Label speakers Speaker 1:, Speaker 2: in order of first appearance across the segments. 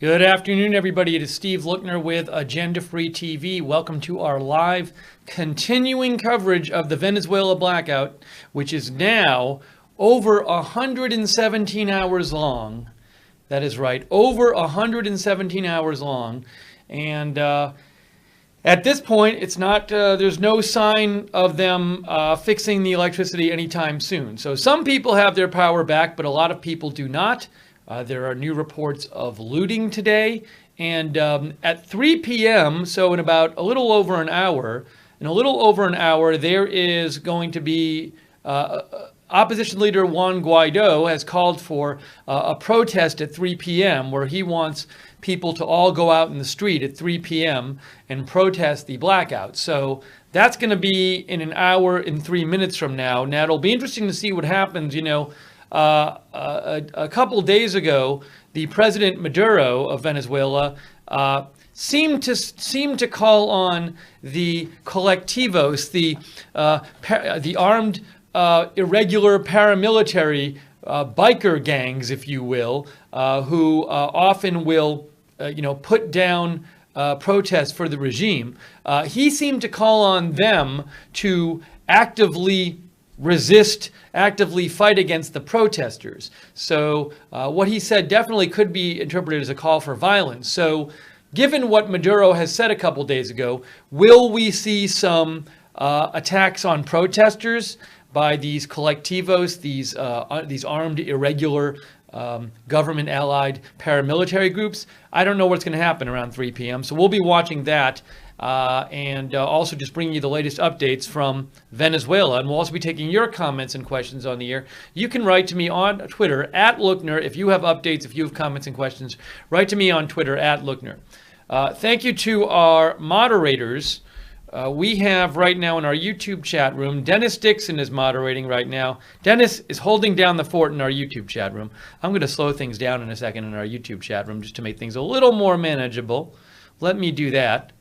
Speaker 1: Good afternoon, everybody. It is Steve Lookner with Agenda Free TV. Welcome to our live continuing coverage of the Venezuela Blackout, which is now over 117 hours long. That is right, over 117 hours long. And at this point, it's not. There's no sign of them fixing the electricity anytime soon. So some people have their power back, but a lot of people do not. There are new reports of looting today, and at 3 p.m., so in about a little over an hour, there is going to be opposition leader Juan Guaido has called for a protest at 3 p.m. where he wants people to all go out in the street at 3 p.m. and protest the blackout. So that's going to be in an hour and 3 minutes from now. Now, it'll be interesting to see what happens, a couple days ago, the President Maduro of Venezuela seemed to call on the colectivos, the armed irregular paramilitary biker gangs, if you will, who often will put down protests for the regime. He seemed to call on them to actively resist, actively fight against the protesters. So what he said definitely could be interpreted as a call for violence. So given what Maduro has said a couple days ago, will we see some attacks on protesters by these colectivos, these armed irregular government-allied paramilitary groups? I don't know what's going to happen around 3 p.m., so we'll be watching that. And also just bringing you the latest updates from Venezuela. And we'll also be taking your comments and questions on the air. You can write to me on Twitter, @Lookner. If you have updates, if you have comments and questions, write to me on Twitter, @Lookner. Thank you to our moderators. We have right now in our YouTube chat room, Dennis Dixon is moderating right now. Dennis is holding down the fort in our YouTube chat room. I'm going to slow things down in a second in our YouTube chat room just to make things a little more manageable. Let me do that.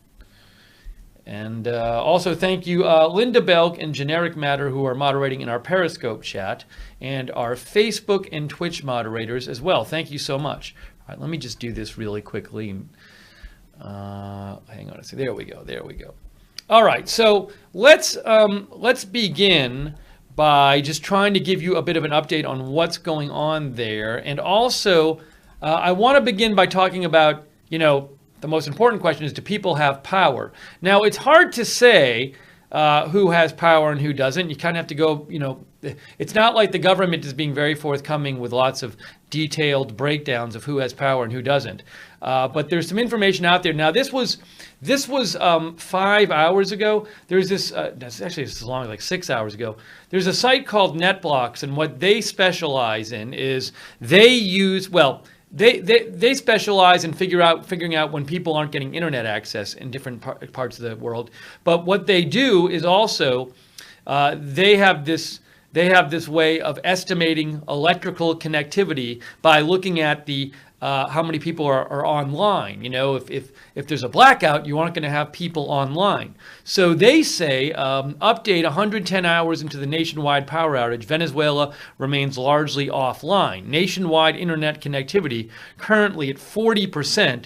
Speaker 1: And also thank you, Linda Belk and Generic Matter, who are moderating in our Periscope chat, and our Facebook and Twitch moderators as well. Thank you so much. All right, let me just do this really quickly. Hang on a second. There we go. There we go. All right, so let's begin by just trying to give you a bit of an update on what's going on there, and also I want to begin by talking about the most important question is, do people have power? Now, it's hard to say who has power and who doesn't. You kind of have to go, it's not like the government is being very forthcoming with lots of detailed breakdowns of who has power and who doesn't. But there's some information out there. Now, this was 5 hours ago. There's this, that's actually as long as like 6 hours ago. There's a site called NetBlocks, and what they specialize in is they use, They specialize in figuring out when people aren't getting internet access in different parts of the world. But what they do is also they have this way of estimating electrical connectivity by looking at the how many people are online. If there's a blackout, you aren't going to have people online. So they say, update 110 hours into the nationwide power outage, Venezuela remains largely offline. Nationwide internet connectivity currently at 40%,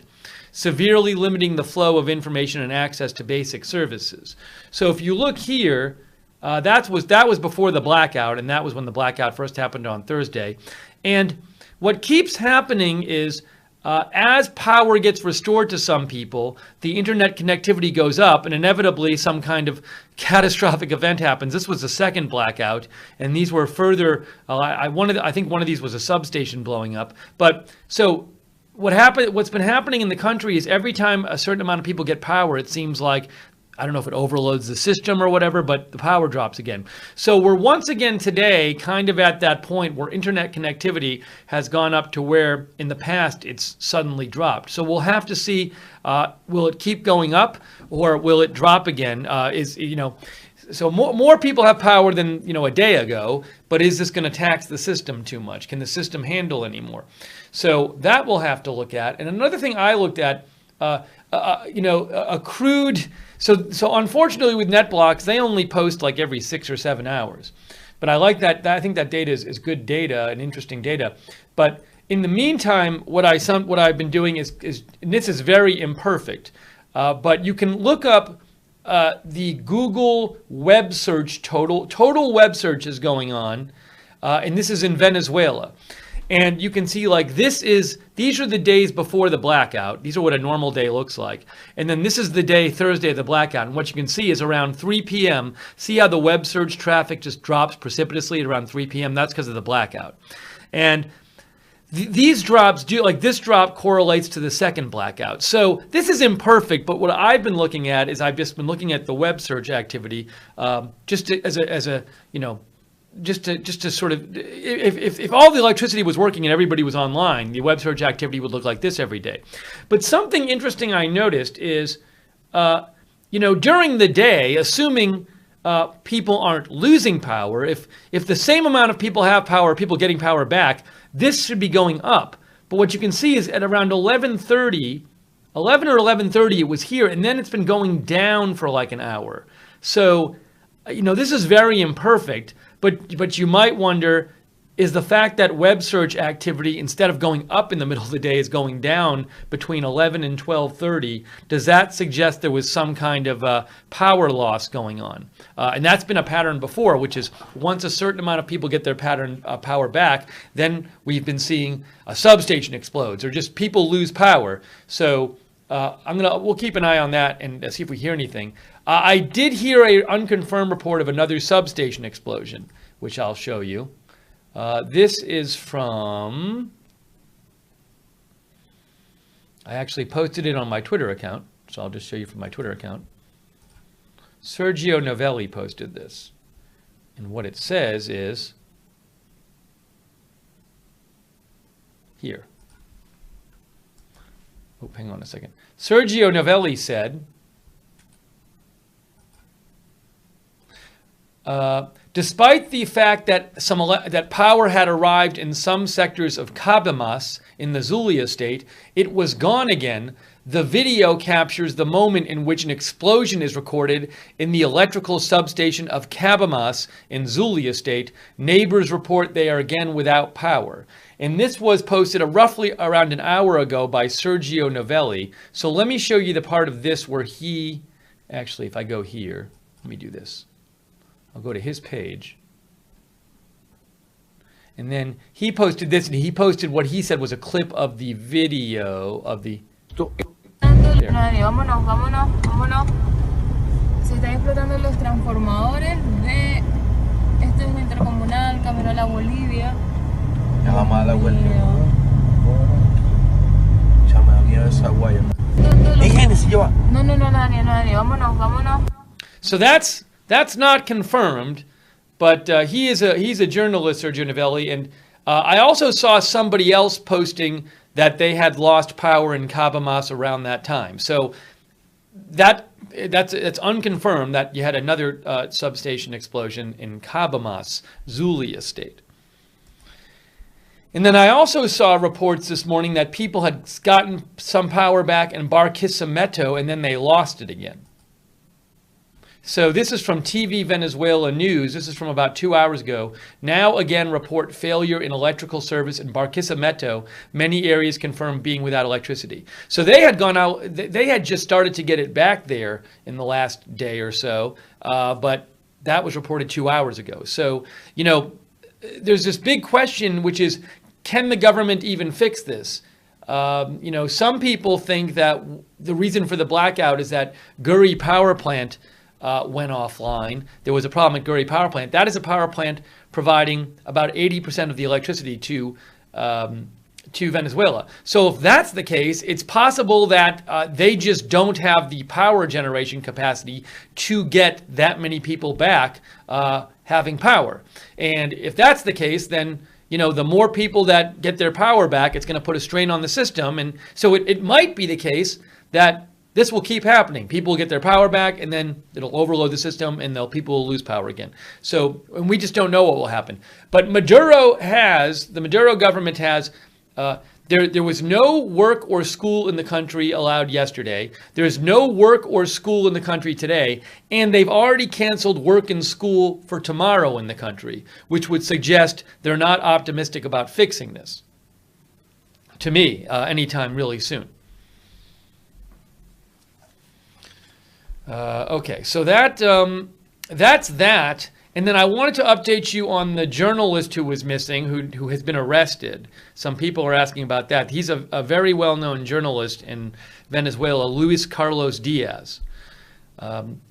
Speaker 1: severely limiting the flow of information and access to basic services. So if you look here, that was before the blackout, and that was when the blackout first happened on Thursday. And what keeps happening is as power gets restored to some people, the internet connectivity goes up, and inevitably some kind of catastrophic event happens. This was the second blackout, and these were further. I think one of these was a substation blowing up. But so what's been happening in the country is every time a certain amount of people get power, it seems like, I don't know if it overloads the system or whatever, but the power drops again. So we're once again today kind of at that point where internet connectivity has gone up to where in the past it's suddenly dropped. So we'll have to see, will it keep going up or will it drop again? So more people have power than a day ago, but is this going to tax the system too much? Can the system handle anymore? So that we'll have to look at. And another thing I looked at, a crude. So unfortunately with NetBlocks, they only post like every 6 or 7 hours. But I like that. I think that data is good data and interesting data. But in the meantime, what I've been doing is and this is very imperfect, but you can look up the Google web search total web search is going on, and this is in Venezuela. And you can see like these are the days before the blackout. These are what a normal day looks like. And then this is the day, Thursday of the blackout. And what you can see is around 3 p.m. See how the web search traffic just drops precipitously at around 3 p.m.? That's because of the blackout. And these drops this drop correlates to the second blackout. So this is imperfect, but what I've been looking at is I've just been looking at the web search activity just to sort of, if all the electricity was working and everybody was online, the web search activity would look like this every day. But something interesting I noticed is, during the day, assuming people aren't losing power, if the same amount of people have power, people getting power back, this should be going up. But what you can see is at around 11 or 11:30, it was here, and then it's been going down for like an hour. So, this is very imperfect. But you might wonder, is the fact that web search activity, instead of going up in the middle of the day, is going down between 11 and 12:30, does that suggest there was some kind of power loss going on? And that's been a pattern before, which is once a certain amount of people get their power back, then we've been seeing a substation explodes or just people lose power. So we'll keep an eye on that and see if we hear anything. I did hear an unconfirmed report of another substation explosion, which I'll show you. This is from, I actually posted it on my Twitter account, so I'll just show you from my Twitter account. Sergio Novelli posted this. And what it says is, here. Oh, hang on a second. Sergio Novelli said, despite the fact that that power had arrived in some sectors of Cabimas in the Zulia state, it was gone again. The video captures the moment in which an explosion is recorded in the electrical substation of Cabimas in Zulia state. Neighbors report they are again without power. And this was posted roughly around an hour ago by Sergio Novelli. So let me show you the part of this where he, actually, if I go here, let me do this. I'll go to his page. And then he posted this, and he posted what he said was a clip of the video of the... There.
Speaker 2: Vámonos, vámonos, vámonos. Se están explotando los transformadores de... Esto es intercomunal, camino a la Bolivia.
Speaker 3: Ya vamos a la vuelta. Chama, mira esa guaya. No,
Speaker 2: Dani, vámonos, vámonos.
Speaker 1: So that's not confirmed, but he's a journalist, Sergio Novelli, and I also saw somebody else posting that they had lost power in Cabimas around that time. So it's unconfirmed that you had another substation explosion in Cabimas, Zulia state. And then I also saw reports this morning that people had gotten some power back in Barquisimeto and then they lost it again. So this is from TV Venezuela News. This is from about 2 hours ago. Now again report failure in electrical service in Barquisimeto. Many areas confirmed being without electricity. So they had gone out, they had just started to get it back there in the last day or so, but that was reported 2 hours ago. So, there's this big question, which is, can the government even fix this? Some people think that the reason for the blackout is that Guri power plant went offline. There was a problem at Guri power plant. That is a power plant providing about 80% of the electricity to Venezuela. So if that's the case, it's possible that they just don't have the power generation capacity to get that many people back having power. And if that's the case, then the more people that get their power back, it's going to put a strain on the system. And so it might be the case that this will keep happening. People will get their power back, and then it'll overload the system, and people will lose power again. So, and we just don't know what will happen. But the Maduro government has, there was no work or school in the country allowed yesterday. There's no work or school in the country today, and they've already canceled work and school for tomorrow in the country, which would suggest they're not optimistic about fixing this. to me anytime really soon. Okay, so that's that. And then I wanted to update you on the journalist who was missing, who has been arrested. Some people are asking about that. He's a very well-known journalist in Venezuela, Luis Carlos Diaz.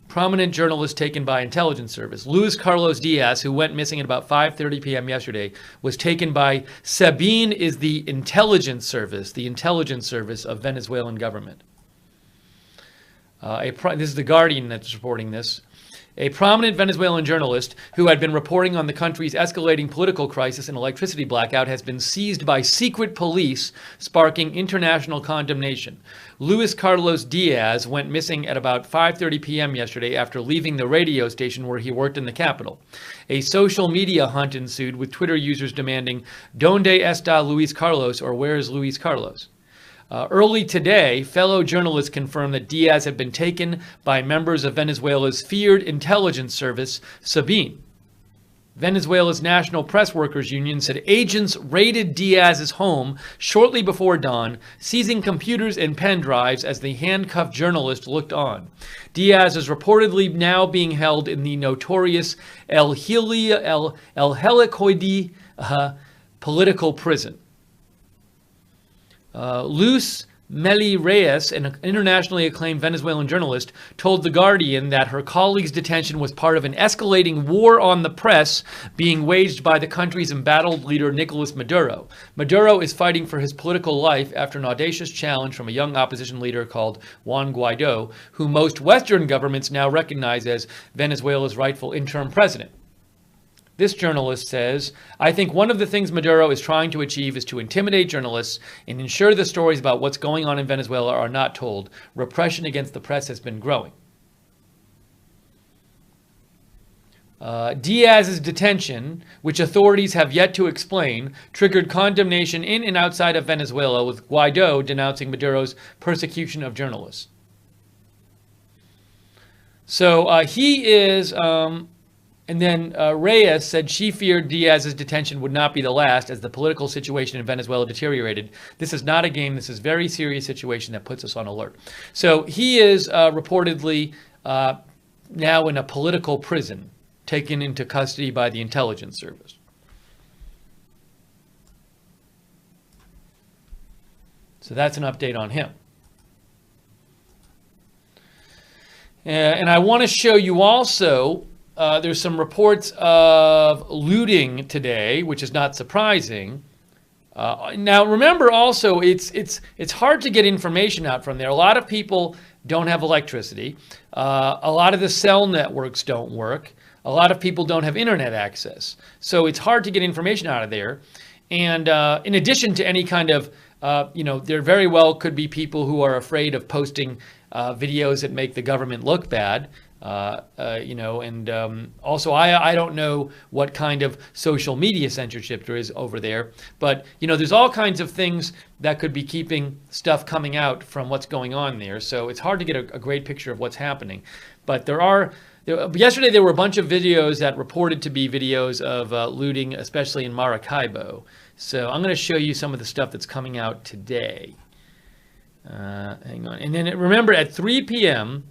Speaker 1: Prominent journalist taken by intelligence service. Luis Carlos Diaz, who went missing at about 5:30 p.m. yesterday, was taken by Sabine, is the intelligence service of Venezuelan government. This is The Guardian that's reporting this. A prominent Venezuelan journalist who had been reporting on the country's escalating political crisis and electricity blackout has been seized by secret police, sparking international condemnation. Luis Carlos Diaz went missing at about 5:30 p.m. yesterday after leaving the radio station where he worked in the capital. A social media hunt ensued, with Twitter users demanding, "Donde está Luis Carlos?" or "Where is Luis Carlos?" Early today, fellow journalists confirmed that Diaz had been taken by members of Venezuela's feared intelligence service, Sabine. Venezuela's National Press Workers Union said agents raided Diaz's home shortly before dawn, seizing computers and pen drives as the handcuffed journalist looked on. Diaz is reportedly now being held in the notorious El Helicoide political prison. Luz Meli Reyes, an internationally acclaimed Venezuelan journalist, told The Guardian that her colleague's detention was part of an escalating war on the press being waged by the country's embattled leader, Nicolas Maduro. Maduro is fighting for his political life after an audacious challenge from a young opposition leader called Juan Guaido, who most Western governments now recognize as Venezuela's rightful interim president. This journalist says, "I think one of the things Maduro is trying to achieve is to intimidate journalists and ensure the stories about what's going on in Venezuela are not told. Repression against the press has been growing." Diaz's detention, which authorities have yet to explain, triggered condemnation in and outside of Venezuela, with Guaido denouncing Maduro's persecution of journalists. So he is... And then Reyes said she feared Diaz's detention would not be the last as the political situation in Venezuela deteriorated. "This is not a game. This is a very serious situation that puts us on alert." So he is reportedly now in a political prison, taken into custody by the intelligence service. So that's an update on him. And I want to show you also... there's some reports of looting today, which is not surprising. Now, remember also, it's hard to get information out from there. A lot of people don't have electricity. A lot of the cell networks don't work. A lot of people don't have internet access. So it's hard to get information out of there. And in addition to any kind of, there very well could be people who are afraid of posting videos that make the government look bad. Also I don't know what kind of social media censorship there is over there, but there's all kinds of things that could be keeping stuff coming out from what's going on there. So it's hard to get a great picture of what's happening. But yesterday there were a bunch of videos that reported to be videos of looting, especially in Maracaibo. So I'm going to show you some of the stuff that's coming out today. Hang on. And then remember at 3 p.m.,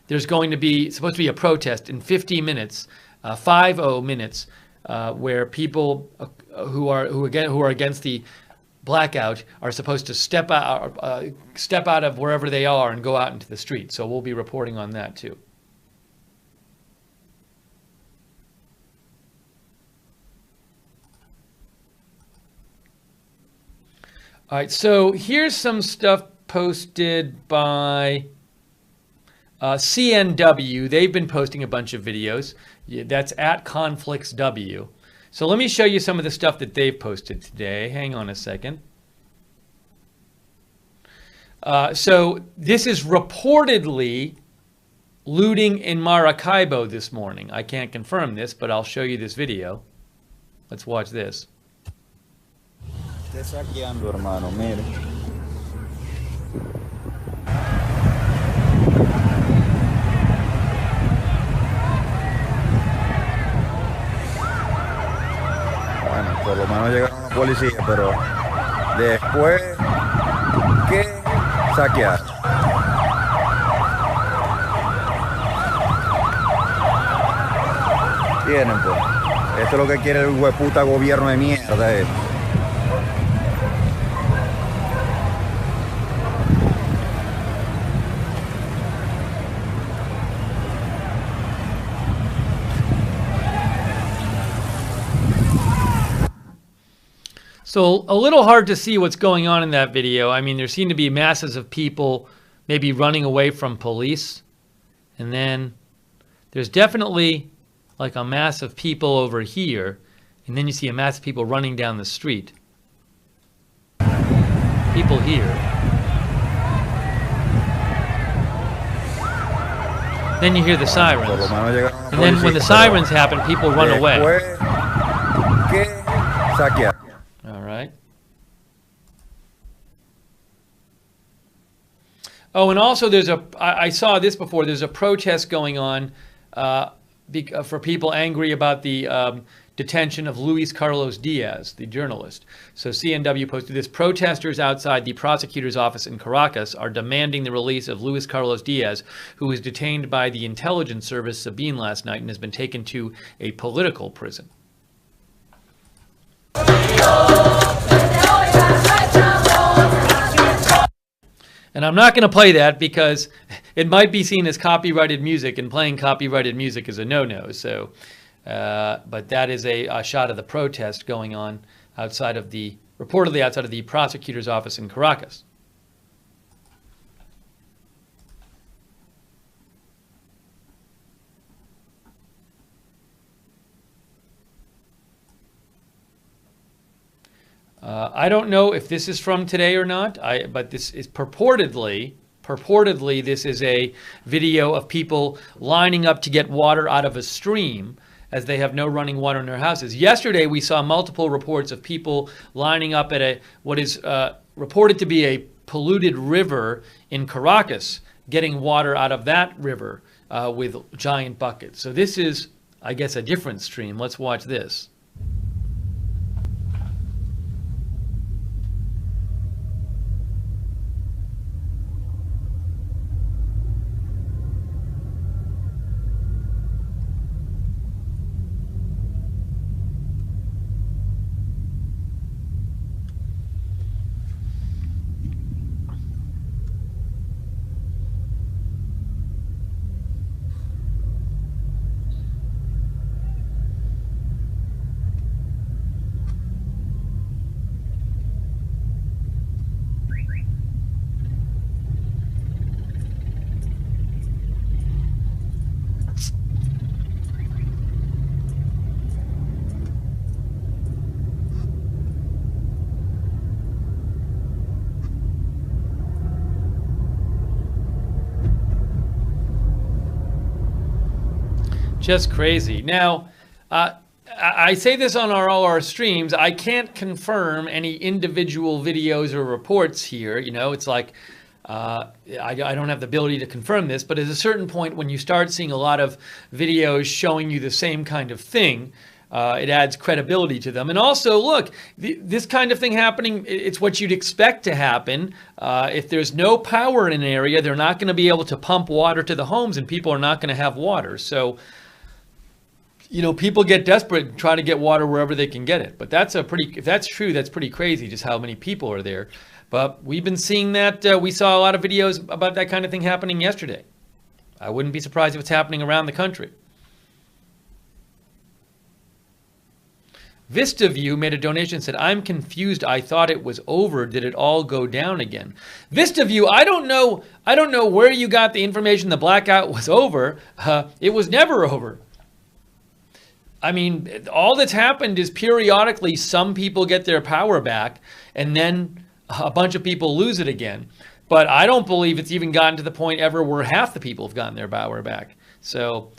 Speaker 1: there's going to be supposed to be a protest in 50 minutes, 50 minutes, where people who are against the blackout are supposed to step out of wherever they are and go out into the street. So we'll be reporting on that too. All right, so here's some stuff posted by CNW. They've been posting a bunch of videos. That's at ConflictsW. So let me show you some of the stuff that they've posted today. Hang on a second. So this is reportedly looting in Maracaibo this morning. I can't confirm this, but I'll show you this video. Let's watch this.
Speaker 4: Esté saqueando, hermano, mire. Bueno, por lo menos policía, pero después que saquear. Tienen, pues. Esto es lo que quiere el hueputa gobierno de mierda.
Speaker 1: So a little hard to see what's going on in that video. I mean, there seem to be masses of people maybe running away from police. And then there's definitely like a mass of people over here. And then you see a mass of people running down the street. People here. Then you hear the sirens. And then when the sirens happen, people run away. All right. Oh, and also there's I saw this before, there's a protest going on for people angry about the detention of Luis Carlos Diaz, the journalist. So CNW posted this: protesters outside the prosecutor's office in Caracas are demanding the release of Luis Carlos Diaz, who was detained by the intelligence service Sabine last night and has been taken to a political prison. And I'm not going to play that because it might be seen as copyrighted music, and playing copyrighted music is a no-no. So, but that is a shot of the protest going on reportedly outside of the prosecutor's office in Caracas. I don't know if this is from today or not, but this is purportedly this is a video of people lining up to get water out of a stream as they have no running water in their houses. Yesterday, we saw multiple reports of people lining up at what is reported to be a polluted river in Caracas, getting water out of that river with giant buckets. So this is, I guess, a different stream. Let's watch this. Just crazy. Now, I say this on all our streams. I can't confirm any individual videos or reports here. You know, it's like I don't have the ability to confirm this, but at a certain point when you start seeing a lot of videos showing you the same kind of thing, it adds credibility to them. And also, look, this kind of thing happening, it's what you'd expect to happen. If there's no power in an area, they're not going to be able to pump water to the homes, and people are not going to have water. So, you know, people get desperate and try to get water wherever they can get it. But that's if that's true, that's pretty crazy just how many people are there. But we've been seeing that. We saw a lot of videos about that kind of thing happening yesterday. I wouldn't be surprised if it's happening around the country. VistaView made a donation and said, "I'm confused. I thought it was over. Did it all go down again?" VistaView, I don't know where you got the information the blackout was over. It was never over. I mean, all that's happened is periodically some people get their power back and then a bunch of people lose it again. But I don't believe it's even gotten to the point ever where half the people have gotten their power back. So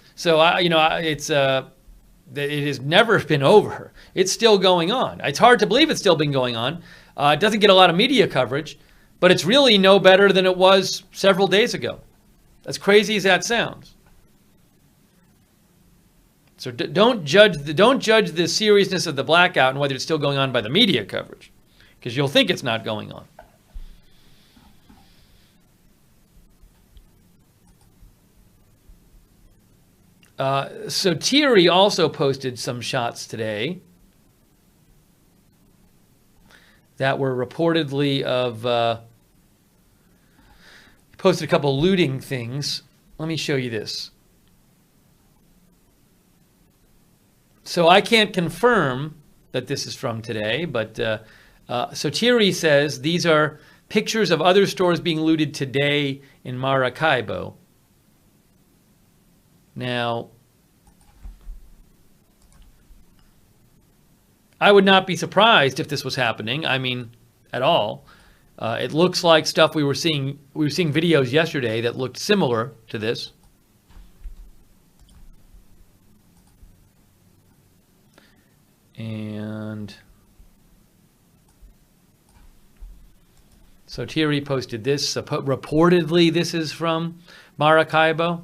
Speaker 1: it has never been over. It's still going on. It's hard to believe it's still been going on. It doesn't get a lot of media coverage, but it's really no better than it was several days ago. As crazy as that sounds. So don't judge the seriousness of the blackout and whether it's still going on by the media coverage, because you'll think it's not going on. So Thierry also posted some shots today that were reportedly of, posted a couple looting things. Let me show you this. So I can't confirm that this is from today, but so Thierry says these are pictures of other stores being looted today in Maracaibo. Now, I would not be surprised if this was happening. I mean, at all. It looks like stuff we were seeing videos yesterday that looked similar to this. And so Thierry posted this. Reportedly, this is from Maracaibo.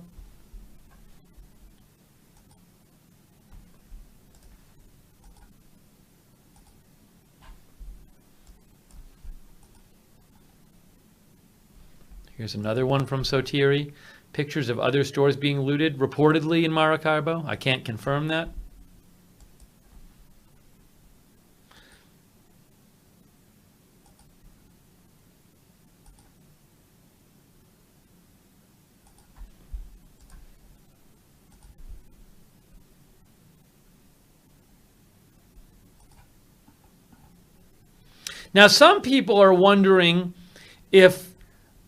Speaker 1: Here's another one from Sotiri. Pictures of other stores being looted, reportedly in Maracaibo. I can't confirm that. Now, some people are wondering if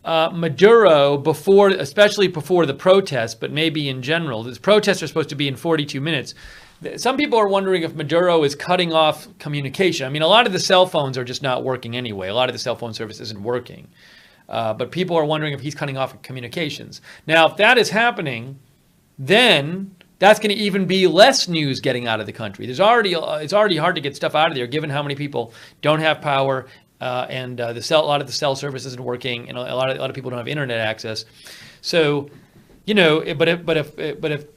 Speaker 1: Maduro, especially before the protests, but maybe in general, these protests are supposed to be in 42 minutes. Some people are wondering if Maduro is cutting off communication. I mean, a lot of the cell phones are just not working anyway. A lot of the cell phone service isn't working. But people are wondering if he's cutting off communications. Now, if that is happening, then that's going to even be less news getting out of the country. It's already hard to get stuff out of there, given how many people don't have power. And a lot of the cell service isn't working, and a lot of people don't have internet access. So, you know, but if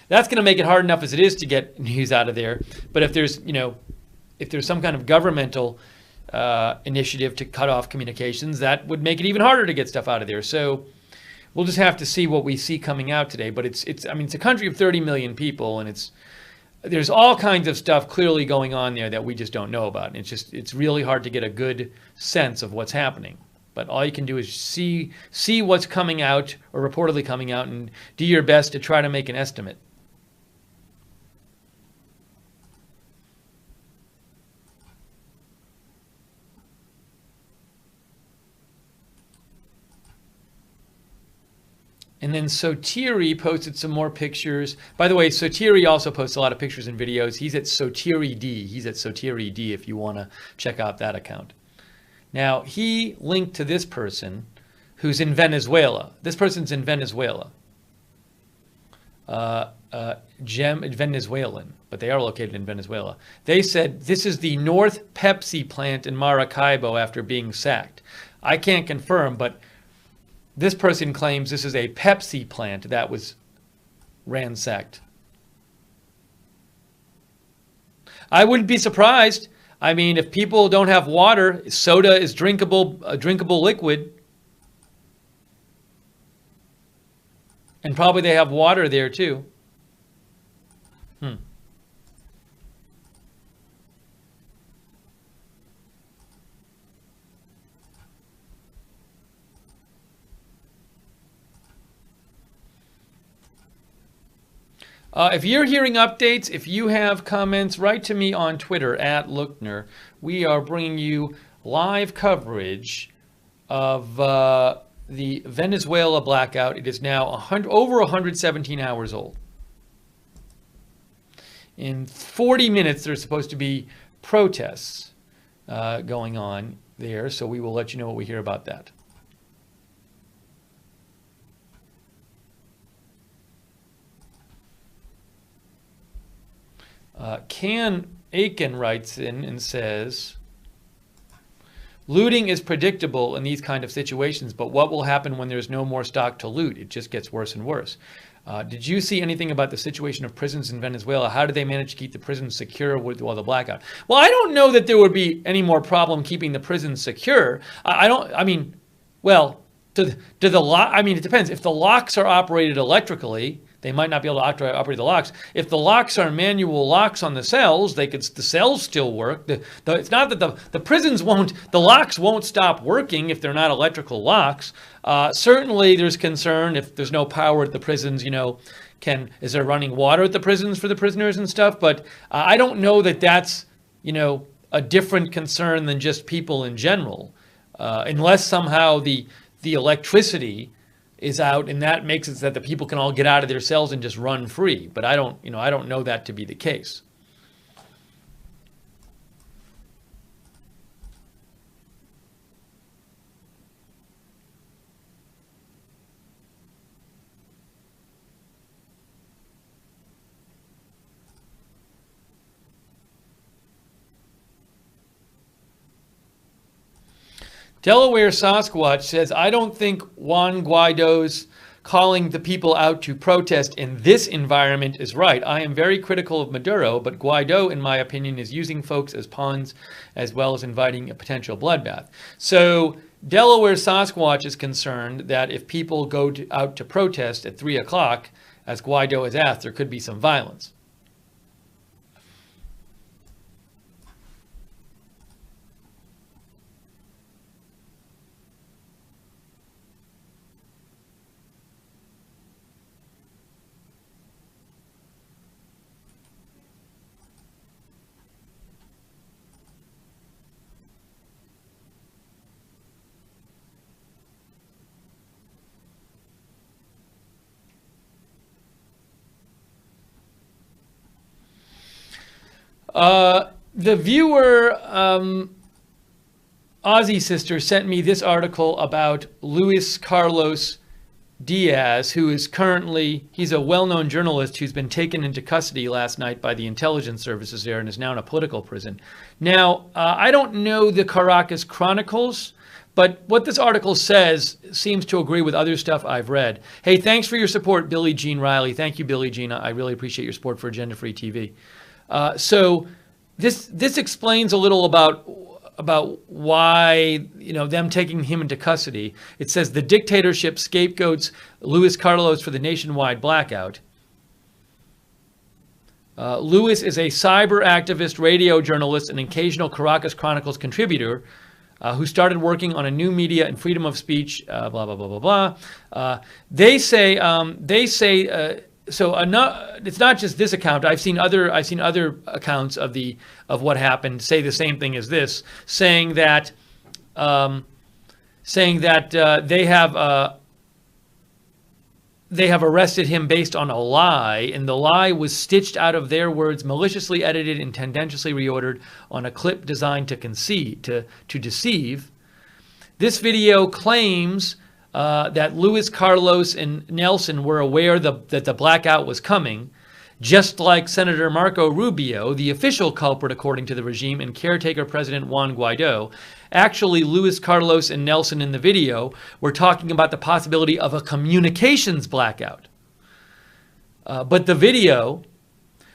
Speaker 1: that's going to make it hard enough as it is to get news out of there. But if there's some kind of governmental initiative to cut off communications, that would make it even harder to get stuff out of there. So we'll just have to see what we see coming out today. But it's a country of 30 million people, and there's all kinds of stuff clearly going on there that we just don't know about. And it's really hard to get a good sense of what's happening. But all you can do is see what's coming out or reportedly coming out and do your best to try to make an estimate. And then Sotiri posted some more pictures. By the way, Sotiri also posts a lot of pictures and videos. He's at Sotiri D. He's at Sotiri D if you want to check out that account. Now, he linked to this person who's in Venezuela. This person's in Venezuela. Venezuelan, but they are located in Venezuela. They said this is the North Pepsi plant in Maracaibo after being sacked. I can't confirm, but this person claims this is a Pepsi plant that was ransacked. I wouldn't be surprised. I mean, if people don't have water, soda is a drinkable liquid. And probably they have water there too. If you're hearing updates, if you have comments, write to me on Twitter at Lookner. We are bringing you live coverage of the Venezuela blackout. It is now over 117 hours old. In 40 minutes, there's supposed to be protests going on there, so we will let you know what we hear about that. Can Aiken writes in and says, Looting is predictable in these kind of situations, but what will happen when there's no more stock to loot? It just gets worse and worse. Did you see anything about the situation of prisons in Venezuela? How do they manage to keep the prisons secure while the blackout? Well, I don't know that there would be any more problem keeping the prisons secure. It depends. If the locks are operated electrically, they might not be able to operate the locks. If the locks are manual locks on the cells, the cells still work. It's not that the locks won't stop working if they're not electrical locks. Certainly there's concern if there's no power at the prisons, is there running water at the prisons for the prisoners and stuff? But I don't know that that's, a different concern than just people in general, unless somehow the electricity is out, and that makes it so that the people can all get out of their cells and just run free. But I don't know that to be the case. Delaware Sasquatch says, I don't think Juan Guaido's calling the people out to protest in this environment is right. I am very critical of Maduro, but Guaido, in my opinion, is using folks as pawns as well as inviting a potential bloodbath. So Delaware Sasquatch is concerned that if people go out to protest at 3 o'clock, as Guaido has asked, there could be some violence. The viewer, Aussie Sister, sent me this article about Luis Carlos Diaz, who is he's a well-known journalist who's been taken into custody last night by the intelligence services there and is now in a political prison. Now, I don't know the Caracas Chronicles, but what this article says seems to agree with other stuff I've read. Hey, thanks for your support, Billie Jean Riley. Thank you, Billie Jean. I really appreciate your support for Agenda Free TV. So this explains a little about why, them taking him into custody. It says the dictatorship scapegoats Luis Carlos for the nationwide blackout. Luis is a cyber activist, radio journalist, and occasional Caracas Chronicles contributor who started working on a new media and freedom of speech, blah, blah, blah, blah, blah. It's not just this account. I've seen other accounts of what happened say the same thing as this, saying that they have arrested him based on a lie, and the lie was stitched out of their words, maliciously edited and tendentiously reordered on a clip designed to deceive. This video claims that Luis Carlos and Nelson were aware that the blackout was coming, just like Senator Marco Rubio, the official culprit according to the regime, and caretaker President Juan Guaido. Actually, Luis Carlos and Nelson in the video were talking about the possibility of a communications blackout. But the video,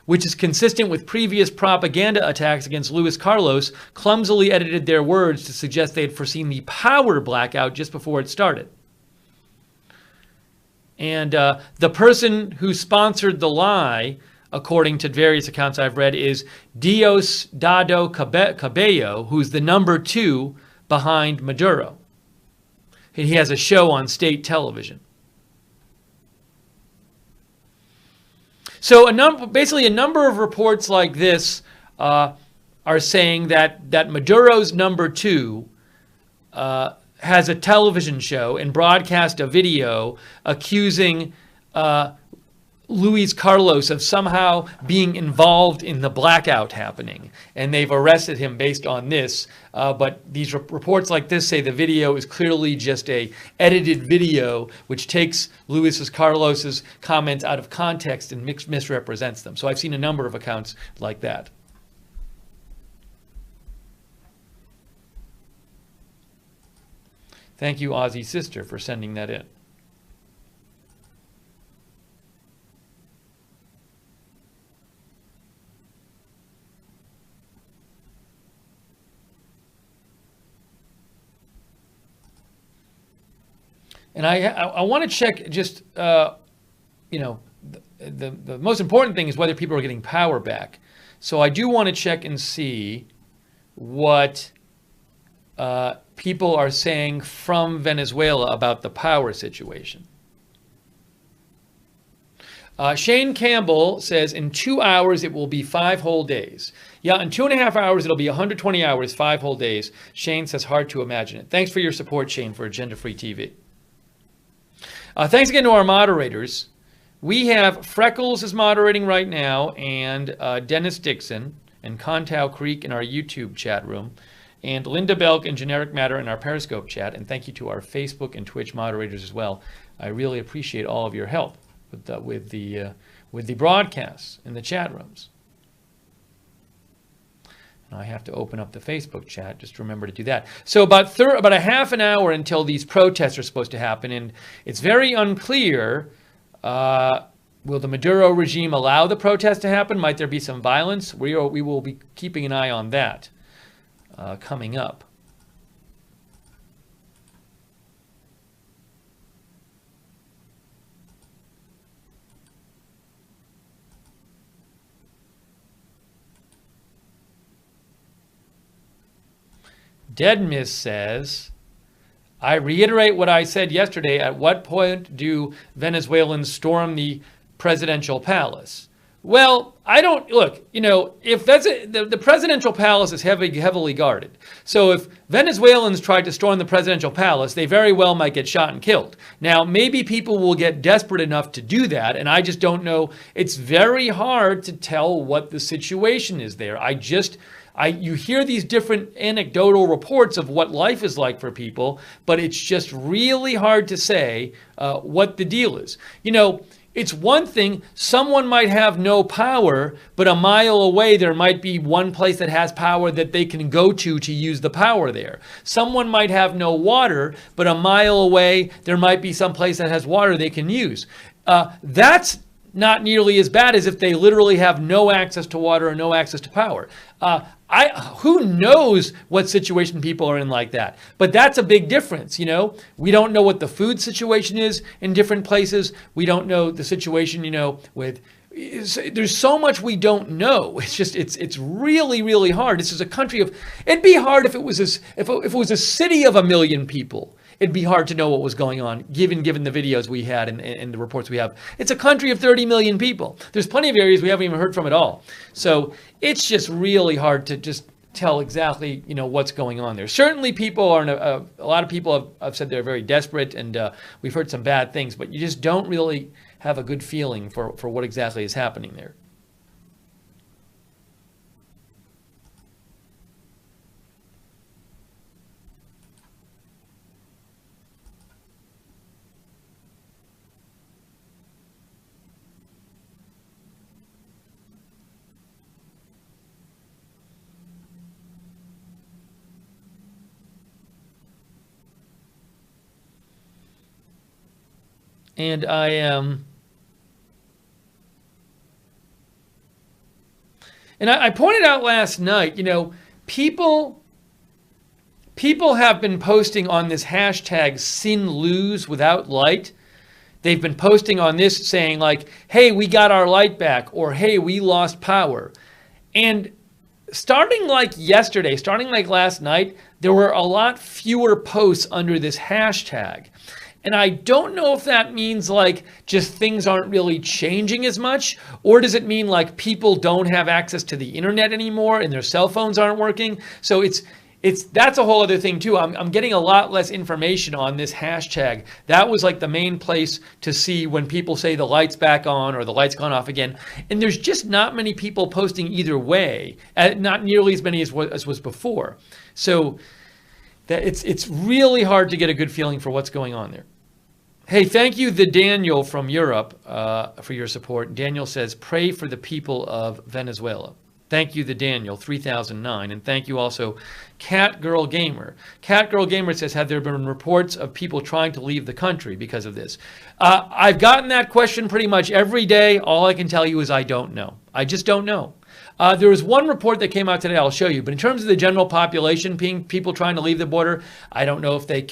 Speaker 1: which is consistent with previous propaganda attacks against Luis Carlos, clumsily edited their words to suggest they had foreseen the power blackout just before it started. And the person who sponsored the lie, according to various accounts I've read, is Diosdado Cabello, who's the number 2 behind Maduro. He has a show on state television. So basically a number of reports like this are saying that Maduro's number 2 has a television show and broadcast a video accusing Luis Carlos of somehow being involved in the blackout happening. And they've arrested him based on this. But these reports like this say the video is clearly just a edited video which takes Luis Carlos's comments out of context and misrepresents them. So I've seen a number of accounts like that. Thank you, Aussie Sister, for sending that in. And I want to check just, you know, the most important thing is whether people are getting power back. So I do want to check and see what people are saying from Venezuela about the power situation. Shane Campbell says in 2 hours it will be 5 whole days. Yeah, in 2.5 hours it'll be 120 hours, 5 whole days. Shane says hard to imagine it. Thanks for your support, Shane, for Agenda Free TV. Thanks again to our moderators. We have Freckles is moderating right now, and Dennis Dixon and Contau Creek in our YouTube chat room, and Linda Belk and Generic Matter in our Periscope chat. And thank you to our Facebook and Twitch moderators as well. I really appreciate all of your help with the broadcasts in the chat rooms. And I have to open up the Facebook chat. Just remember to do that. So about a half an hour until these protests are supposed to happen, and it's very unclear. Will the Maduro regime allow the protest to happen? Might there be some violence? We will be keeping an eye on that coming up. Dead Miss says, I reiterate what I said yesterday. At what point do Venezuelans storm the presidential palace? Well, I don't, look, you know, if that's the presidential palace is heavily guarded. So if Venezuelans tried to storm the presidential palace, they very well might get shot and killed. Now, maybe people will get desperate enough to do that, and I just don't know. It's very hard to tell what the situation is there. You hear these different anecdotal reports of what life is like for people, but it's just really hard to say what the deal is. You know, it's one thing, someone might have no power, but a mile away there might be one place that has power that they can go to use the power there. Someone might have no water, but a mile away there might be some place that has water they can use. That's not nearly as bad as if they literally have no access to water or no access to power. Who knows what situation people are in like that? But that's a big difference, you know? We don't know what the food situation is in different places. We don't know the situation, you know, there's so much we don't know. It's just, it's really, really hard. This is a country of, it'd be hard if it was a city of 1 million people. It'd be hard to know what was going on, given the videos we had and the reports we have. It's a country of 30 million people. There's plenty of areas we haven't even heard from at all. So it's just really hard to just tell exactly, you know, what's going on there. Certainly people are, a lot of people have said they're very desperate, and we've heard some bad things, but you just don't really have a good feeling for what exactly is happening there. And I am, and I pointed out last night, you know, people have been posting on this hashtag sin lose without light. They've been posting on this saying like, hey, we got our light back, or hey, we lost power. And starting like yesterday, starting like last night, there were a lot fewer posts under this hashtag. And I don't know if that means like just things aren't really changing as much, or does it mean like people don't have access to the internet anymore and their cell phones aren't working? So that's a whole other thing too. I'm getting a lot less information on this hashtag. That was like the main place to see when people say the light's back on or the light's gone off again. And there's just not many people posting either way, not nearly as many as was before. So that it's really hard to get a good feeling for what's going on there. Hey, thank you, the Daniel from Europe, for your support. Daniel says, pray for the people of Venezuela. Thank you, the Daniel 3009, and thank you also, Cat Girl Gamer. Cat Girl Gamer says, have there been reports of people trying to leave the country because of this? I've gotten that question pretty much every day. All I can tell you is I don't know. I just don't know. There was one report that came out today I'll show you, but in terms of the general population, people trying to leave the border, I don't know if they...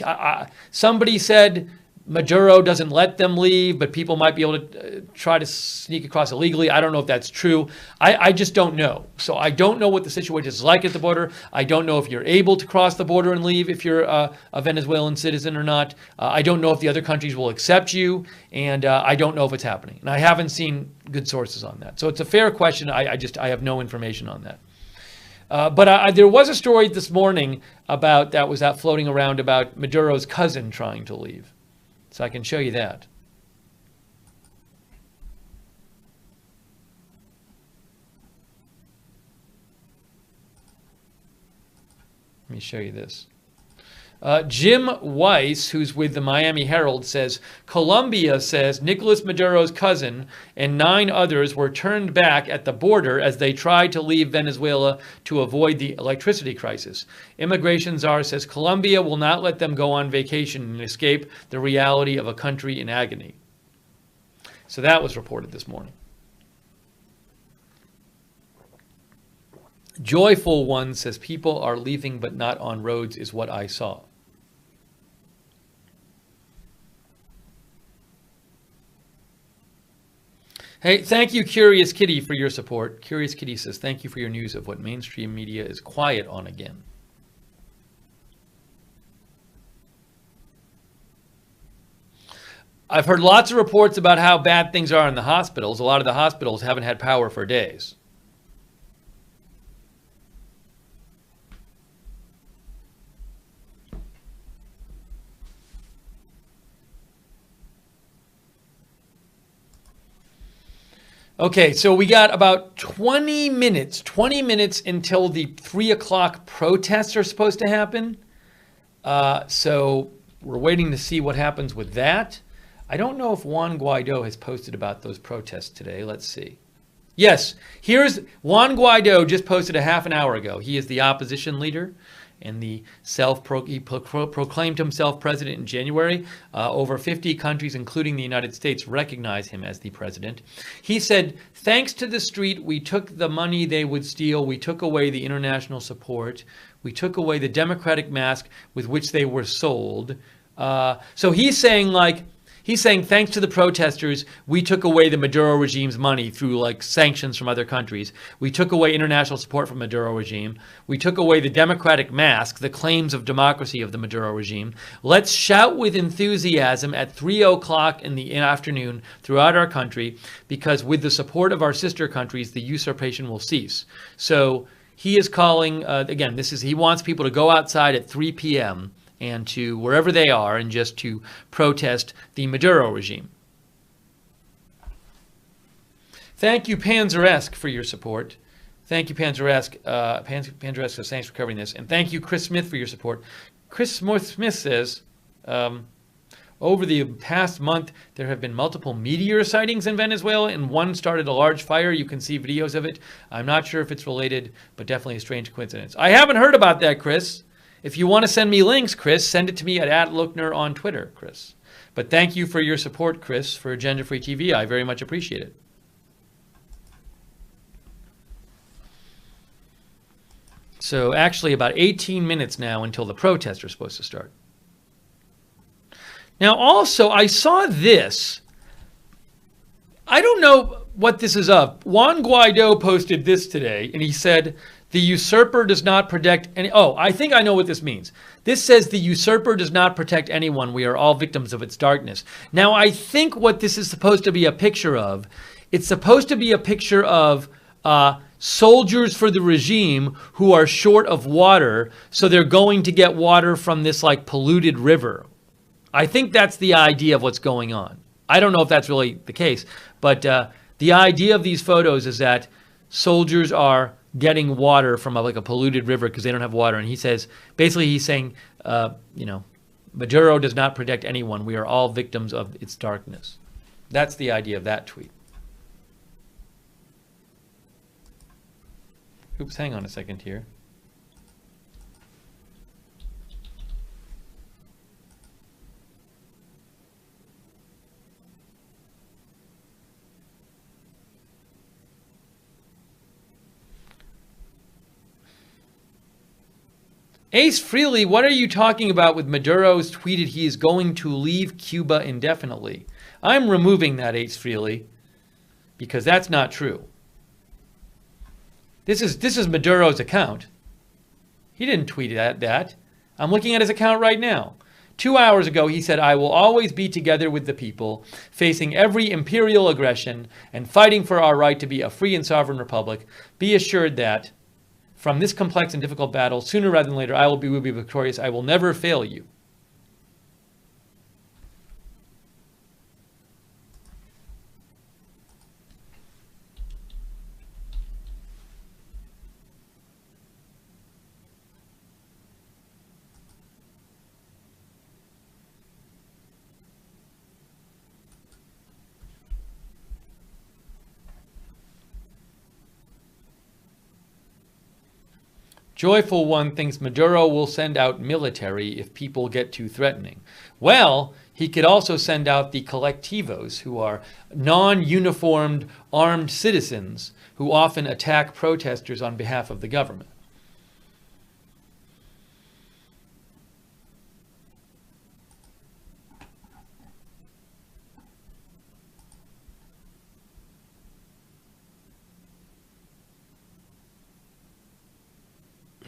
Speaker 1: somebody said Maduro doesn't let them leave, but people might be able to try to sneak across illegally. I don't know if that's true. I just don't know. So I don't know what the situation is like at the border. I don't know if you're able to cross the border and leave if you're a Venezuelan citizen or not. I don't know if the other countries will accept you, and I don't know if it's happening. And I haven't seen good sources on that. So it's a fair question. I have no information on that. But there was a story this morning about that was out floating around about Maduro's cousin trying to leave. So I can show you that. Let me show you this. Jim Weiss, who's with the Miami Herald, says, Colombia says Nicolas Maduro's cousin and 9 others were turned back at the border as they tried to leave Venezuela to avoid the electricity crisis. Immigration czar says Colombia will not let them go on vacation and escape the reality of a country in agony. So that was reported this morning. Joyful One says people are leaving but not on roads is what I saw. Hey, thank you, Curious Kitty, for your support. Curious Kitty says, thank you for your news of what mainstream media is quiet on again. I've heard lots of reports about how bad things are in the hospitals. A lot of the hospitals haven't had power for days. Okay, so we got about 20 minutes until the 3 o'clock protests are supposed to happen. So we're waiting to see what happens with that. I don't know if Juan Guaido has posted about those protests today. Let's see. Yes, here's Juan Guaido just posted a half an hour ago. He is the opposition leader. And he proclaimed himself president in January. Over 50 countries, including the United States, recognize him as the president. He said, thanks to the street, we took the money they would steal. We took away the international support. We took away the democratic mask with which they were sold. So he's saying, thanks to the protesters, we took away the Maduro regime's money through sanctions from other countries. We took away international support from Maduro regime. We took away the democratic mask, the claims of democracy of the Maduro regime. Let's shout with enthusiasm at 3 o'clock in the afternoon throughout our country, because with the support of our sister countries, the usurpation will cease. So he is calling, again, he wants people to go outside at 3 p.m., and to wherever they are, and just to protest the Maduro regime. Thank you, Panzeresk, for your support. Thank you, Panzeresk. Panzeresk says, thanks for covering this. And thank you, Chris Smith, for your support. Chris Smith says, over the past month, there have been multiple meteor sightings in Venezuela, and one started a large fire. You can see videos of it. I'm not sure if it's related, but definitely a strange coincidence. I haven't heard about that, Chris. If you want to send me links, Chris, send it to me at @Lookner on Twitter, Chris. But thank you for your support, Chris, for Agenda Free TV. I very much appreciate it. So actually about 18 minutes now until the protests are supposed to start. Now also, I saw this. I don't know what this is of. Juan Guaido posted this today, and he said, the usurper does not protect any... Oh, I think I know what this means. This says the usurper does not protect anyone. We are all victims of its darkness. Now, I think what this is supposed to be a picture of, it's supposed to be a picture of soldiers for the regime who are short of water, so they're going to get water from this polluted river. I think that's the idea of what's going on. I don't know if that's really the case, but the idea of these photos is that soldiers are getting water from a polluted river because they don't have water. And he says, basically he's saying, Maduro does not protect anyone. We are all victims of its darkness. That's the idea of that tweet. Oops, hang on a second here. Ace Freely, what are you talking about with Maduro's tweeted he is going to leave Cuba indefinitely? I'm removing that, Ace Freely, because that's not true. This is Maduro's account. He didn't tweet that. I'm looking at his account right now. 2 hours ago, he said, I will always be together with the people, facing every imperial aggression and fighting for our right to be a free and sovereign republic. Be assured that from this complex and difficult battle, sooner rather than later, I will be victorious. I will never fail you. Joyful One thinks Maduro will send out military if people get too threatening. Well, he could also send out the colectivos, who are non-uniformed armed citizens who often attack protesters on behalf of the government.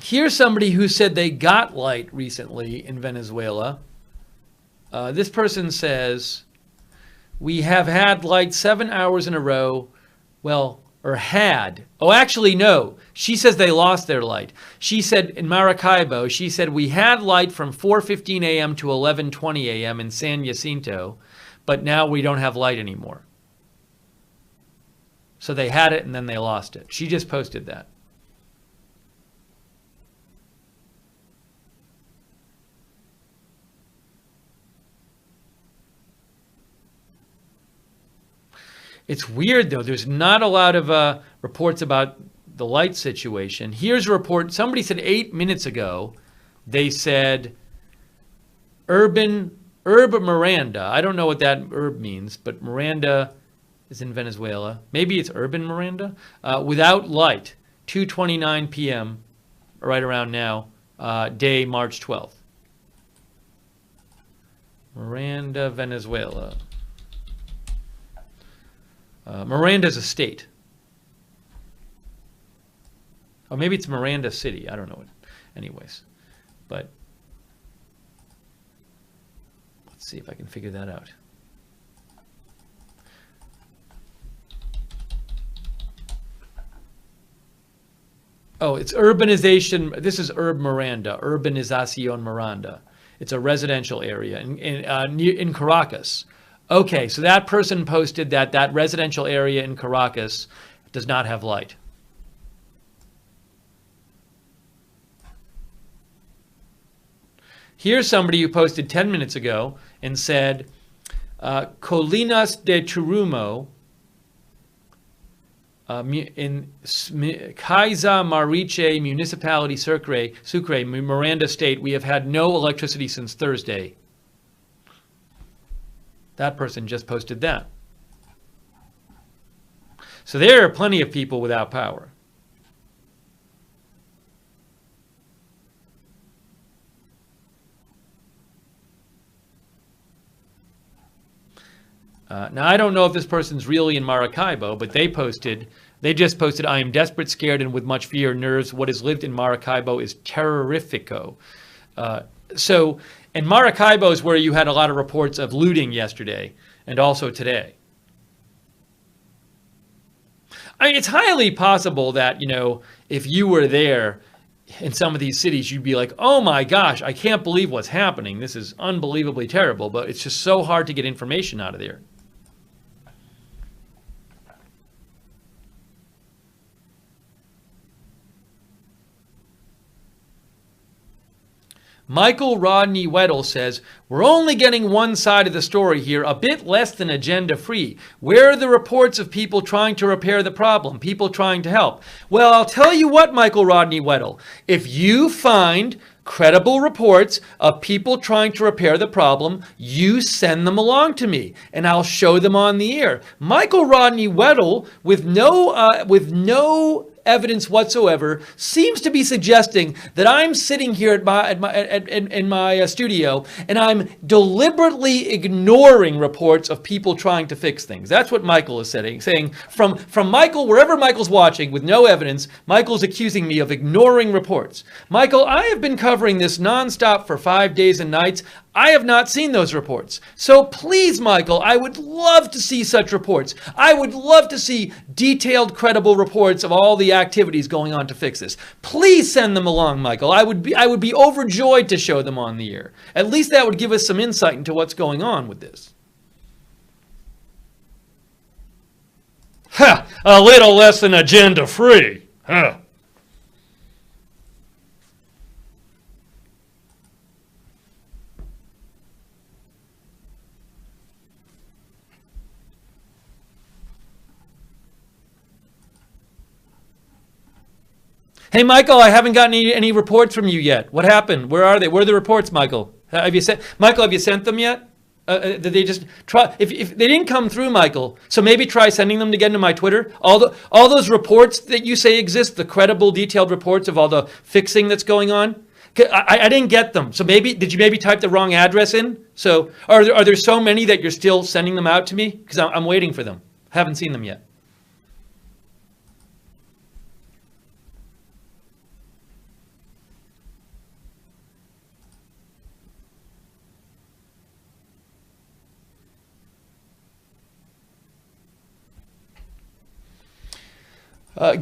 Speaker 1: Here's somebody who said they got light recently in Venezuela. This person says, we have had light 7 hours in a row. Well, or had. Oh, actually, no. She says they lost their light. She said in Maracaibo, she said, we had light from 4:15 a.m. to 11:20 a.m. in San Jacinto, but now we don't have light anymore. So they had it and then they lost it. She just posted that. It's weird, though. There's not a lot of reports about the light situation. Here's a report. Somebody said 8 minutes ago, they said Herb Miranda. I don't know what that herb means, but Miranda is in Venezuela. Maybe it's Urban Miranda. Without light, 2:29 p.m., right around now, day March 12th. Miranda, Venezuela. Miranda's a state. Or maybe it's Miranda City. I don't know. Anyways. But let's see if I can figure that out. Oh, it's urbanization. This is Herb Miranda. Urbanización Miranda. It's a residential area in Caracas. Okay, so that person posted that that residential area in Caracas does not have light. Here's somebody who posted 10 minutes ago and said, Colinas de Churumo, in Caiza Mariche Municipality Sucre, Miranda State, we have had no electricity since Thursday. That person just posted that. So there are plenty of people without power. Now, I don't know if this person's really in Maracaibo, but they just posted, I am desperate, scared, and with much fear and nerves. What has lived in Maracaibo is terrorifico. And Maracaibo is where you had a lot of reports of looting yesterday and also today. It's highly possible that, if you were there in some of these cities, you'd be like, oh my gosh, I can't believe what's happening. This is unbelievably terrible, but it's just so hard to get information out of there. Michael Rodney Weddle says, we're only getting one side of the story here, a bit less than agenda free. Where are the reports of people trying to repair the problem, people trying to help? Well, I'll tell you what, Michael Rodney Weddle, if you find credible reports of people trying to repair the problem, you send them along to me and I'll show them on the air. Michael Rodney Weddle, with no evidence whatsoever, seems to be suggesting that I'm sitting here in my studio and I'm deliberately ignoring reports of people trying to fix things. That's what Michael is saying from Michael, wherever Michael's watching with no evidence, Michael's accusing me of ignoring reports. Michael, I have been covering this nonstop for 5 days and nights. I have not seen those reports. So please, Michael, I would love to see such reports. I would love to see detailed, credible reports of all the activities going on to fix this. Please send them along, Michael. I would be overjoyed to show them on the air. At least that would give us some insight into what's going on with this. Ha! A little less than agenda free. Huh. Hey, Michael, I haven't gotten any reports from you yet. What happened? Where are they? Where are the reports, Michael? Have you sent them yet? Did they just try? If they didn't come through, Michael, so maybe try sending them again to my Twitter. All those reports that you say exist, the credible, detailed reports of all the fixing that's going on. I didn't get them. So did you type the wrong address in? So are there so many that you're still sending them out to me? Because I'm waiting for them. Haven't seen them yet.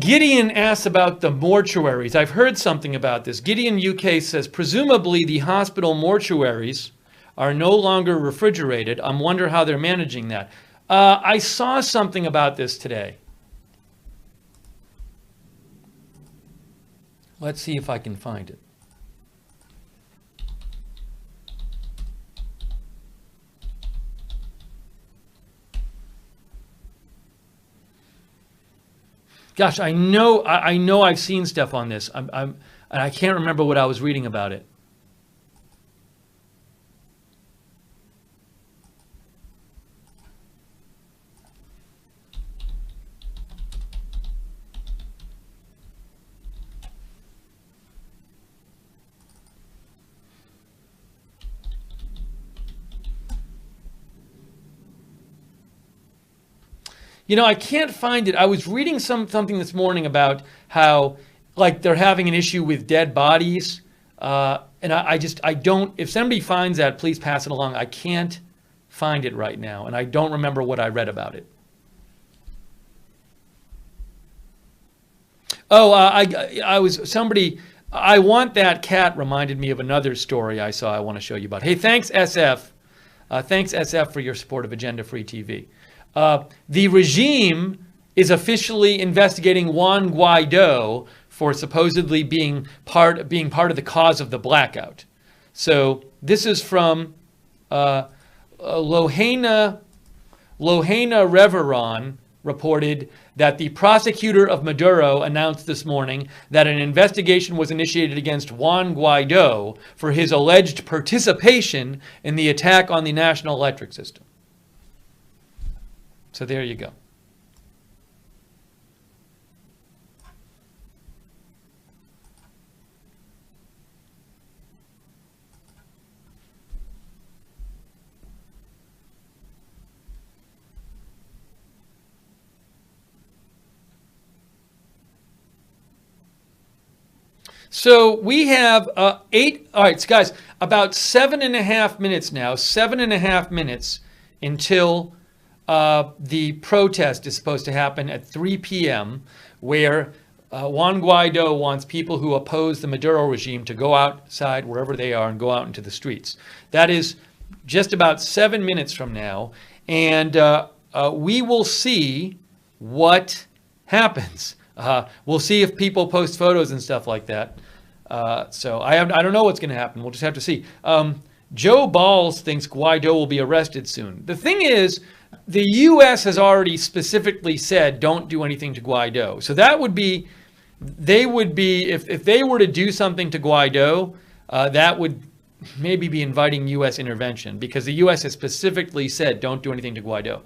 Speaker 1: Gideon asks about the mortuaries. I've heard something about this. Gideon UK says, presumably the hospital mortuaries are no longer refrigerated. I wonder how they're managing that. I saw something about this today. Let's see if I can find it. Gosh, I know I've seen stuff on this. And I can't remember what I was reading about it. You know, I can't find it. I was reading something this morning about how, like, they're having an issue with dead bodies. And I don't, if somebody finds that, please pass it along. I can't find it right now. And I don't remember what I read about it. Oh, I want that cat reminded me of another story I saw I want to show you about. Hey, thanks, SF. Thanks, SF, for your support of Agenda Free TV. The regime is officially investigating Juan Guaido for supposedly being part of the cause of the blackout. So this is from Lohena Reveron reported that the prosecutor of Maduro announced this morning that an investigation was initiated against Juan Guaido for his alleged participation in the attack on the national electric system. So there you go. So we have all right, so guys, about 7.5 minutes now, 7.5 minutes until the protest is supposed to happen at 3 p.m. where Juan Guaido wants people who oppose the Maduro regime to go outside wherever they are and go out into the streets. That is just about 7 minutes from now. And we will see what happens. We'll see if people post photos and stuff like that. So I don't know what's going to happen. We'll just have to see. Joe Balls thinks Guaido will be arrested soon. The thing is, the U.S. has already specifically said don't do anything to Guaido. So that would be, they would be, if they were to do something to Guaido, that would maybe be inviting U.S. intervention, because the U.S. has specifically said don't do anything to Guaido.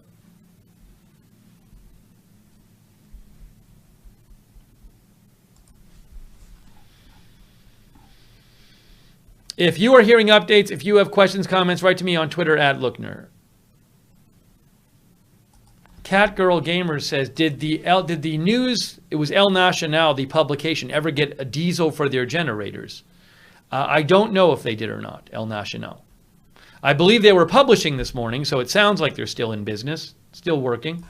Speaker 1: If you are hearing updates, if you have questions, comments, write to me on Twitter at Lookner. Catgirl Gamer says, did the news, it was El Nacional, the publication, ever get a diesel for their generators? I don't know if they did or not, El Nacional. I believe they were publishing this morning, so it sounds like they're still in business, still working.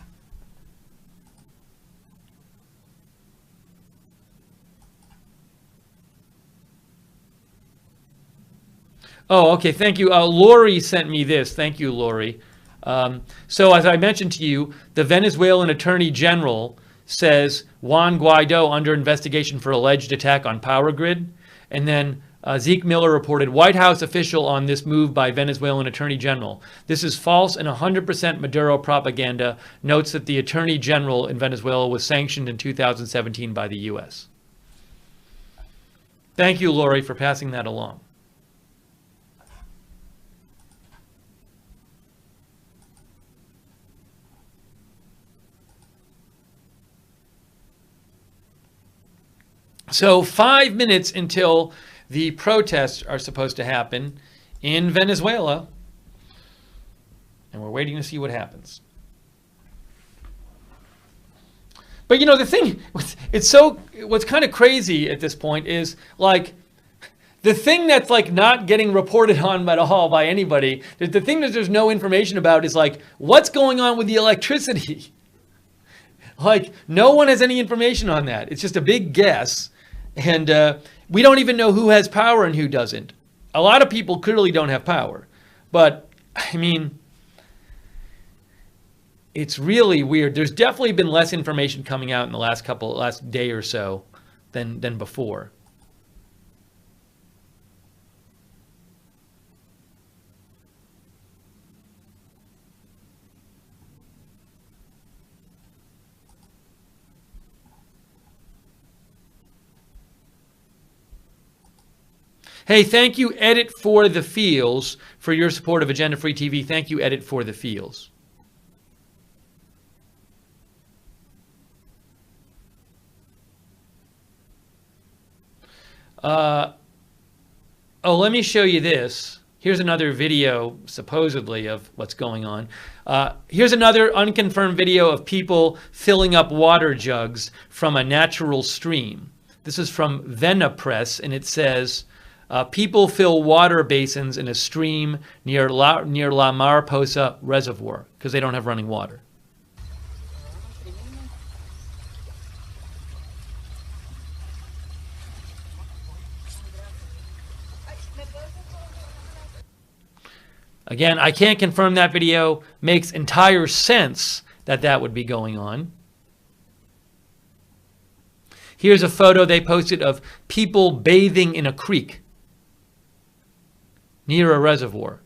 Speaker 1: Oh, okay. Thank you. Lori sent me this. Thank you, Lori. So as I mentioned to you, the Venezuelan Attorney General says Juan Guaido under investigation for alleged attack on power grid. And then Zeke Miller reported, White House official on this move by Venezuelan Attorney General. This is false and 100% Maduro propaganda. Notes that the Attorney General in Venezuela was sanctioned in 2017 by the U.S. Thank you, Lori, for passing that along. So 5 minutes until the protests are supposed to happen in Venezuela, and we're waiting to see what happens. But you know, the thing, what's kind of crazy at this point is, like, the thing that's like not getting reported on at all by anybody, the thing that there's no information about is like, what's going on with the electricity? Like, no one has any information on that. It's just a big guess. And we don't even know who has power and who doesn't. A lot of people clearly don't have power. But, I mean, it's really weird. There's definitely been less information coming out in the last day or so than before. Hey, thank you, Edit for the Feels, for your support of Agenda Free TV. Thank you, Edit for the Feels. Oh, let me show you this. Here's another video, supposedly, of what's going on. Here's another unconfirmed video of people filling up water jugs from a natural stream. This is from Venepress, and it says, people fill water basins in a stream near La Mariposa Reservoir because they don't have running water. Again, I can't confirm that video. Makes entire sense that that would be going on. Here's a photo they posted of people bathing in a creek near a reservoir.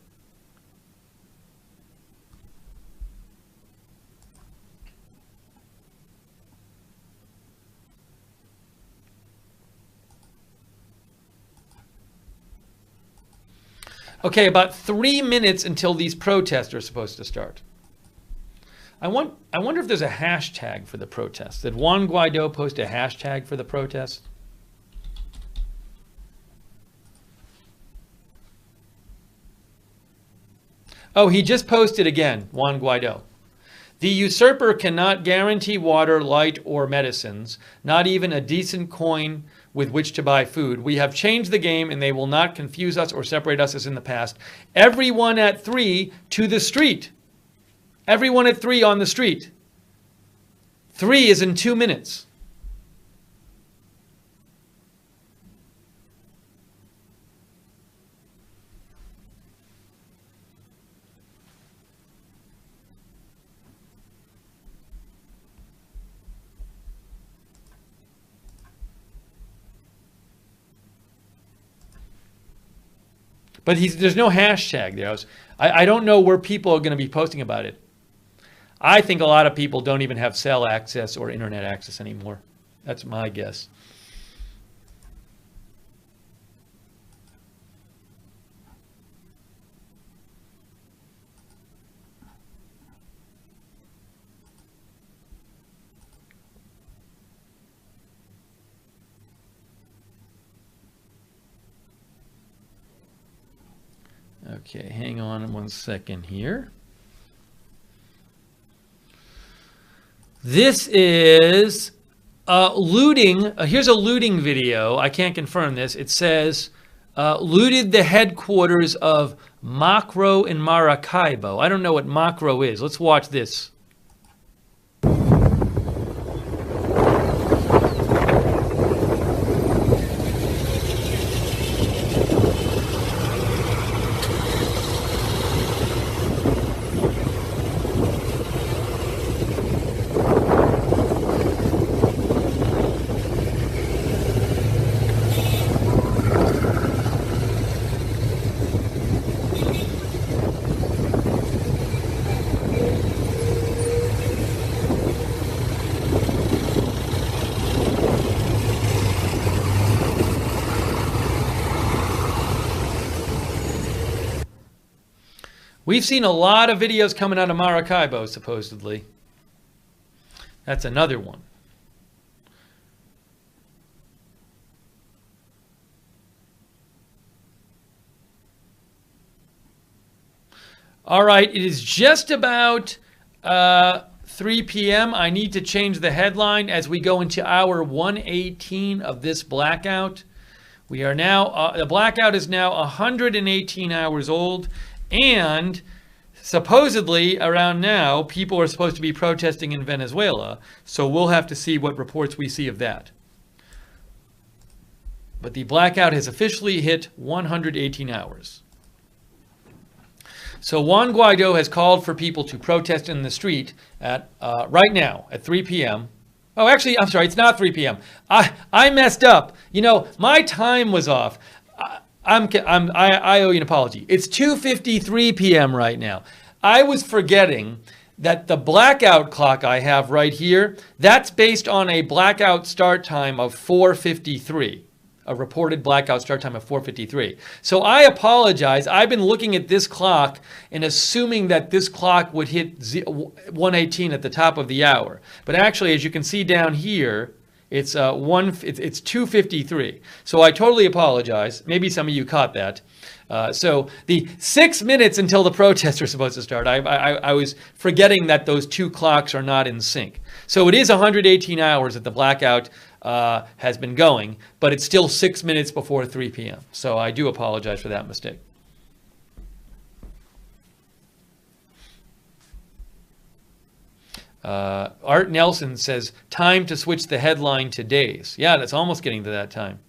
Speaker 1: Okay, about 3 minutes until these protests are supposed to start. I wonder if there's a hashtag for the protests. Did Juan Guaido post a hashtag for the protests? Oh, he just posted again, Juan Guaido. The usurper cannot guarantee water, light, or medicines, not even a decent coin with which to buy food. We have changed the game, and they will not confuse us or separate us as in the past. Everyone at 3 to the street. Everyone at 3 on the street. 3 is in 2 minutes. But there's no hashtag there. I don't know where people are going to be posting about it. I think a lot of people don't even have cell access or internet access anymore. That's my guess. Okay, hang on 1 second here. This is looting. Here's a looting video. I can't confirm this. It says, looted the headquarters of Macro in Maracaibo. I don't know what Macro is. Let's watch this. We've seen a lot of videos coming out of Maracaibo, supposedly. That's another one. All right, it is just about 3 p.m. I need to change the headline as we go into hour 118 of this blackout. We are now, the blackout is now 118 hours old. And supposedly around now, people are supposed to be protesting in Venezuela. So we'll have to see what reports we see of that. But the blackout has officially hit 118 hours. So Juan Guaido has called for people to protest in the street at right now at 3 p.m. Oh, actually, I'm sorry, it's not 3 p.m. I messed up. You know, my time was off. I owe you an apology. It's 2:53 p.m. right now. I was forgetting that the blackout clock I have right here, that's based on a blackout start time of 4:53. A reported blackout start time of 4:53. So I apologize. I've been looking at this clock and assuming that this clock would hit 118 at the top of the hour. But actually, as you can see down here, it's 2:53. So I totally apologize. Maybe some of you caught that. So the 6 minutes until the protests are supposed to start, I was forgetting that those two clocks are not in sync. So it is 118 hours that the blackout has been going, but it's still 6 minutes before 3 p.m. So I do apologize for that mistake. Art Nelson says, time to switch the headline to days. Yeah, that's almost getting to that time.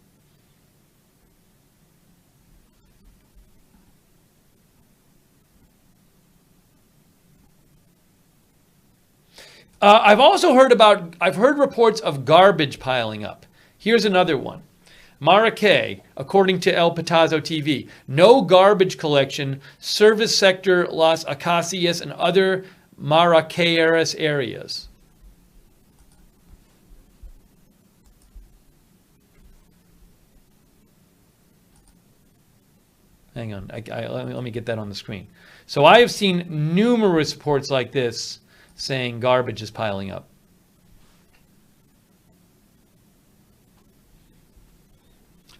Speaker 1: I've heard reports of garbage piling up. Here's another one. Maracay, according to El Pitazo TV, no garbage collection, service sector Las Acacias and other Maracayeras areas. Hang on, let me get that on the screen. So I have seen numerous reports like this saying garbage is piling up.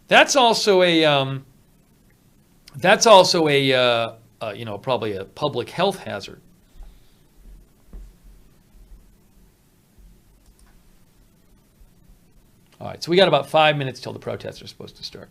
Speaker 1: That's also a you know, probably a public health hazard. All right, so we got about 5 minutes till the protests are supposed to start.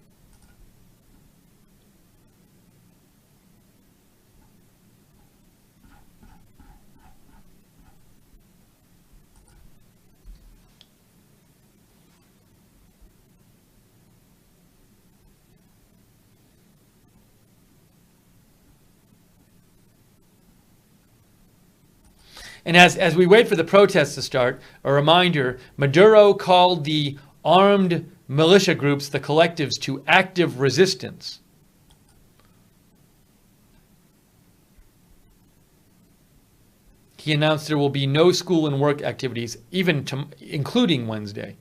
Speaker 1: And as we wait for the protests to start, a reminder, Maduro called the armed militia groups, the collectives, to active resistance. he announced there will be no school and work activities, including Wednesday.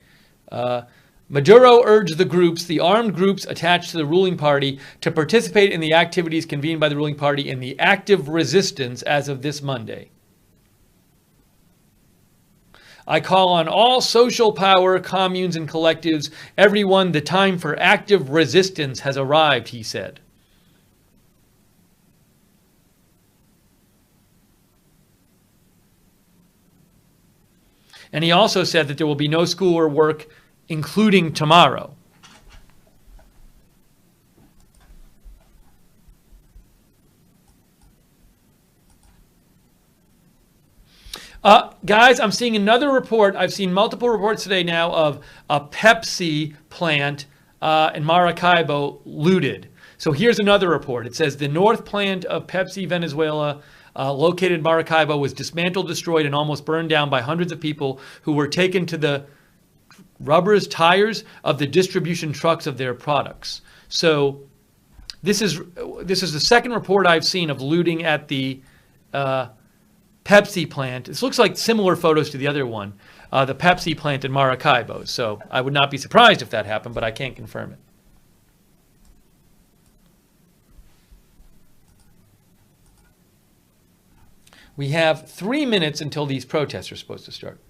Speaker 1: Maduro urged the armed groups attached to the ruling party, to participate in the activities convened by the ruling party in the active resistance as of this Monday. I call on all social power, communes, and collectives, everyone, the time for active resistance has arrived, he said. And he also said that there will be no school or work, including tomorrow. Guys, I'm seeing another report. I've seen multiple reports today now of a Pepsi plant in Maracaibo looted. So here's another report. It says the north plant of Pepsi Venezuela, located in Maracaibo, was dismantled, destroyed, and almost burned down by hundreds of people who were taken to the tires of the distribution trucks of their products. So this is the second report I've seen of looting at the Pepsi plant. This looks like similar photos to the other one, the Pepsi plant in Maracaibo. So I would not be surprised if that happened, but I can't confirm it. We have 3 minutes until these protests are supposed to start.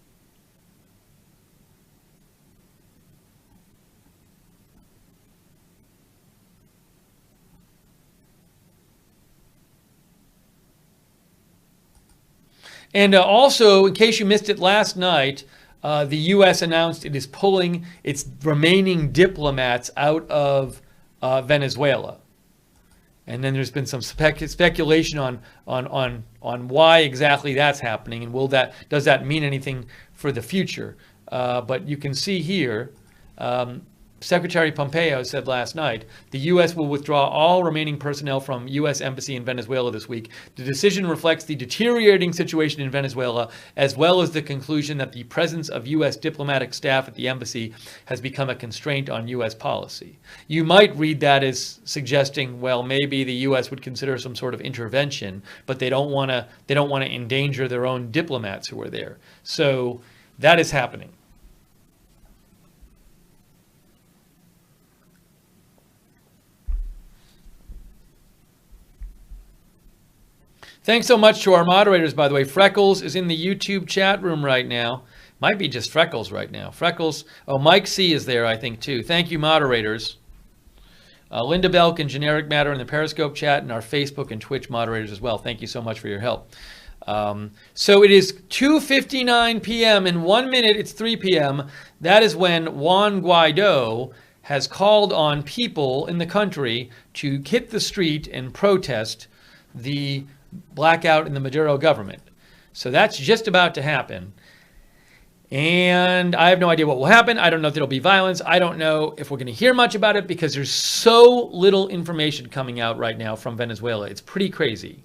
Speaker 1: And also, in case you missed it last night, the U.S. announced it is pulling its remaining diplomats out of Venezuela. And then there's been some speculation on why exactly that's happening, and does that mean anything for the future? But you can see here, Secretary Pompeo said last night, the U.S. will withdraw all remaining personnel from U.S. Embassy in Venezuela this week. The decision reflects the deteriorating situation in Venezuela, as well as the conclusion that the presence of U.S. diplomatic staff at the embassy has become a constraint on U.S. policy. You might read that as suggesting, well, maybe the U.S. would consider some sort of intervention, but they don't want to endanger their own diplomats who are there. So that is happening. Thanks so much to our moderators, by the way. Freckles is in the YouTube chat room right now. Might be just Freckles right now. Freckles. Oh, Mike C is there, I think, too. Thank you, moderators. Linda Belk and Generic Matter in the Periscope chat, and our Facebook and Twitch moderators as well. Thank you so much for your help. So it is 2:59 p.m. In 1 minute, it's 3 p.m. That is when Juan Guaido has called on people in the country to hit the street and protest the blackout in the Maduro government. So that's just about to happen. And I have no idea what will happen. I don't know if there'll be violence. I don't know if we're going to hear much about it because there's so little information coming out right now from Venezuela. It's pretty crazy.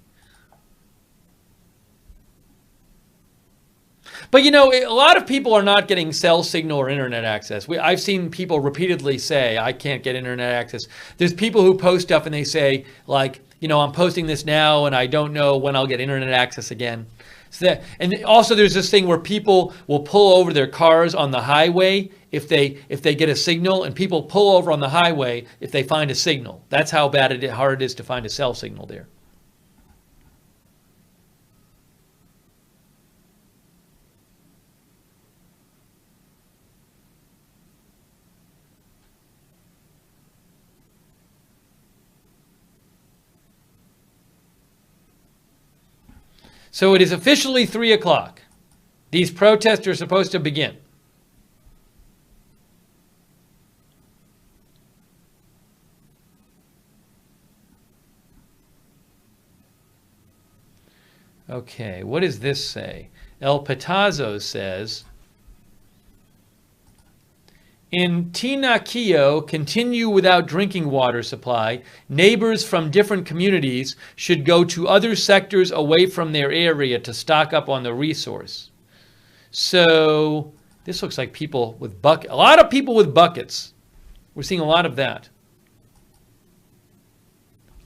Speaker 1: But, you know, a lot of people are not getting cell signal or internet access. I've seen people repeatedly say, I can't get internet access. There's people who post stuff and they say, like, you know, I'm posting this now and I don't know when I'll get internet access again. So and also there's this thing where people will pull over their cars on the highway if they get a signal, and people pull over on the highway if they find a signal. That's how hard it is to find a cell signal there. So it is officially 3 o'clock. These protests are supposed to begin. Okay, what does this say? El Pitazo says, in Tinaquillo, continue without drinking water supply. Neighbors from different communities should go to other sectors away from their area to stock up on the resource. So this looks like people with a lot of people with buckets. We're seeing a lot of that.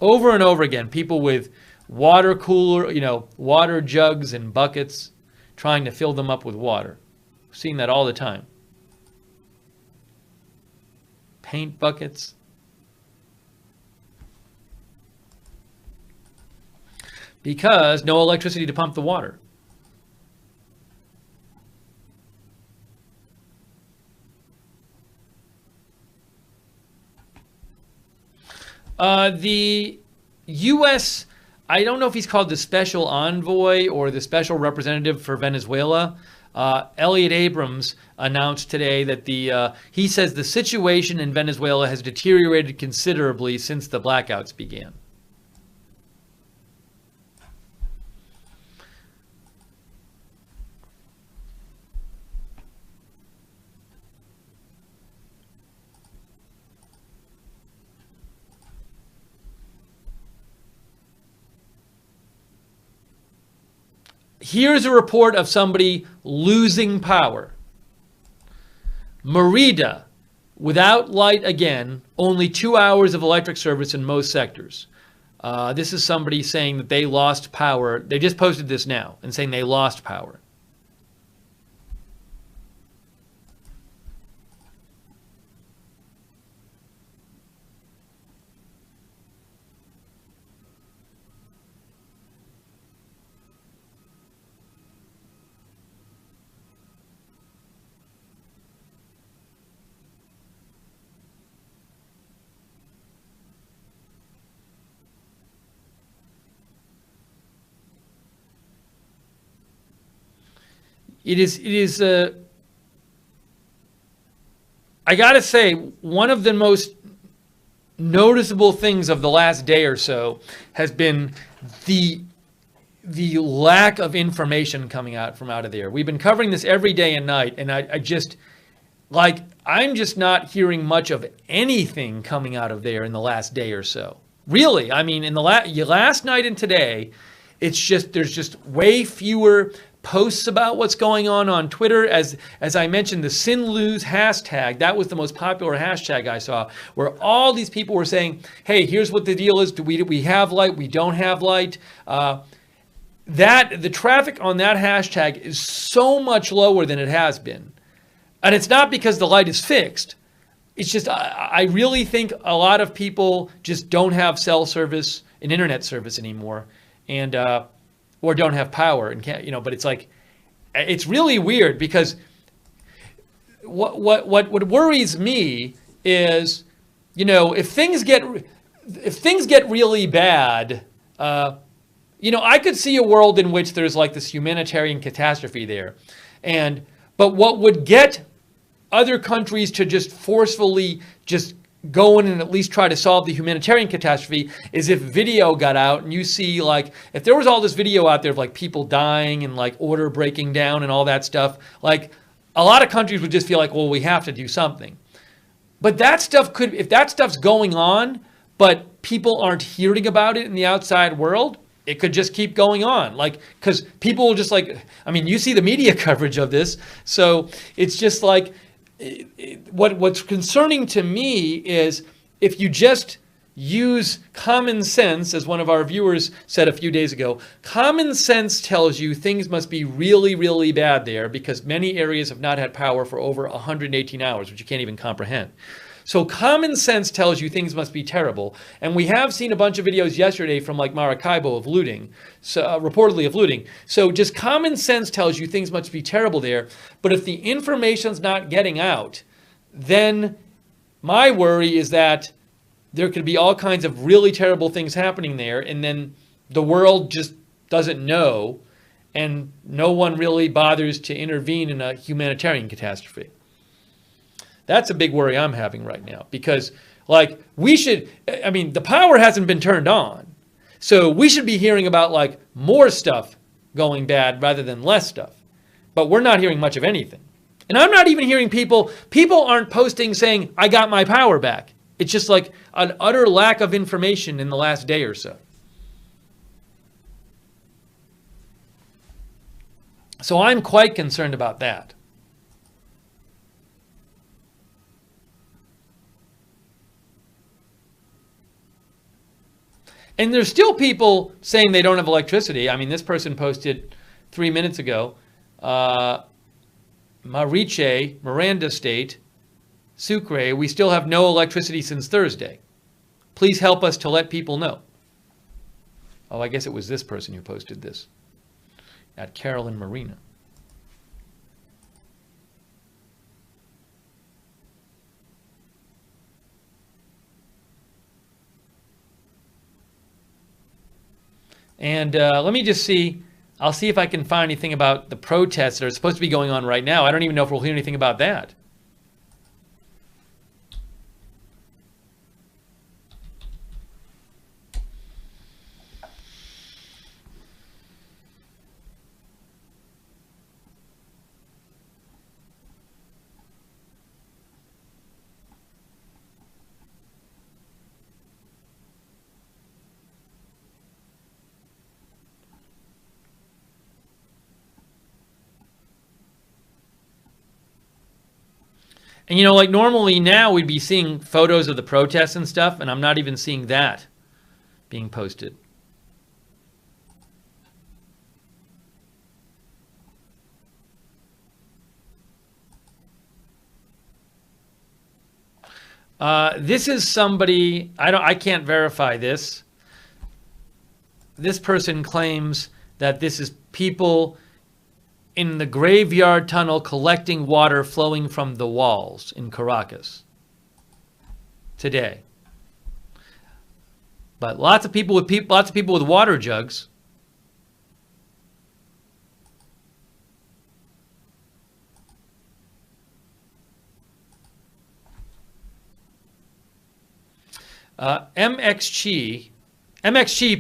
Speaker 1: Over and over again, people with water cooler, water jugs and buckets, trying to fill them up with water. We're seeing that all the time. Paint buckets. Because no electricity to pump the water. The U.S., I don't know if he's called the special envoy or the special representative for Venezuela. Elliot Abrams announced today that he says the situation in Venezuela has deteriorated considerably since the blackouts began. Here's a report of somebody losing power. Merida, without light again, only 2 hours of electric service in most sectors. This is somebody saying that they lost power. They just posted this now and saying they lost power. It is I gotta say, one of the most noticeable things of the last day or so has been the lack of information coming out from out of there. We've been covering this every day and night, and I'm just not hearing much of anything coming out of there in the last day or so. Really, I mean, in the last night and today, there's just way fewer posts about what's going on Twitter. As I mentioned, the Sin Lose hashtag, that was the most popular hashtag I saw, where all these people were saying, hey, here's what the deal is. Do we have light? We don't have light. The traffic on that hashtag is so much lower than it has been. And it's not because the light is fixed. It's just, I really think a lot of people just don't have cell service and internet service anymore. And, or don't have power and can't, but it's like, it's really weird because what worries me is, if things get really bad, I could see a world in which there's like this humanitarian catastrophe there. But what would get other countries to just forcefully just go in and at least try to solve the humanitarian catastrophe is if video got out and you see, like, if there was all this video out there of like people dying and like order breaking down and all that stuff, like a lot of countries would just feel like, well, we have to do something. But that stuff if that stuff's going on, but people aren't hearing about it in the outside world, it could just keep going on. Like, because people will just you see the media coverage of this. So it's just like, what's concerning to me is if you just use common sense, as one of our viewers said a few days ago, common sense tells you things must be really, really bad there because many areas have not had power for over 118 hours, which you can't even comprehend. So common sense tells you things must be terrible. And we have seen a bunch of videos yesterday from like Maracaibo of looting, so reportedly of looting. So just common sense tells you things must be terrible there. But if the information's not getting out, then my worry is that there could be all kinds of really terrible things happening there. And then the world just doesn't know. And no one really bothers to intervene in a humanitarian catastrophe. That's a big worry I'm having right now because, like, the power hasn't been turned on. So we should be hearing about, like, more stuff going bad rather than less stuff. But we're not hearing much of anything. And I'm not even hearing people aren't posting saying, I got my power back. It's just like an utter lack of information in the last day or so. So I'm quite concerned about that. And there's still people saying they don't have electricity. I mean, this person posted 3 minutes ago, Mariche, Miranda State, Sucre, we still have no electricity since Thursday. Please help us to let people know. Oh, I guess it was this person who posted this. At Carolyn Marina. And let me just see. I'll see if I can find anything about the protests that are supposed to be going on right now. I don't even know if we'll hear anything about that. And, you know, like normally now we'd be seeing photos of the protests and stuff, and I'm not even seeing that being posted. This is somebody, I can't verify this. This person claims that this is people in the graveyard tunnel collecting water flowing from the walls in Caracas today. But lots of people with water jugs. MXG,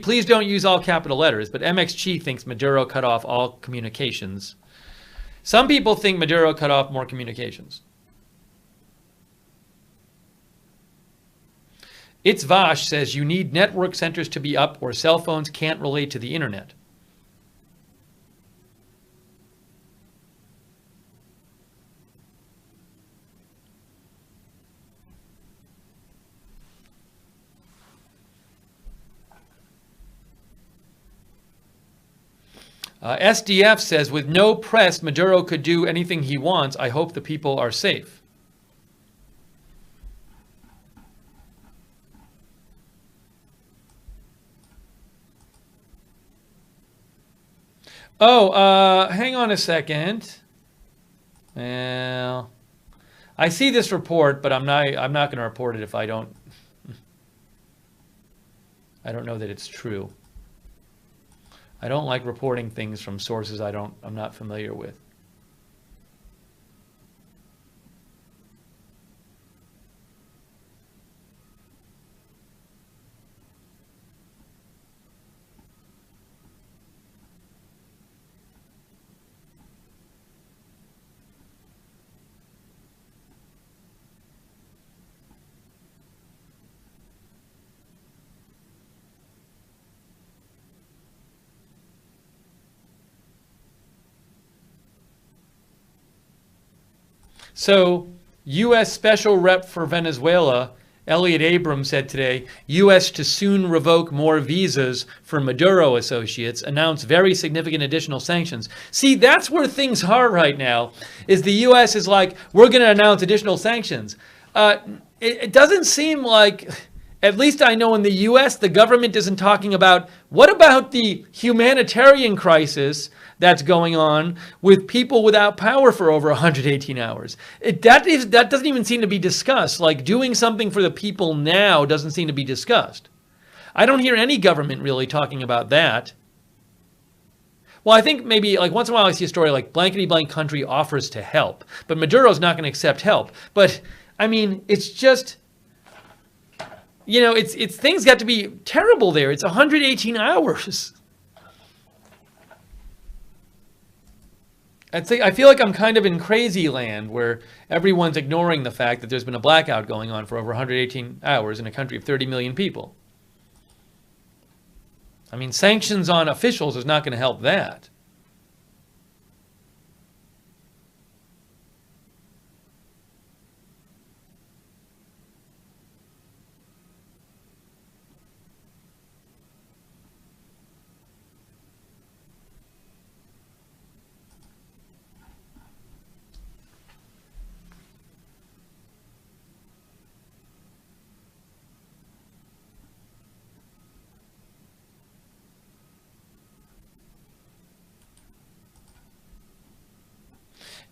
Speaker 1: please don't use all capital letters, but MXG thinks Maduro cut off all communications. Some people think Maduro cut off more communications. It's Vash says you need network centers to be up or cell phones can't relate to the internet. SDF says, with no press, Maduro could do anything he wants. I hope the people are safe. Oh, hang on a second. Well, I see this report, but I'm not going to report it if I don't know that it's true. I don't like reporting things from sources I'm not familiar with. So, U.S. Special Rep for Venezuela, Elliot Abrams, said today, U.S. to soon revoke more visas for Maduro associates, announce very significant additional sanctions. See, that's where things are right now, is the U.S. is like, we're going to announce additional sanctions. It doesn't seem like, at least I know in the U.S., the government isn't talking about, what about the humanitarian crisis that's going on with people without power for over 118 hours. That doesn't even seem to be discussed. Like doing something for the people now doesn't seem to be discussed. I don't hear any government really talking about that. Well, I think maybe like once in a while I see a story like blankety blank country offers to help, but Maduro's not going to accept help. But I mean, it's just, you know, it's things got to be terrible there. It's 118 hours. I feel like I'm kind of in crazy land where everyone's ignoring the fact that there's been a blackout going on for over 118 hours in a country of 30 million people. I mean, sanctions on officials is not going to help that.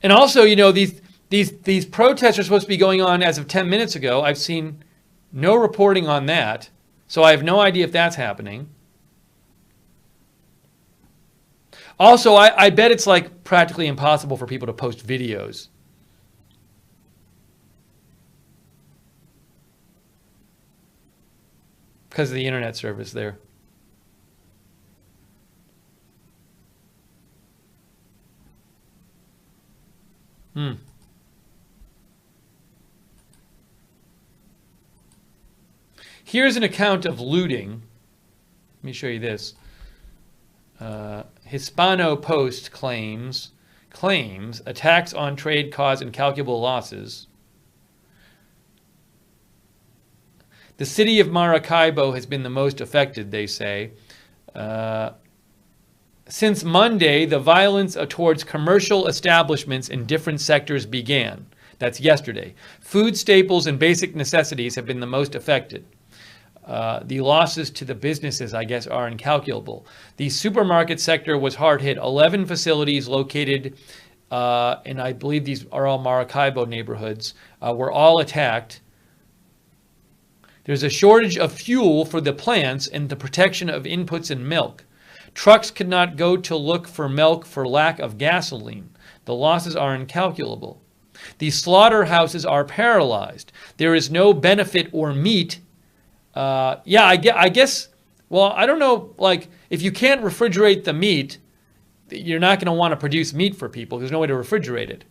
Speaker 1: And also, you know, these protests are supposed to be going on as of 10 minutes ago. I've seen no reporting on that, so I have no idea if that's happening. Also, I bet it's like practically impossible for people to post videos. Because of the internet service there. Here's an account of looting. Let me show you this. Hispano Post claims attacks on trade cause incalculable losses. The city of Maracaibo has been the most affected, they say. Since Monday, the violence towards commercial establishments in different sectors began. That's yesterday. Food staples and basic necessities have been the most affected. The losses to the businesses, I guess, are incalculable. The supermarket sector was hard hit. 11 facilities located, and I believe these are all Maracaibo neighborhoods, were all attacked. There's a shortage of fuel for the plants and the protection of inputs and milk. Trucks could not go to look for milk for lack of gasoline. The losses are incalculable. The slaughterhouses are paralyzed. There is no benefit or meat. Yeah, I guess, well, I don't know, like, if you can't refrigerate the meat, you're not going to want to produce meat for people. There's no way to refrigerate it.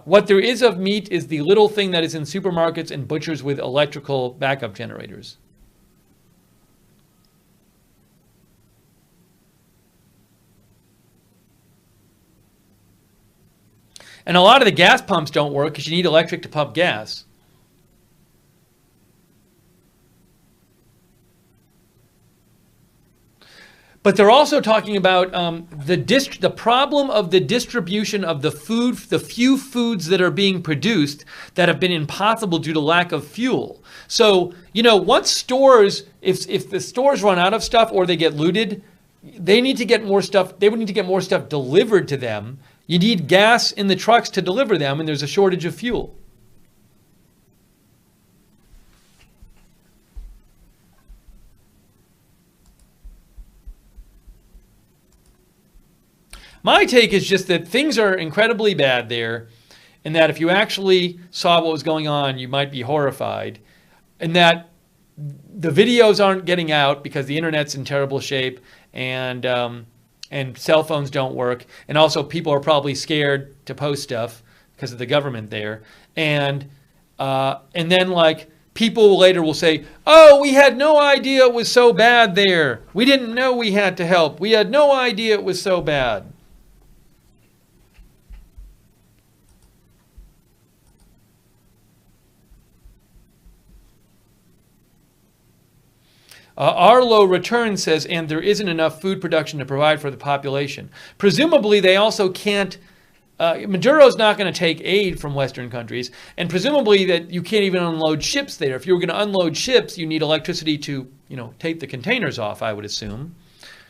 Speaker 1: What there is of meat is the little thing that is in supermarkets and butchers with electrical backup generators. And a lot of the gas pumps don't work because you need electric to pump gas. But they're also talking about the problem of the distribution of the food, the few foods that are being produced that have been impossible due to lack of fuel. So, you know, once stores, if the stores run out of stuff or they get looted, they need to get more stuff. They would need to get more stuff delivered to them. You need gas in the trucks to deliver them, and there's a shortage of fuel. My take is just that things are incredibly bad there, and that if you actually saw what was going on, you might be horrified, and that the videos aren't getting out because the internet's in terrible shape, and cell phones don't work, and also people are probably scared to post stuff because of the government there, and then like people later will say, "Oh, we had no idea it was so bad there. We didn't know we had to help. We had no idea it was so bad." Arlo Return says, and there isn't enough food production to provide for the population. Presumably, they also can't, Maduro's not going to take aid from Western countries, and presumably that you can't even unload ships there. If you were going to unload ships, you need electricity to, you know, take the containers off, I would assume.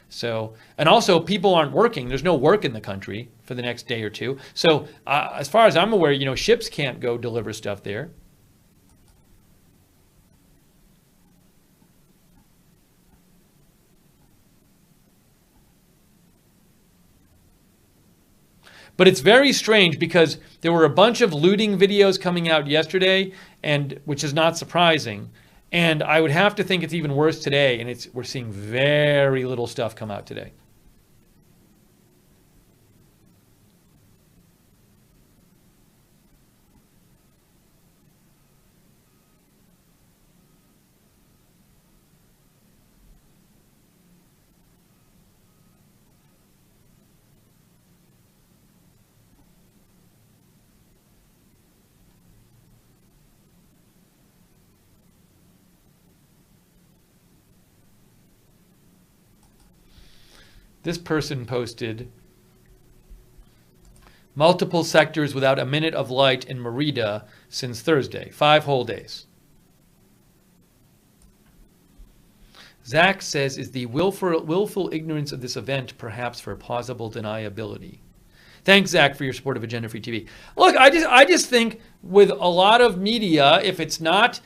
Speaker 1: So, and also people aren't working. There's no work in the country for the next day or two. So, as far as I'm aware, you know, ships can't go deliver stuff there. But it's very strange because there were a bunch of looting videos coming out yesterday, and which is not surprising. And I would have to think it's even worse today, and we're seeing very little stuff come out today. This person posted, multiple sectors without a minute of light in Merida since Thursday, 5 whole days. Zach says, is the willful ignorance of this event perhaps for plausible deniability? Thanks, Zach, for your support of Agenda Free TV. Look, I just think with a lot of media, if it's not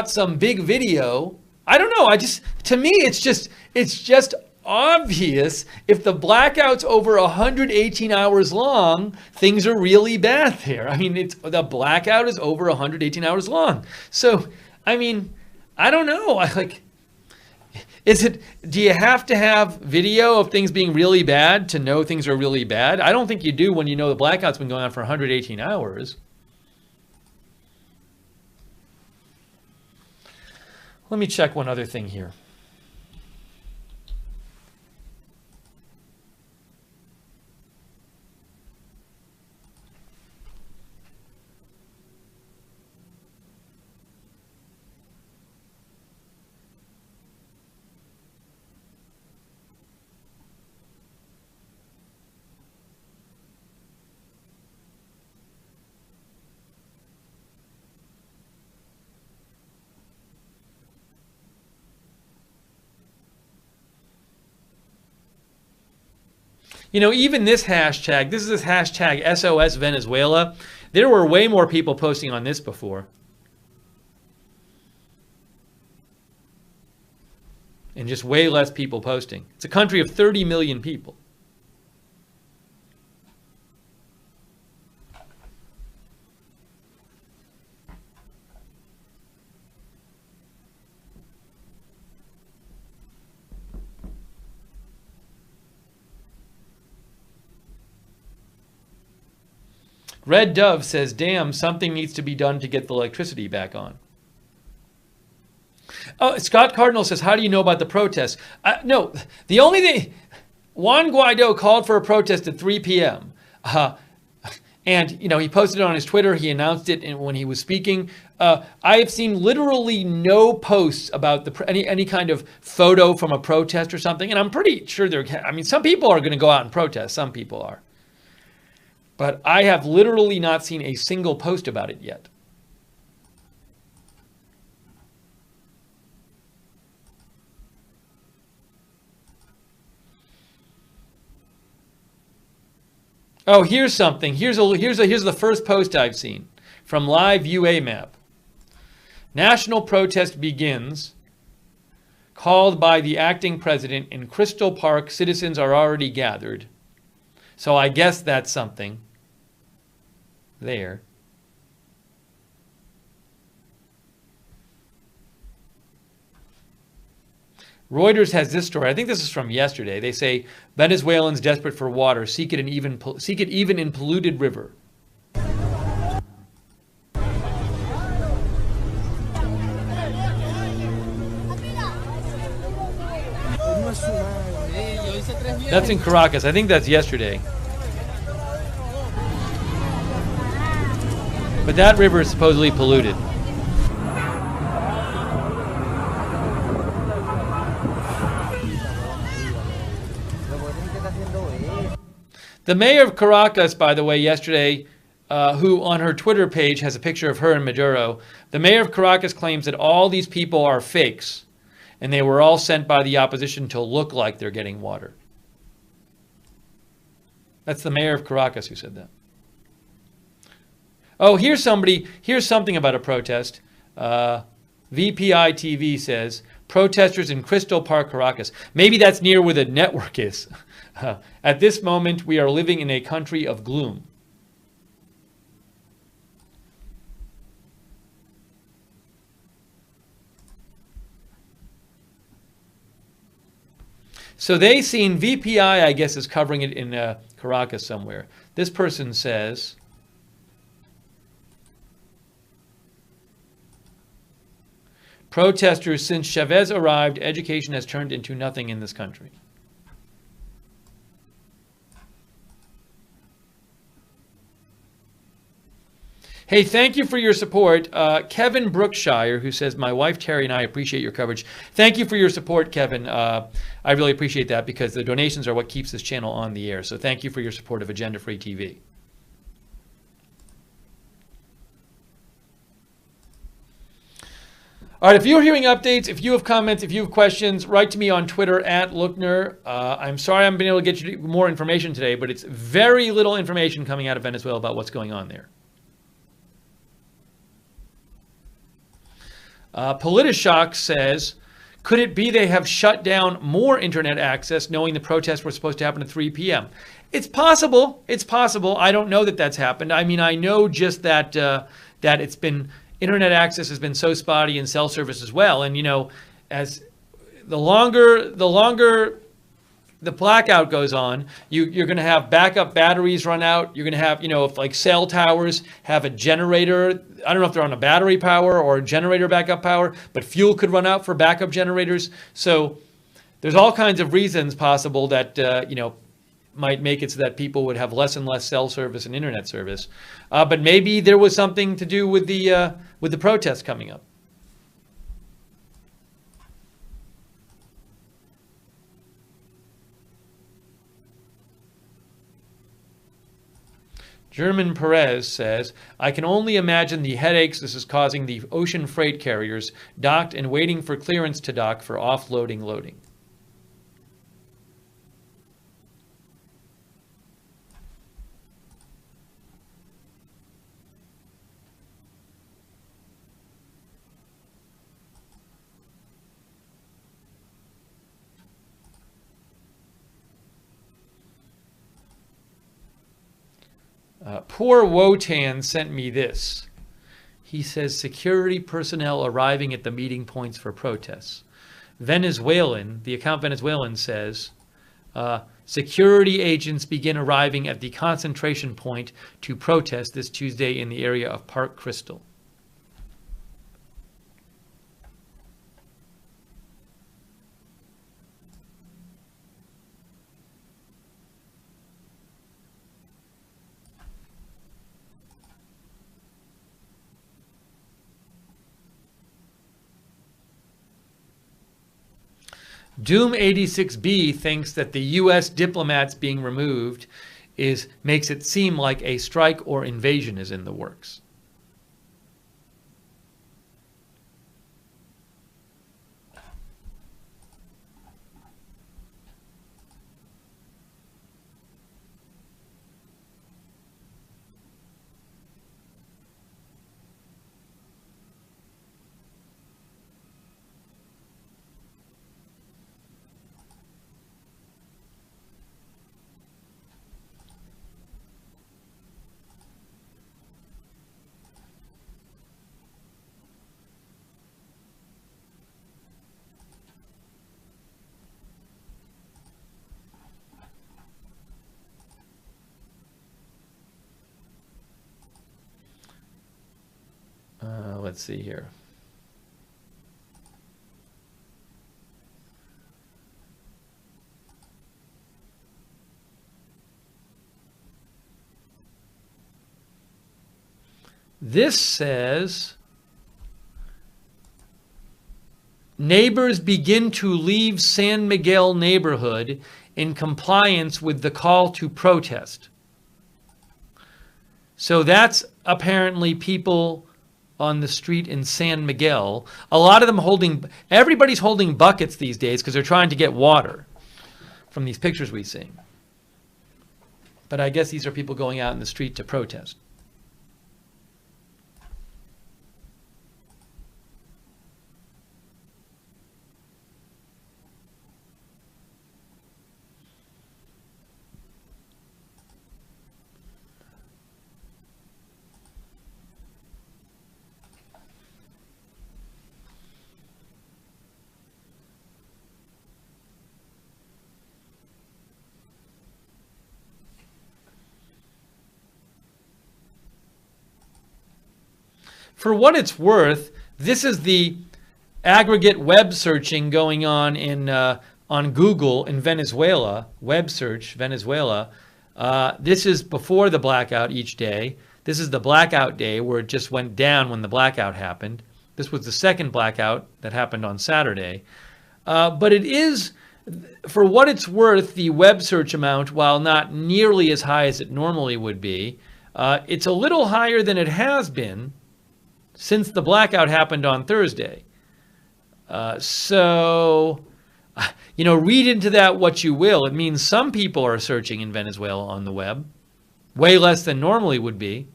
Speaker 1: some big video, I don't know. To me, it's just obvious. If the blackout's over 118 hours long, things are really bad there. I mean, the blackout is over 118 hours long. So, I mean, I don't know. Do you have to have video of things being really bad to know things are really bad? I don't think you do when you know the blackout's been going on for 118 hours. Let me check one other thing here. You know, even this is this hashtag SOS Venezuela. There were way more people posting on this before. And just way less people posting. It's a country of 30 million people. Red Dove says, damn, something needs to be done to get the electricity back on. Oh, Scott Cardinal says, how do you know about the protest? No, the only thing, Juan Guaido called for a protest at 3 p.m. And, you know, he posted it on his Twitter. He announced it when he was speaking. I have seen literally no posts about any kind of photo from a protest or something. And I'm pretty sure some people are going to go out and protest. Some people are. But I have literally not seen a single post about it yet. Oh, here's something. Here's the first post I've seen from Live UA Map. National protest begins. Called by the acting president in Crystal Park. Citizens are already gathered. So I guess that's something. There. Reuters has this story. I think this is from yesterday. They say Venezuelans desperate for water seek it even in polluted river. That's in Caracas. I think that's yesterday. But that river is supposedly polluted. The mayor of Caracas, by the way, yesterday, who on her Twitter page has a picture of her and Maduro, the mayor of Caracas claims that all these people are fakes and they were all sent by the opposition to look like they're getting water. That's the mayor of Caracas who said that. Oh, here's something about a protest. VPI TV says, protesters in Crystal Park, Caracas. Maybe that's near where the network is. At this moment, we are living in a country of gloom. So they seen VPI, I guess, is covering it in Caracas somewhere. This person says, protesters, since Chavez arrived, education has turned into nothing in this country. Hey, thank you for your support. Kevin Brookshire, who says, my wife Terry and I appreciate your coverage. Thank you for your support, Kevin. I really appreciate that because the donations are what keeps this channel on the air. So thank you for your support of Agenda Free TV. All right, if you're hearing updates, if you have comments, if you have questions, write to me on Twitter at Lookner. I'm sorry I haven't been able to get you more information today, but it's very little information coming out of Venezuela about what's going on there. Politishock says, could it be they have shut down more internet access knowing the protests were supposed to happen at 3 p.m.? It's possible. It's possible. I don't know that that's happened. I mean, I know just that that it's been... Internet access has been so spotty and cell service as well. And, you know, as the longer the blackout goes on, you're going to have backup batteries run out. You're going to have, you know, if like cell towers have a generator, I don't know if they're on a battery power or a generator backup power, but fuel could run out for backup generators. So there's all kinds of reasons possible that, you know, might make it so that people would have less and less cell service and internet service. But maybe there was something to do with the protests coming up. German Perez says, I can only imagine the headaches this is causing the ocean freight carriers docked and waiting for clearance to dock for offloading loading. Poor Wotan sent me this. He says, security personnel arriving at the meeting points for protests. Venezuelan, the account Venezuelan says, security agents begin arriving at the concentration point to protest this Tuesday in the area of Park Crystal. Doom86B thinks that the U.S. diplomats being removed makes it seem like a strike or invasion is in the works. Let's see here. This says, neighbors begin to leave San Miguel neighborhood in compliance with the call to protest. So that's apparently people on the street in San Miguel. A lot of them everybody's holding buckets these days because they're trying to get water from these pictures we see. But I guess these are people going out in the street to protest. For what it's worth, this is the aggregate web searching going on on Google in Venezuela, web search Venezuela. This is before the blackout each day. This is the blackout day where it just went down when the blackout happened. This was the second blackout that happened on Saturday. But it is, for what it's worth, the web search amount, while not nearly as high as it normally would be, it's a little higher than it has been since the blackout happened on Thursday. So, read into that what you will. It means some people are searching in Venezuela on the web, way less than normally would be.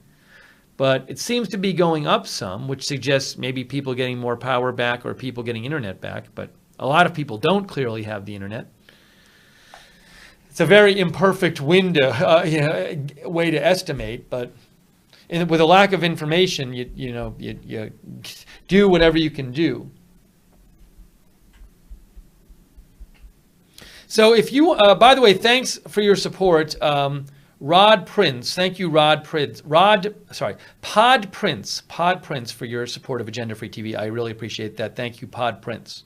Speaker 1: But it seems to be going up some, which suggests maybe people getting more power back or people getting internet back. But a lot of people don't clearly have the internet. It's a very imperfect window, way to estimate. But with a lack of information, you do whatever you can do. So if you, by the way, thanks for your support. Rod Prince, thank you, Pod Prince for your support of Agenda Free TV. I really appreciate that. Thank you, Pod Prince.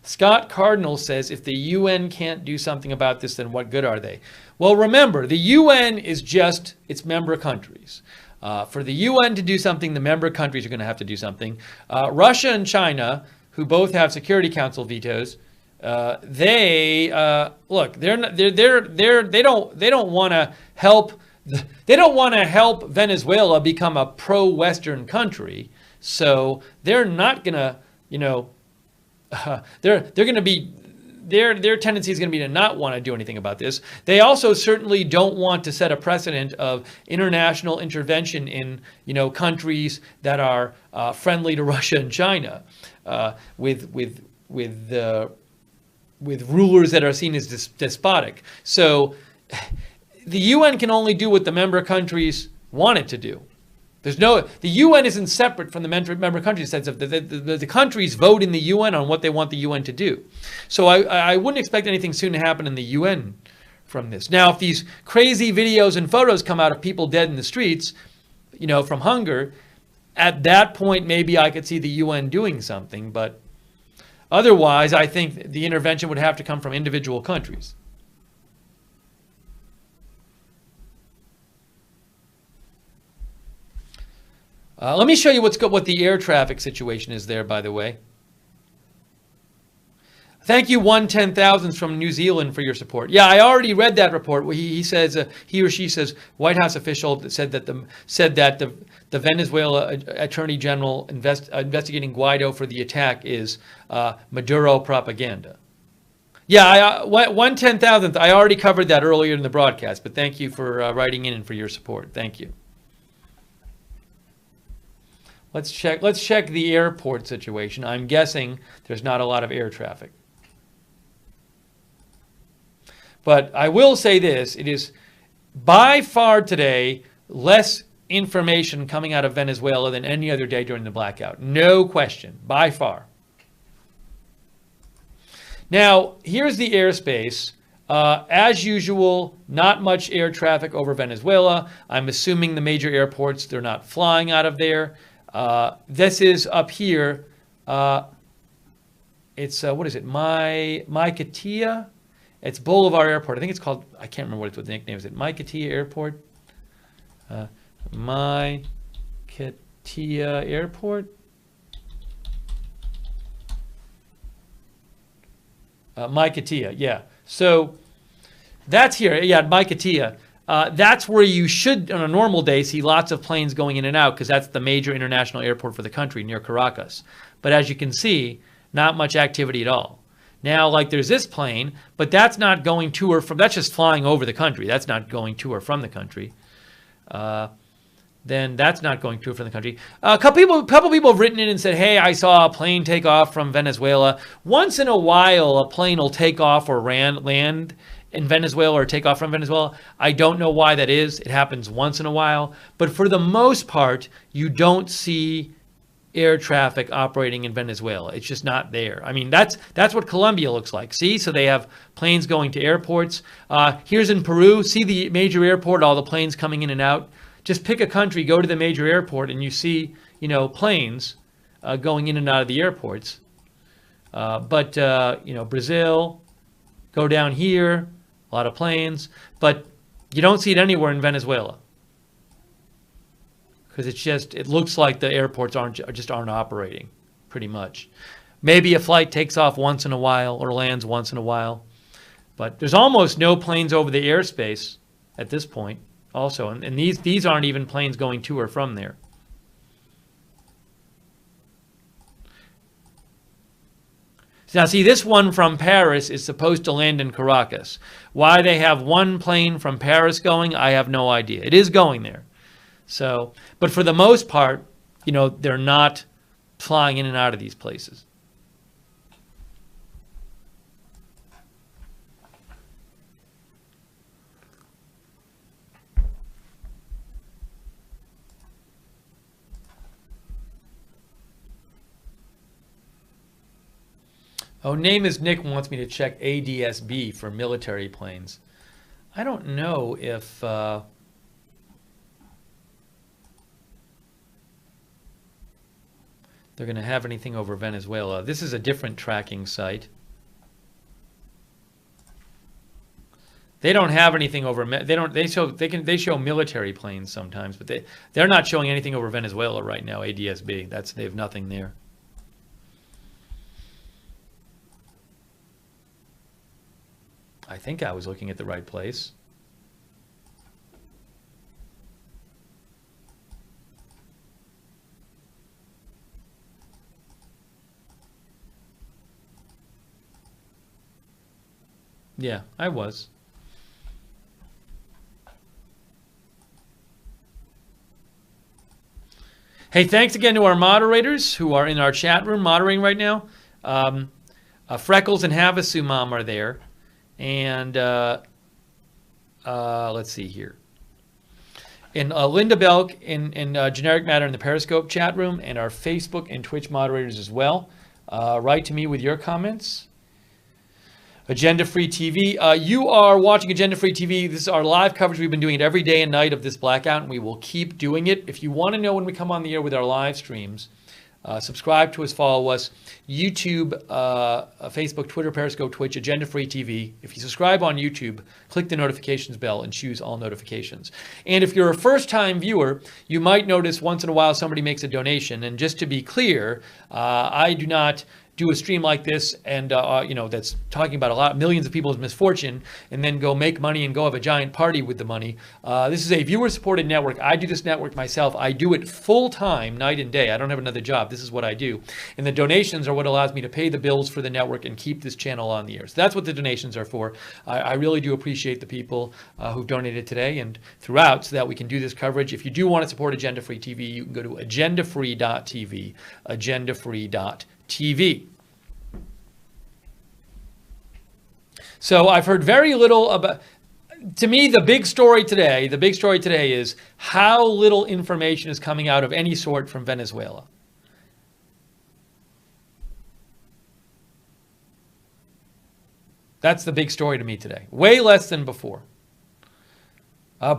Speaker 1: Scott Cardinal says, if the UN can't do something about this, then what good are they? Well, remember, the UN is just its member countries. For the UN to do something, the member countries are going to have to do something. Russia and China, who both have Security Council vetoes, they don't want to help. They don't want to help Venezuela become a pro-Western country. So they're not going to, they're going to be. Their tendency is going to be to not want to do anything about this. They also certainly don't want to set a precedent of international intervention in, countries that are friendly to Russia and China, with rulers that are seen as despotic. So the UN can only do what the member countries want it to do. The UN isn't separate from the member countries. The countries vote in the UN on what they want the UN to do. So I wouldn't expect anything soon to happen in the UN from this. Now, if these crazy videos and photos come out of people dead in the streets, from hunger, at that point, maybe I could see the UN doing something. But otherwise, I think the intervention would have to come from individual countries. Let me show you what the air traffic situation is there, by the way. Thank you, 110,000 from New Zealand, for your support. Yeah, I already read that report. He says, he or she says, White House official that said that the Venezuela Attorney General investigating Guaido for the attack is Maduro propaganda. Yeah, 110,000th. I already covered that earlier in the broadcast, but thank you for writing in and for your support. Thank you. Let's check the airport situation. I'm guessing there's not a lot of air traffic. But I will say this, it is by far today less information coming out of Venezuela than any other day during the blackout. No question, by far. Now, here's the airspace. As usual, not much air traffic over Venezuela. I'm assuming the major airports, they're not flying out of there. This is up here. It's, what is it? Maiquetía? It's Boulevard Airport. I think it's called, I can't remember what the nickname is. Maiquetía Airport? Maiquetía Airport? Maiquetía, yeah. So that's here. Yeah, Maiquetía. That's where you should, on a normal day, see lots of planes going in and out because that's the major international airport for the country near Caracas. But as you can see, not much activity at all. Now, like there's this plane, but that's not going to or from, that's just flying over the country. That's not going to or from the country. Then that's not going to or from the country. A couple people have written in and said, hey, I saw a plane take off from Venezuela. Once in a while, a plane will take off or land in Venezuela or take off from Venezuela. I don't know why that is. It happens once in a while. But for the most part, you don't see air traffic operating in Venezuela. It's just not there. I mean, that's what Colombia looks like. See? So they have planes going to airports. Here's in Peru. See the major airport, all the planes coming in and out. Just pick a country, go to the major airport, and you see, planes going in and out of the airports. Brazil, go down here, a lot of planes, but you don't see it anywhere in Venezuela because it looks like the airports aren't operating pretty much. Maybe a flight takes off once in a while or lands once in a while, but there's almost no planes over the airspace at this point also, and these aren't even planes going to or from there. Now, see, this one from Paris is supposed to land in Caracas. Why they have one plane from Paris going, I have no idea. It is going there. So, but for the most part, you know, they're not flying in and out of these places. Oh, name is Nick wants me to check ADS-B for military planes. I don't know if they're going to have anything over Venezuela. This is a different tracking site. They don't have anything over. They show military planes sometimes, but they're not showing anything over Venezuela right now. ADS-B. They have nothing there. I think I was looking at the right place. Yeah, I was. Hey, thanks again to our moderators who are in our chat room moderating right now. Freckles and Havasumam are there. And let's see here. And Linda Belk in Generic Matter in the Periscope chat room, and our Facebook and Twitch moderators as well. Write to me with your comments. Agenda Free TV. You are watching Agenda Free TV. This is our live coverage. We've been doing it every day and night of this blackout, and we will keep doing it. If you want to know when we come on the air with our live streams, subscribe to us, follow us, YouTube, Facebook, Twitter, Periscope, Twitch, Agenda Free TV. If you subscribe on YouTube, click the notifications bell and choose all notifications. And if you're a first-time viewer, you might notice once in a while somebody makes a donation. And just to be clear, I do not do a stream like this and you know, that's talking about millions of people's misfortune and then go make money and go have a giant party with the money. This is a viewer-supported network. I do this network myself. I do it full-time, night and day. I don't have another job. This is what I do. And the donations are what allows me to pay the bills for the network and keep this channel on the air. So that's what the donations are for. I really do appreciate the people who've donated today and throughout so that we can do this coverage. If you do want to support Agenda Free TV, you can go to agendafree.tv, agendafree.tv. So I've heard very little about, to me, the big story today is how little information is coming out of any sort from Venezuela. That's the big story to me today. Way less than before.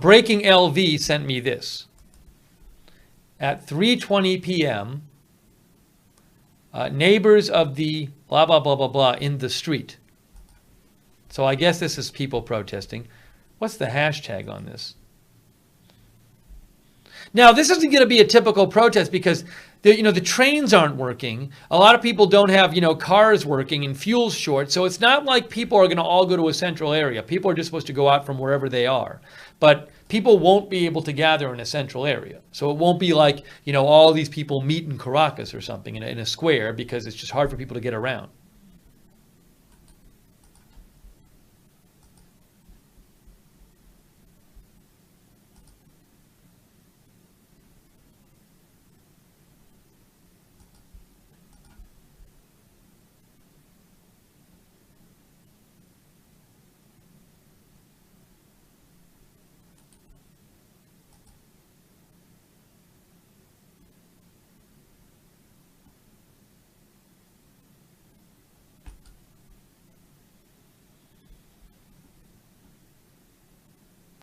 Speaker 1: Breaking LV sent me this. At 3:20 p.m., neighbors of the blah, blah, blah, blah, blah in the street. So I guess this is people protesting. What's the hashtag on this? Now, this isn't going to be a typical protest because the trains aren't working. A lot of people don't have, cars working and fuel's short. So it's not like people are going to all go to a central area. People are just supposed to go out from wherever they are. But people won't be able to gather in a central area. So it won't be like, all these people meet in Caracas or something in a square because it's just hard for people to get around.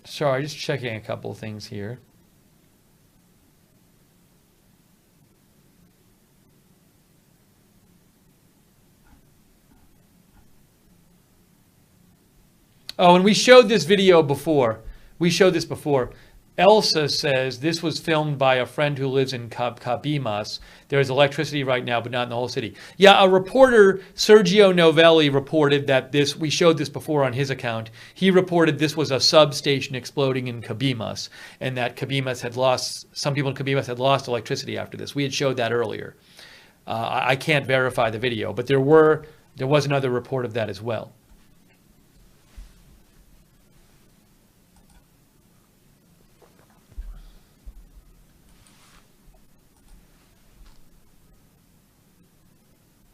Speaker 1: Sorry, just checking a couple of things here. Oh, and we showed this video before. Elsa says this was filmed by a friend who lives in Cabimas. There's electricity right now, but not in the whole city. Yeah, a reporter, Sergio Novelli, reported that we showed this before on his account. He reported this was a substation exploding in Cabimas, and that some people in Cabimas had lost electricity after this. We had showed that earlier. I can't verify the video, but there were There was another report of that as well.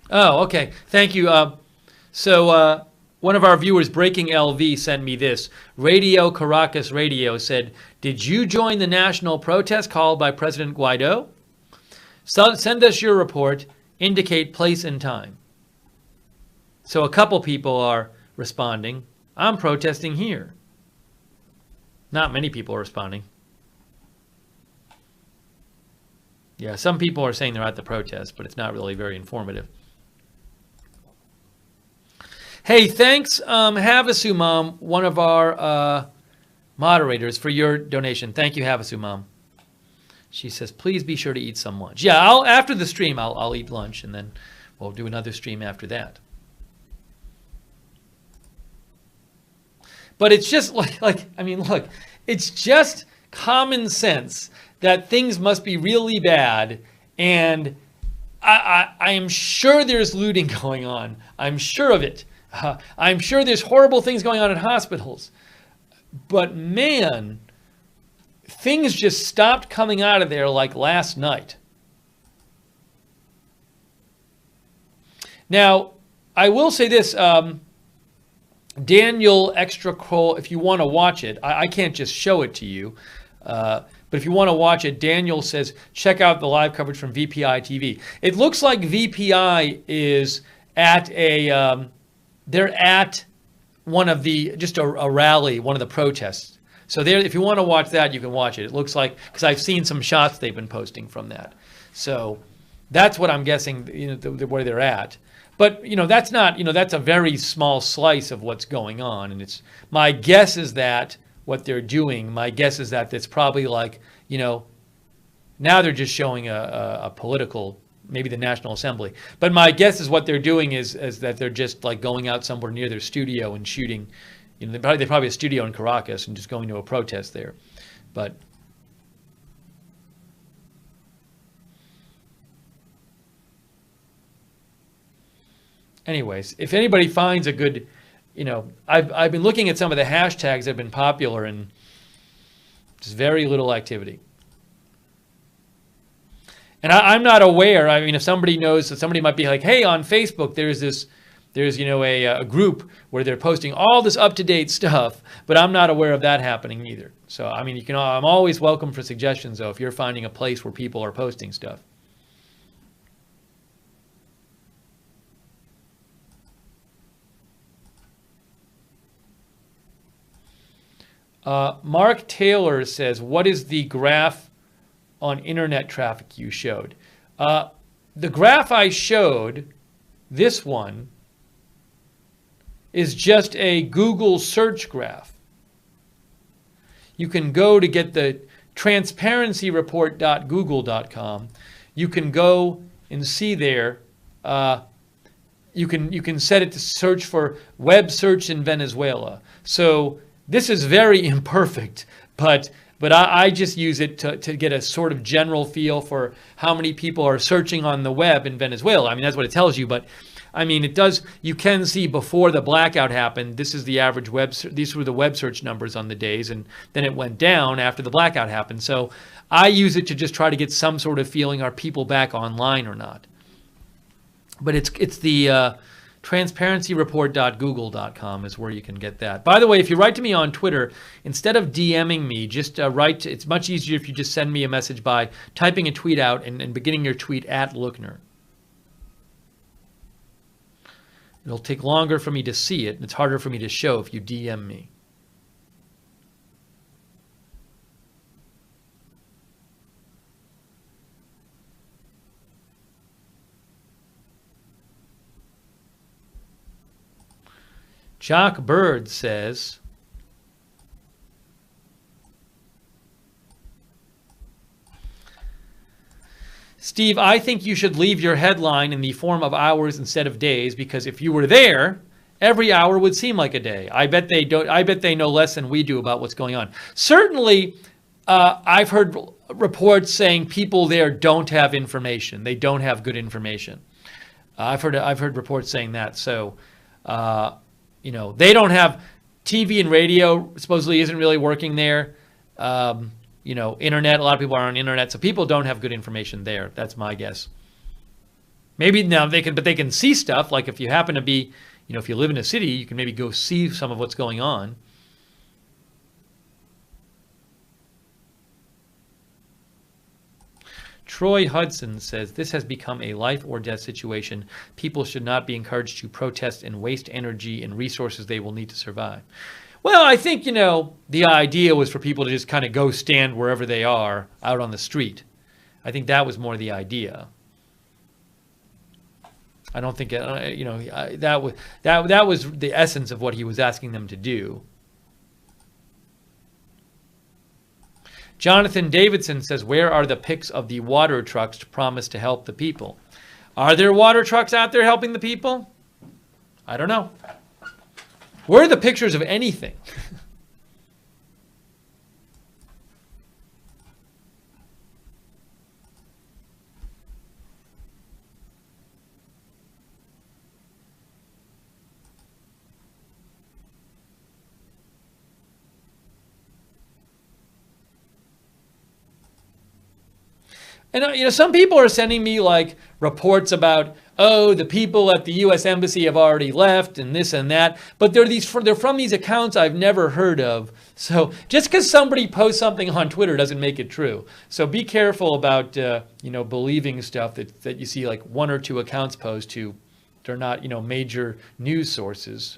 Speaker 1: Oh, okay. Thank you. So one of our viewers, Breaking LV, sent me this. Radio Caracas Radio said, "Did you join the national protest called by President Guaido? So send us your report. Indicate place and time." So a couple people are responding. I'm protesting here. Not many people are responding. Yeah, some people are saying they're at the protest, but it's not really very informative. Hey, thanks, Havasu Mom, one of our moderators, for your donation. Thank you, Havasu Mom. She says, please be sure to eat some lunch. Yeah, after the stream, I'll eat lunch, and then we'll do another stream after that. But it's just I mean, look, it's just common sense that things must be really bad, and I am sure there's looting going on. I'm sure of it. I'm sure there's horrible things going on in hospitals. But man, things just stopped coming out of there like last night. Now, I will say this, Daniel Extra Kroll, if you want to watch it, I can't just show it to you, but if you want to watch it, Daniel says, check out the live coverage from VPI TV. It looks like VPI is at they're at one of the, just a rally, one of the protests. So there, if you want to watch that, you can watch it. It looks like, because I've seen some shots they've been posting from that. So that's what I'm guessing, where they're at. But, that's not, that's a very small slice of what's going on. And it's, my guess is that what they're doing, my guess is that it's probably like, now they're just showing a political, maybe the National Assembly. But my guess is what they're doing is that they're just like going out somewhere near their studio and shooting. They probably have a studio in Caracas and just going to a protest there. But anyways, if anybody finds a good, I've been looking at some of the hashtags that have been popular, and just very little activity. And I'm not aware. I mean, if somebody knows, that somebody might be like, hey, on Facebook, there's a group where they're posting all this up-to-date stuff, but I'm not aware of that happening either. So, I mean, I'm always welcome for suggestions, though, if you're finding a place where people are posting stuff. Mark Taylor says, what is the graph on internet traffic you showed? The graph I showed, this one, is just a Google search graph. You can go to get the transparencyreport.google.com. You can go and see there. You can set it to search for web search in Venezuela. So this is very imperfect, but I just use it to get a sort of general feel for how many people are searching on the web in Venezuela. I mean, that's what it tells you, but I mean, it does, you can see before the blackout happened, this is the average these were the web search numbers on the days, and then it went down after the blackout happened. So I use it to just try to get some sort of feeling, are people back online or not? But it's the transparencyreport.google.com is where you can get that. By the way, if you write to me on Twitter, instead of DMing me, just write. It's much easier if you just send me a message by typing a tweet out and beginning your tweet at Lookner. It'll take longer for me to see it, and it's harder for me to show if you DM me. Jock Bird says, Steve, I think you should leave your headline in the form of hours instead of days, because if you were there, every hour would seem like a day. I bet they don't. I bet they know less than we do about what's going on. Certainly, I've heard reports saying people there don't have information. They don't have good information. I've heard reports saying that. So, you know, they don't have TV and radio. Supposedly, isn't really working there. You know, internet. A lot of people are on internet, so people don't have good information there. That's my guess. Maybe now they can see stuff. Like if you happen to be, you know, if you live in a city, you can maybe go see some of what's going on. Troy Hudson says, this has become a life or death situation. People should not be encouraged to protest and waste energy and resources they will need to survive. Well, I think, you know, the idea was for people to just kind of go stand wherever they are out on the street. I think that was more the idea. I don't think, you know, that was the essence of what he was asking them to do. Jonathan Davidson says, where are the pics of the water trucks to promise to help the people? Are there water trucks out there helping the people? I don't know. Where are the pictures of anything? And, you know, some people are sending me like reports about, oh, the people at the U.S. Embassy have already left and this and that. But they're from these accounts I've never heard of. So just because somebody posts something on Twitter doesn't make it true. So be careful about, you know, believing stuff that you see like one or two accounts post to. They're not, you know, major news sources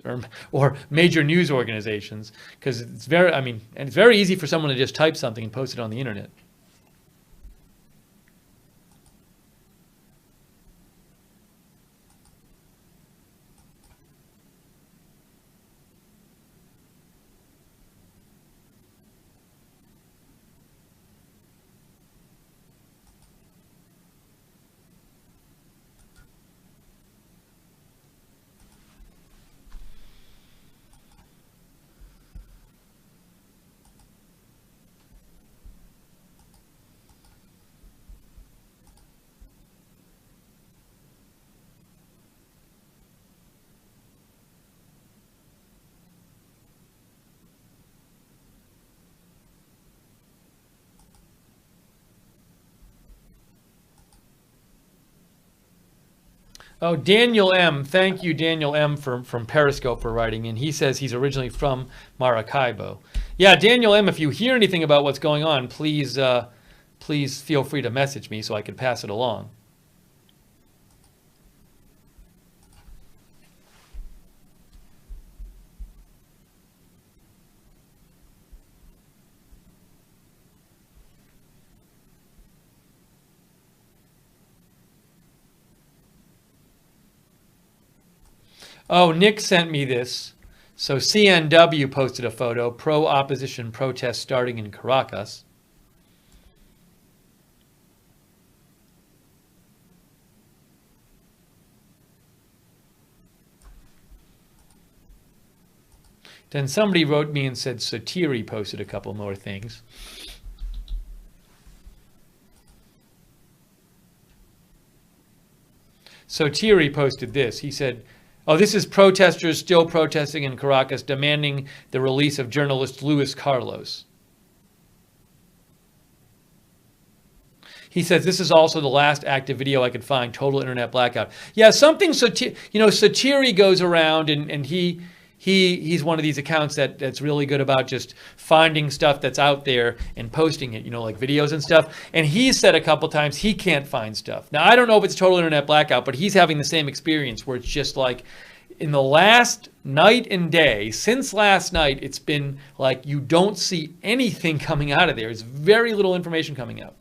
Speaker 1: or major news organizations. Because it's very, I mean, and it's very easy for someone to just type something and post it on the internet. Oh, Daniel M. Thank you, Daniel M. from Periscope for writing in. He says he's originally from Maracaibo. Yeah, Daniel M., if you hear anything about what's going on, please feel free to message me so I can pass it along. Oh, Nick sent me this. So CNW posted a photo, pro-opposition protest starting in Caracas. Then somebody wrote me and said Sotiri posted a couple more things. Sotiri posted this. He said, oh, this is protesters still protesting in Caracas demanding the release of journalist Luis Carlos. He says, this is also the last active video I could find, total internet blackout. Yeah, something, you know, Sotiri goes around and he's one of these accounts that's really good about just finding stuff that's out there and posting it, you know, like videos and stuff. And he's said a couple times he can't find stuff. Now, I don't know if it's total internet blackout, but he's having the same experience where it's just like in the last night and day, since last night, it's been like you don't see anything coming out of there. There's very little information coming out.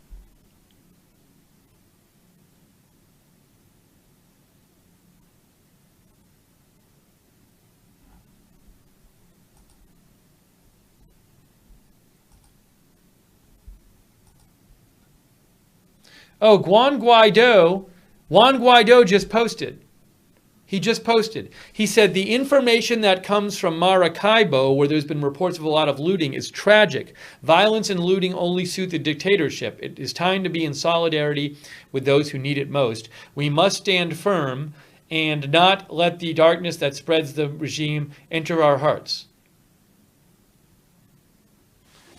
Speaker 1: Oh, Juan Guaido just posted. He just posted. He said, the information that comes from Maracaibo, where there's been reports of a lot of looting, is tragic. Violence and looting only suit the dictatorship. It is time to be in solidarity with those who need it most. We must stand firm and not let the darkness that spreads the regime enter our hearts.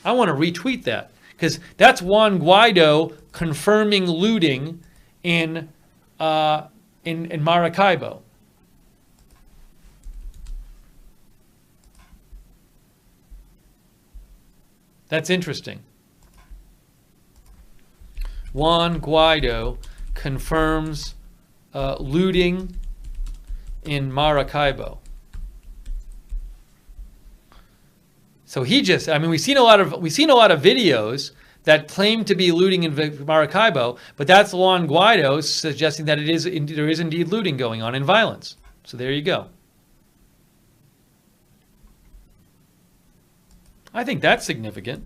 Speaker 1: I want to retweet that because that's Juan Guaido confirming looting in Maracaibo. That's interesting. Juan Guaido confirms looting in Maracaibo. So he just, I mean, we've seen a lot of videos that claim to be looting in Maracaibo, but that's Juan Guaido suggesting that there is indeed looting going on and violence. So there you go. I think that's significant.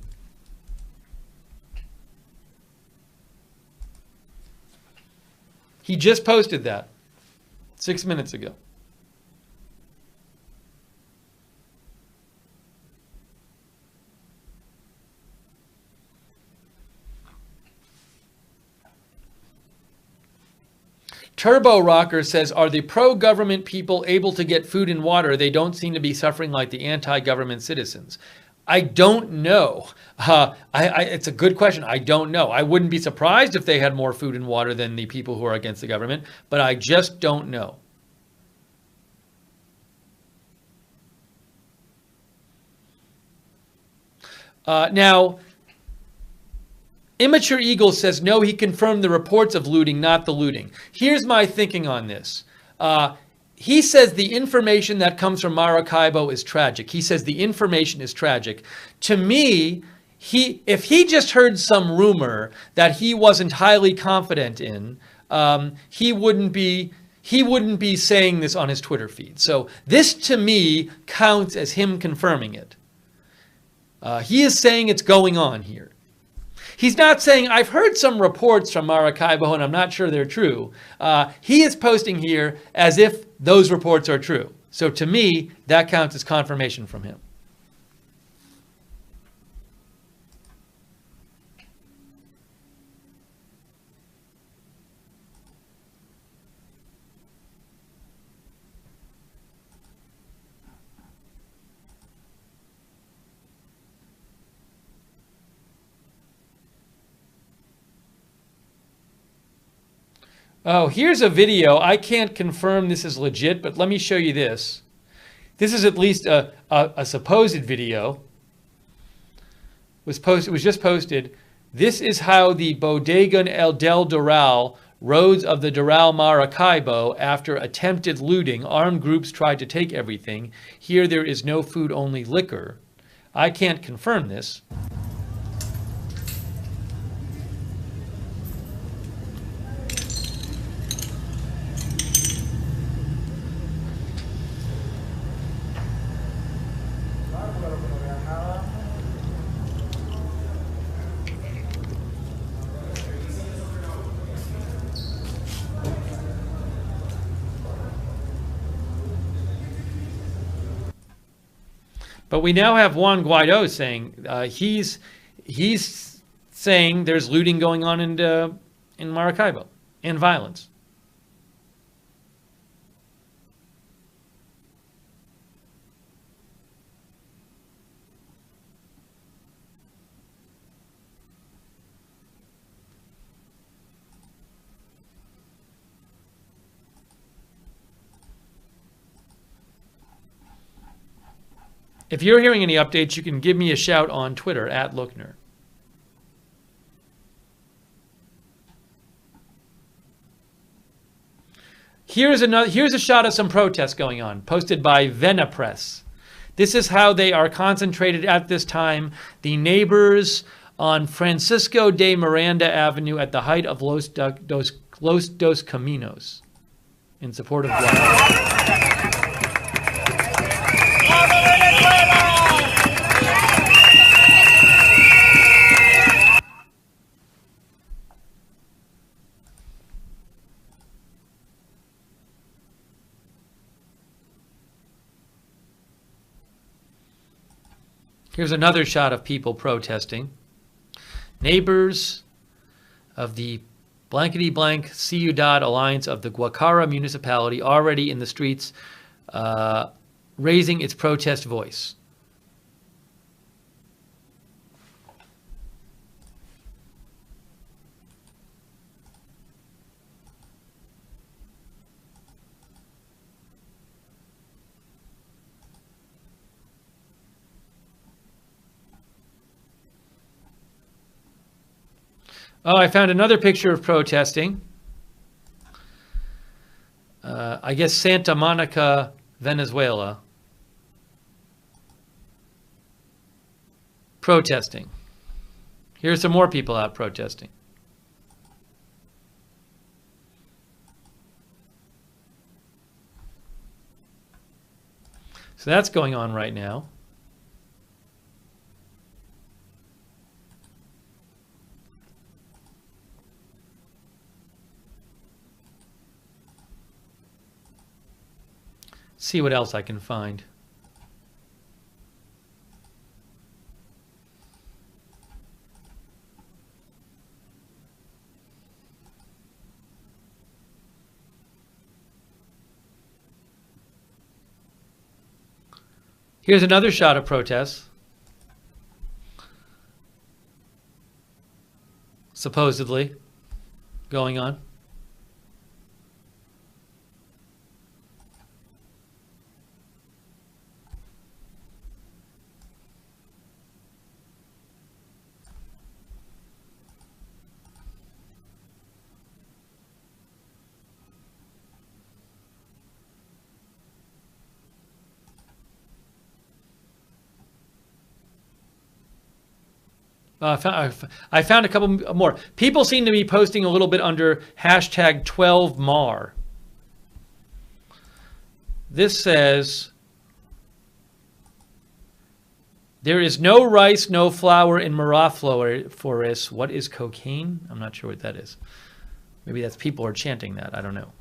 Speaker 1: He just posted that 6 minutes ago. Turbo Rocker says, are the pro-government people able to get food and water? They don't seem to be suffering like the anti-government citizens. I don't know. It's a good question. I don't know. I wouldn't be surprised if they had more food and water than the people who are against the government, but I just don't know. Now, Immature Eagle says, no, he confirmed the reports of looting, not the looting. Here's my thinking on this. He says the information that comes from Maracaibo is tragic. He says the information is tragic. To me, if he just heard some rumor that he wasn't highly confident in, he wouldn't be saying this on his Twitter feed. So this, to me, counts as him confirming it. He is saying it's going on here. He's not saying, I've heard some reports from Maracaibo and I'm not sure they're true. He is posting here as if those reports are true. So to me, that counts as confirmation from him. Oh, here's a video. I can't confirm this is legit, but let me show you this. This is at least a supposed video. It was just posted. This is how the Bodega del Doral, roads of the Doral Maracaibo, after attempted looting, armed groups tried to take everything. Here there is no food, only liquor. I can't confirm this. But we now have Juan Guaido saying he's saying there's looting going on in Maracaibo and violence. If you're hearing any updates, you can give me a shout on Twitter @Lookner. Here's a shot of some protests going on, posted by Venepress. This is how they are concentrated at this time. The neighbors on Francisco de Miranda Avenue at the height of Los Dos Caminos in support of Guaido. Here's another shot of people protesting. Neighbors of the blankety blank Ciudad Alliance of the Guacara municipality already in the streets raising its protest voice. Oh, I found another picture of protesting. I guess Santa Monica, Venezuela. Protesting. Here's some more people out protesting. So that's going on right now. See what else I can find. Here's another shot of protests. Supposedly going on. I found a couple more. People seem to be posting a little bit under hashtag 12Mar. This says, there is no rice, no flour in Miraflores. What is cocaine? I'm not sure what that is. Maybe that's people are chanting that. I don't know.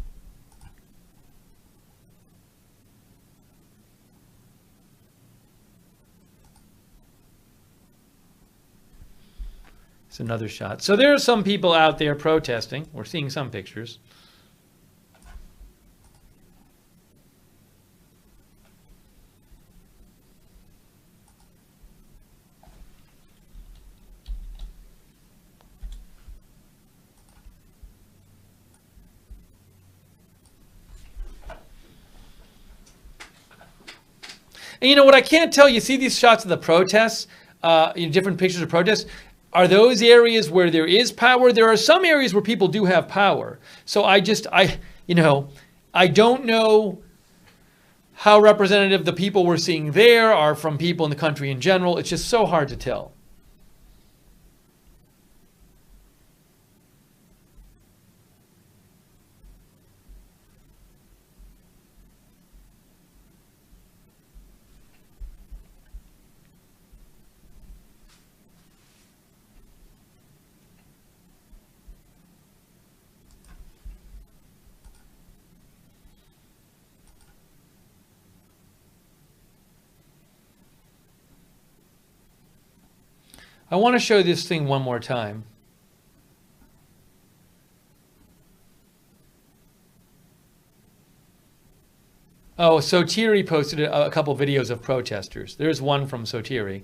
Speaker 1: It's another shot. So there are some people out there protesting. We're seeing some pictures. And you know what I can't tell, you see these shots of the protests, different pictures of protests. Are those areas where there is power? There are some areas where people do have power. So I don't know how representative the people we're seeing there are from people in the country in general. It's just so hard to tell. I want to show this thing one more time. Oh, Sotiri posted a couple videos of protesters. There's one from Sotiri.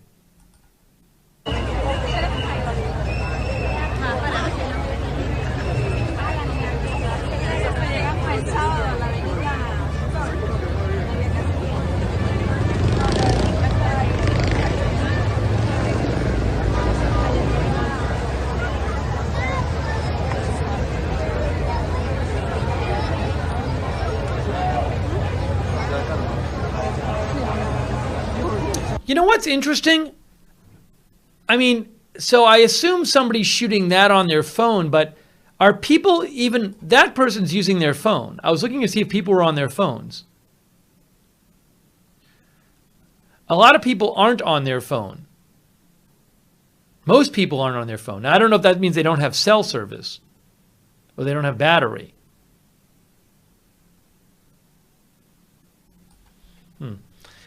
Speaker 1: You know what's interesting? I mean, so I assume somebody's shooting that on their phone, but are people even, that person's using their phone. I was looking to see if people were on their phones. A lot of people aren't on their phone. Most people aren't on their phone. Now, I don't know if that means they don't have cell service or they don't have battery.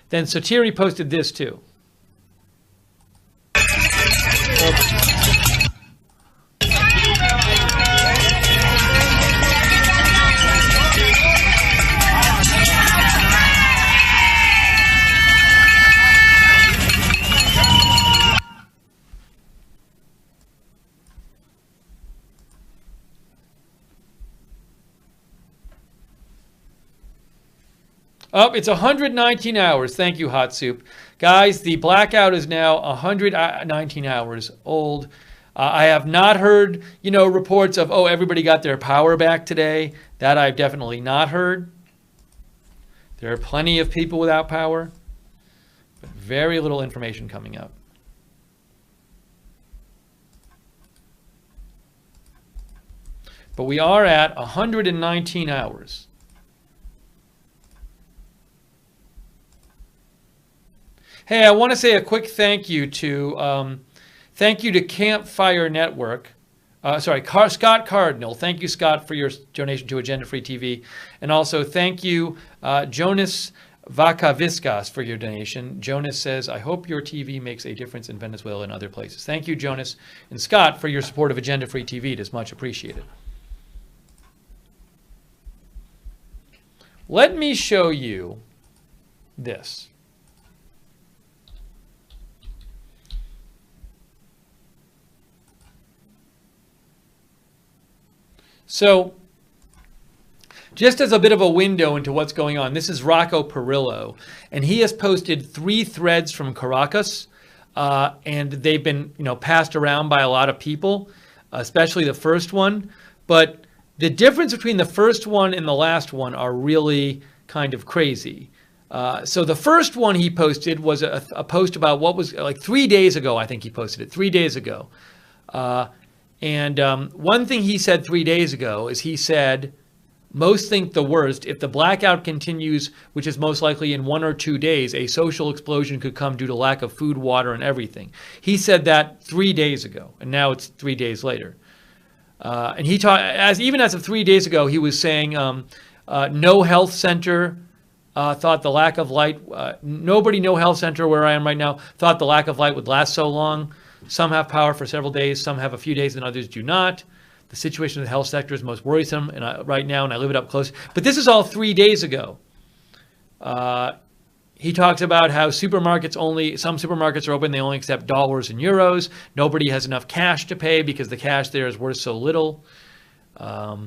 Speaker 1: Then Sotiri posted this too. Oh, it's 119 hours. Thank you, Hot Soup. Guys, the blackout is now 119 hours old. I have not heard, reports of, oh, everybody got their power back today. That I've definitely not heard. There are plenty of people without power, but very little information coming out. But we are at 119 hours. Hey, I want to say a quick thank you to Campfire Network. Scott Cardinal. Thank you, Scott, for your donation to Agenda Free TV. And also thank you, Jonas Vacaviscas, for your donation. Jonas says, I hope your TV makes a difference in Venezuela and other places. Thank you, Jonas and Scott, for your support of Agenda Free TV. It is much appreciated. Let me show you this. So, just as a bit of a window into what's going on, this is Rocco Perillo, and he has posted 3 threads from Caracas, and they've been, passed around by a lot of people, especially the first one. But the difference between the first one and the last one are really kind of crazy. So the first one he posted was a post about what was like 3 days ago. I think he posted it 3 days ago. And one thing he said 3 days ago is he said, most think the worst. If the blackout continues, which is most likely in 1 or 2 days, a social explosion could come due to lack of food, water, and everything. He said that 3 days ago, and now it's 3 days later. And he even as of 3 days ago, he was saying no health center thought the lack of light, no health center where I am right now thought the lack of light would last so long. Some have power for several days, some have a few days, and others do not. The situation in the health sector is most worrisome right now, and I live it up close. But this is all 3 days ago. He talks about how some supermarkets are open, they only accept dollars and euros. Nobody has enough cash to pay because the cash there is worth so little. But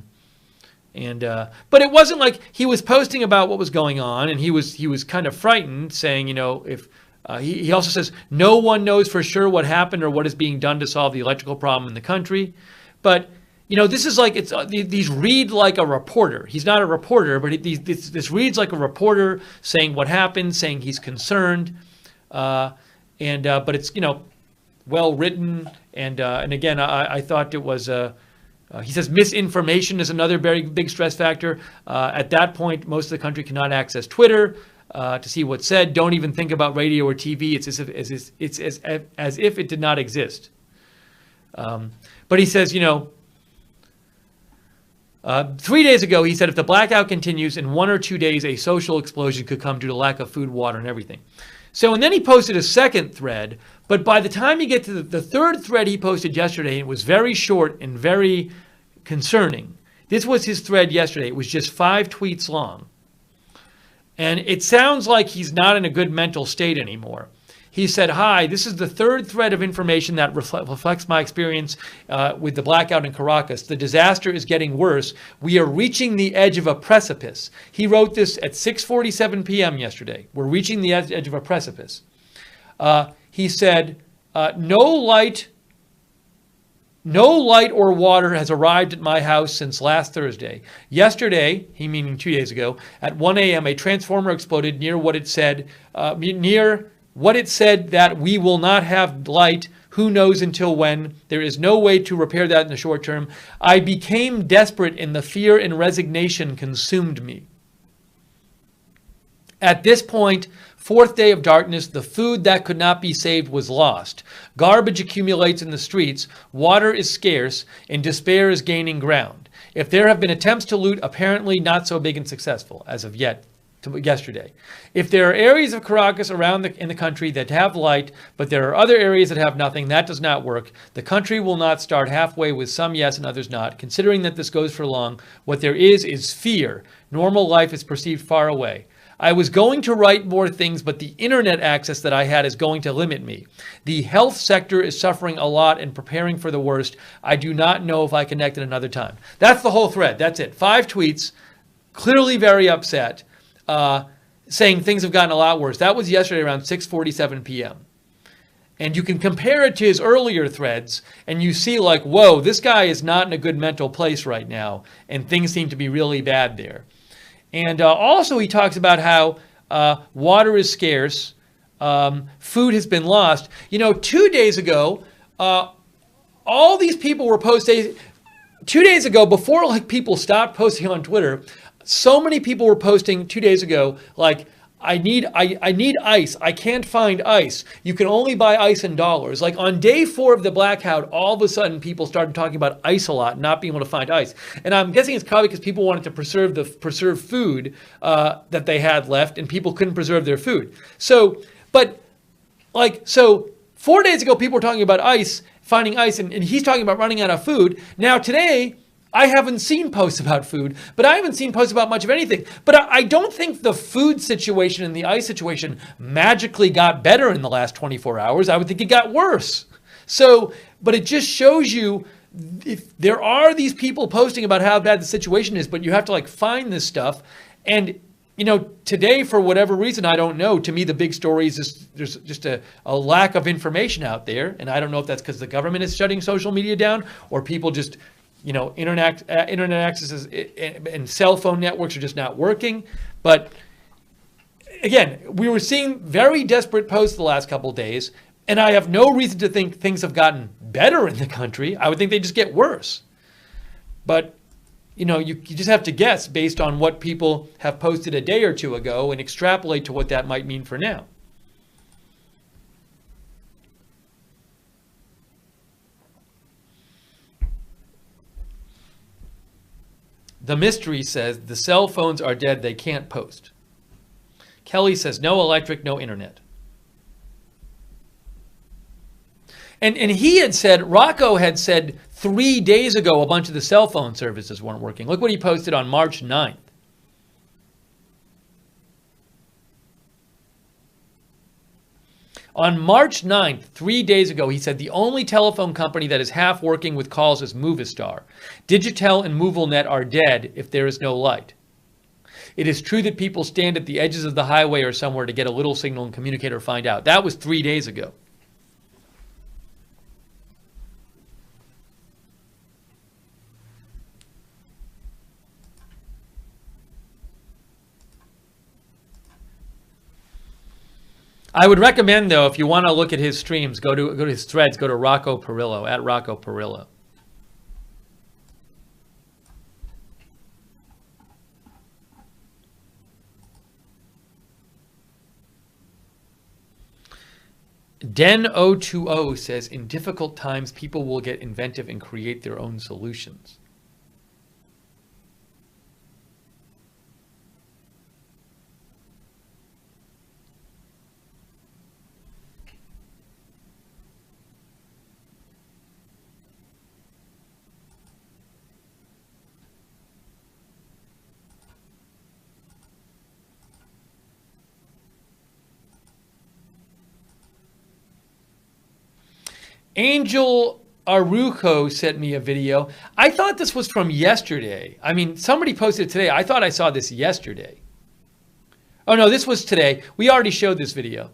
Speaker 1: it wasn't like he was posting about what was going on, and he was kind of frightened, saying, if he also says no one knows for sure what happened or what is being done to solve the electrical problem in the country. But this is like these read like a reporter. He's not a reporter, but this reads like a reporter saying what happened, saying he's concerned, but it's well written, and again I thought it was. He says misinformation is another very big stress factor. At that point, most of the country cannot access Twitter to see what's said. Don't even think about radio or TV. It's as if it did not exist. But he says, 3 days ago, he said if the blackout continues in 1 or 2 days, a social explosion could come due to lack of food, water, and everything. So, and then he posted a second thread, but by the time you get to the third thread he posted yesterday, it was very short and very concerning. This was his thread yesterday. It was just 5 tweets long. And it sounds like he's not in a good mental state anymore. He said, hi, this is the third thread of information that reflects my experience with the blackout in Caracas. The disaster is getting worse. We are reaching the edge of a precipice. He wrote this at 6:47 p.m. yesterday. We're reaching the edge of a precipice. He said, no light or water has arrived at my house since last Thursday. Yesterday, he meaning 2 days ago, at 1 a.m., a transformer exploded near what it said that we will not have light. Who knows until when? There is no way to repair that in the short term. I became desperate and the fear and resignation consumed me. At this point, 4th day of darkness, the food that could not be saved was lost. Garbage accumulates in the streets, water is scarce, and despair is gaining ground. If there have been attempts to loot, apparently not so big and successful as of yesterday. If there are areas of Caracas around in the country that have light, but there are other areas that have nothing, that does not work. The country will not start halfway with some yes and others not. Considering that this goes for long, what there is fear. Normal life is perceived far away. I was going to write more things, but the internet access that I had is going to limit me. The health sector is suffering a lot and preparing for the worst. I do not know if I connect at another time. That's the whole thread. That's it. 5 tweets, clearly very upset. saying things have gotten a lot worse. That was yesterday around 6:47 p.m. And you can compare it to his earlier threads, and you see like, whoa, this guy is not in a good mental place right now, and things seem to be really bad there. And also he talks about how water is scarce, food has been lost. 2 days ago, all these people were posting. 2 days ago, before like people stopped posting on Twitter, so many people were posting 2 days ago, like, I need ice. I can't find ice. You can only buy ice in dollars. Like on day 4 of the blackout, all of a sudden people started talking about ice a lot, not being able to find ice. And I'm guessing it's probably because people wanted to preserve food that they had left, and people couldn't preserve their food. So 4 days ago, people were talking about ice, finding ice, and he's talking about running out of food. Now today, I haven't seen posts about food, but I haven't seen posts about much of anything. But I don't think the food situation and the ice situation magically got better in the last 24 hours. I would think it got worse. But it just shows you, if there are these people posting about how bad the situation is, but you have to like find this stuff. And today, for whatever reason, I don't know. To me, the big story is there's just a lack of information out there. And I don't know if that's because the government is shutting social media down, or people just, internet access and cell phone networks are just not working. But again, we were seeing very desperate posts the last couple of days, and I have no reason to think things have gotten better in the country. I would think they just get worse. But you just have to guess based on what people have posted a day or two ago and extrapolate to what that might mean for now. The Mystery says the cell phones are dead. They can't post. Kelly says no electric, no internet. And he had said, Rocco had said 3 days ago a bunch of the cell phone services weren't working. Look what he posted on March 9th. On March 9th, 3 days ago, he said the only telephone company that is half working with calls is Movistar. Digitel and MobileNet are dead if there is no light. It is true that people stand at the edges of the highway or somewhere to get a little signal and communicate or find out. That was 3 days ago. I would recommend, though, if you want to look at his streams, go to his threads, go to Rocco Perillo, at Rocco Perillo. Den020 says, in difficult times, people will get inventive and create their own solutions. Angel Arujo sent me a video. I thought this was from yesterday. I mean, somebody posted it today. I thought I saw this yesterday. Oh no, this was today. We already showed this video,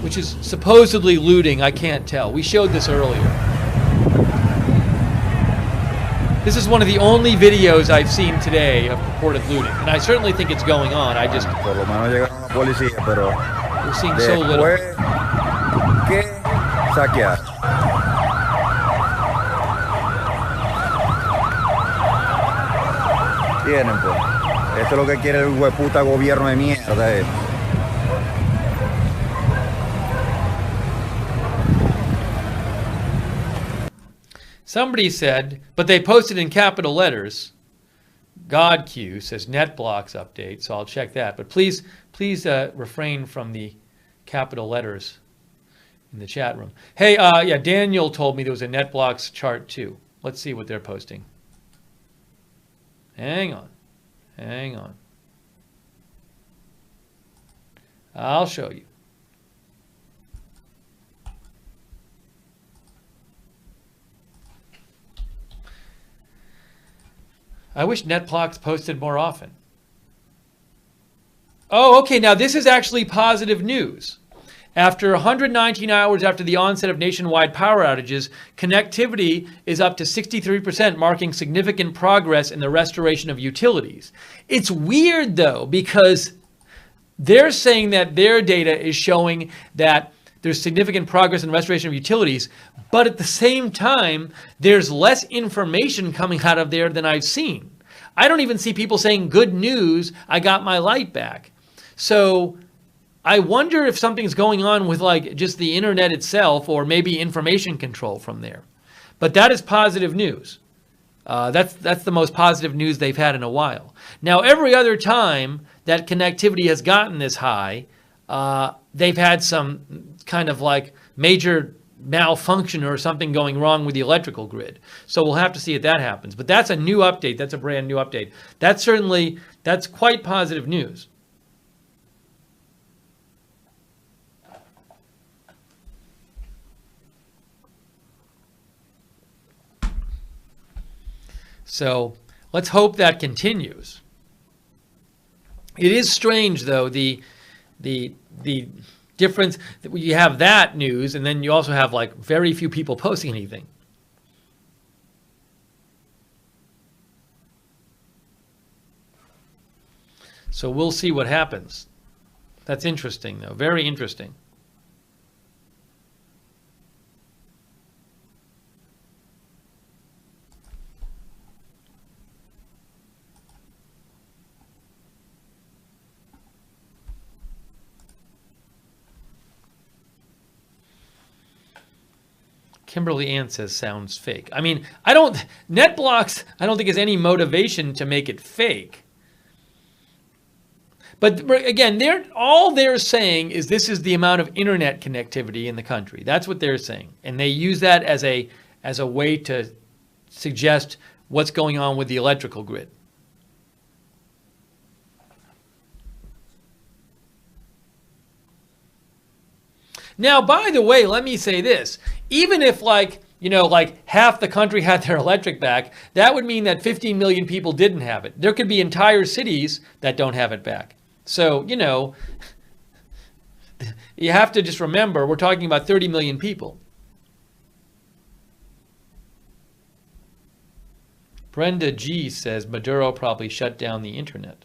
Speaker 1: which is supposedly looting. I can't tell. We showed this earlier. This is one of the only videos I've seen today of purported looting, and I certainly think it's going on. We're seeing so little.
Speaker 4: Saquear. Tienen, pues. Esto es lo que quiere el hueputa gobierno de mierda.
Speaker 1: Somebody said, but they posted in capital letters. GodQ says NetBlocks update, so I'll check that. But please refrain from the capital letters in the chat room. Hey, yeah, Daniel told me there was a NetBlocks chart too. Let's see what they're posting. Hang on. Hang on. I'll show you. I wish NetBlocks posted more often. Oh, okay. Now this is actually positive news. After 119 hours after the onset of nationwide power outages, connectivity is up to 63%, marking significant progress in the restoration of utilities. It's weird, though, because they're saying that their data is showing that there's significant progress in restoration of utilities, but at the same time, there's less information coming out of there than I've seen. I don't even see people saying, good news, I got my light back. So I wonder if something's going on with like just the internet itself, or maybe information control from there. But that is positive news. That's the most positive news they've had in a while. Now, every other time that connectivity has gotten this high, they've had some kind of like major malfunction or something going wrong with the electrical grid. So we'll have to see if that happens. But that's a new update. That's a brand new update. That's quite positive news. So let's hope that continues. It is strange, though, the difference that you have that news, and then you also have like very few people posting anything. So we'll see what happens. That's interesting, though. Very interesting. Kimberly Ann says sounds fake. I mean, NetBlocks, I don't think has any motivation to make it fake. But again, all they're saying is this is the amount of internet connectivity in the country. That's what they're saying. And they use that as a way to suggest what's going on with the electrical grid. Now, by the way, let me say this. Even if like half the country had their electric back, that would mean that 15 million people didn't have it. There could be entire cities that don't have it back. So, you have to just remember, we're talking about 30 million people. Brenda G says Maduro probably shut down the internet.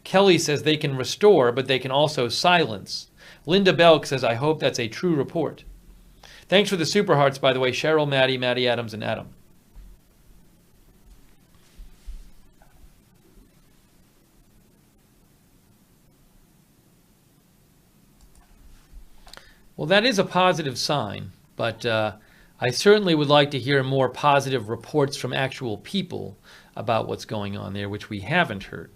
Speaker 1: Kelly says they can restore, but they can also silence. Linda Belk says, I hope that's a true report. Thanks for the super hearts, by the way, Cheryl, Maddie Adams, and Adam. Well, that is a positive sign, but I certainly would like to hear more positive reports from actual people about what's going on there, which we haven't heard.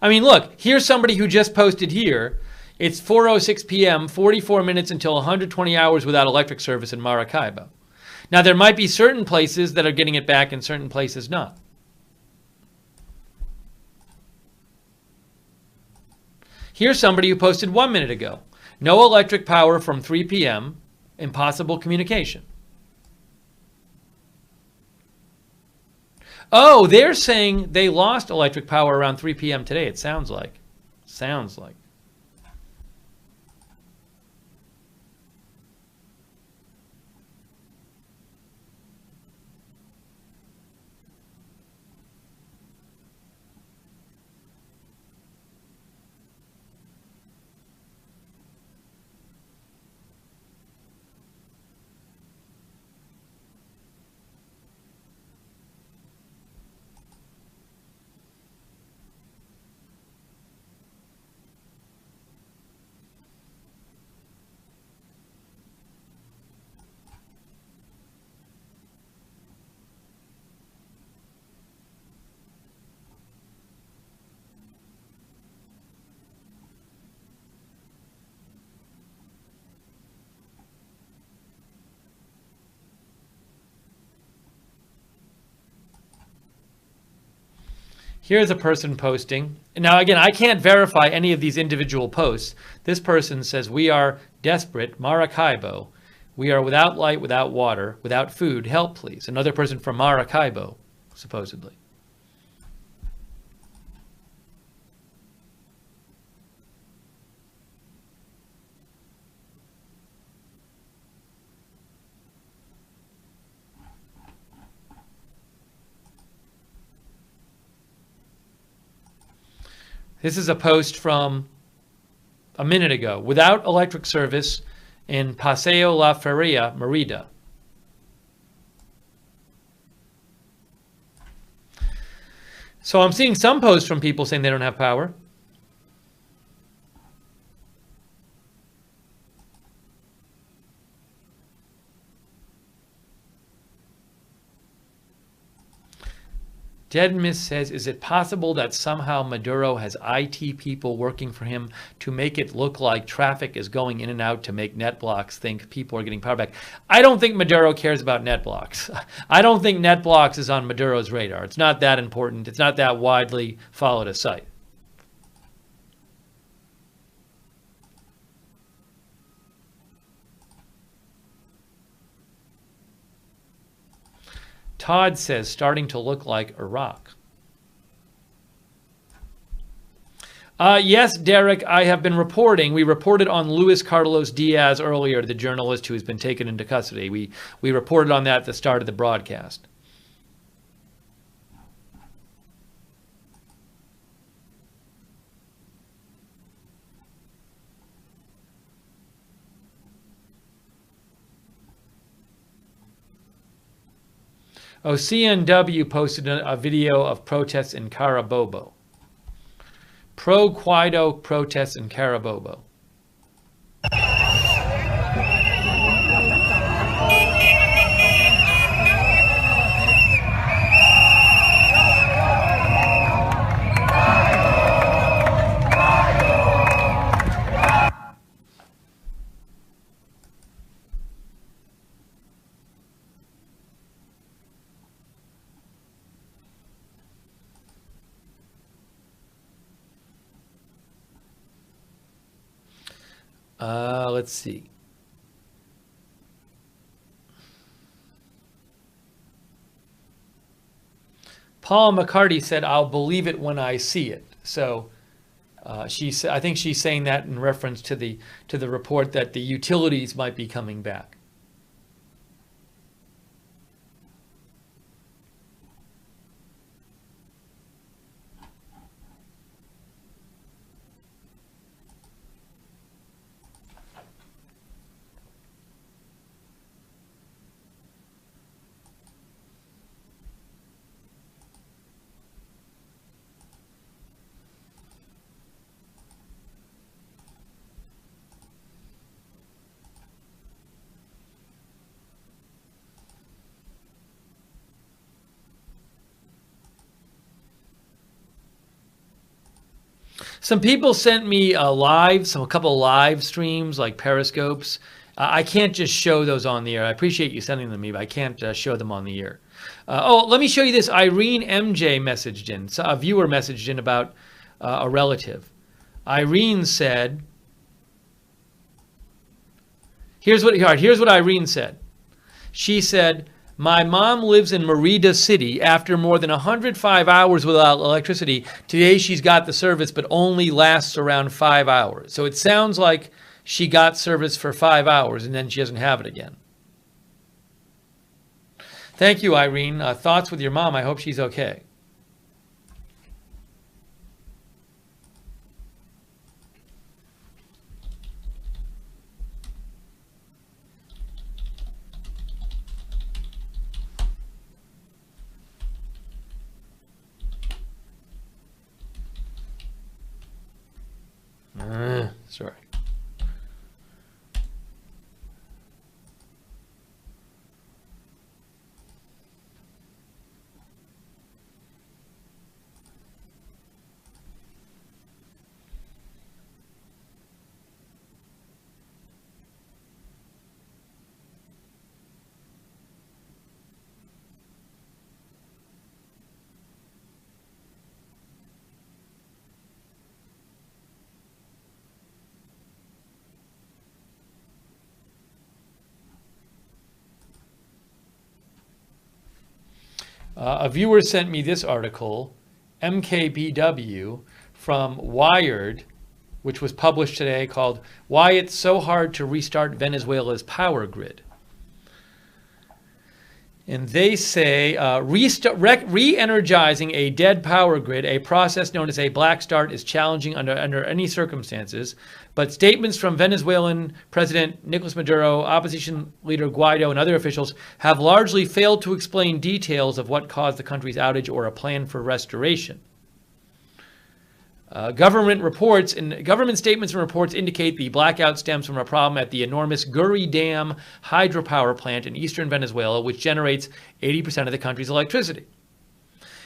Speaker 1: I mean, look, here's somebody who just posted here. It's 4:06 p.m., 44 minutes until 120 hours without electric service in Maracaibo. Now, there might be certain places that are getting it back and certain places not. Here's somebody who posted 1 minute ago. No electric power from 3 p.m., impossible communication. Oh, they're saying they lost electric power around 3 p.m. today, it sounds like. Sounds like. Here's a person posting. Now, again, I can't verify any of these individual posts. This person says, we are desperate, Maracaibo. We are without light, without water, without food. Help, please. Another person from Maracaibo. supposedly. This is a post from a minute ago. Without electric service in Paseo La Feria, Merida. So I'm seeing some posts from people saying they don't have power. Dead Miss says, is it possible that somehow Maduro has IT people working for him to make it look like traffic is going in and out to make net blocks think people are getting power back? I don't think Maduro cares about net blocks. I don't think net blocks is on Maduro's radar. It's not that important. It's not that widely followed a site. Todd says, starting to look like Iraq. Yes, Derek, I have been reporting. We reported on Luis Carlos Diaz earlier, the journalist who has been taken into custody. We reported on that at the start of the broadcast. Oh, CNW posted a video of protests in Carabobo. Pro-Guaido protests in Carabobo. Let's see. Paul McCarty said, I'll believe it when I see it. So I think she's saying that in reference to the report that the utilities might be coming back. Some people sent me a couple of live streams like Periscopes. I can't just show those on the air. I appreciate you sending them to me, but I can't show them on the air. Let me show you this. Irene MJ messaged in. So a viewer messaged in about a relative. Irene said, here's what Irene said. She said, my mom lives in Merida City. After more than 105 hours without electricity, today she's got the service, but only lasts around 5 hours. So it sounds like she got service for 5 hours and then she doesn't have it again. Thank you, Irene. Thoughts with your mom. I hope she's okay. Sorry. A viewer sent me this article, MKBW, from Wired, which was published today, called Why It's So Hard to Restart Venezuela's Power Grid. And they say re-energizing a dead power grid, a process known as a black start, is challenging under any circumstances. But statements from Venezuelan President Nicolas Maduro, opposition leader Guaido, and other officials have largely failed to explain details of what caused the country's outage or a plan for restoration. Government statements and reports indicate the blackout stems from a problem at the enormous Guri Dam hydropower plant in eastern Venezuela, which generates 80% of the country's electricity.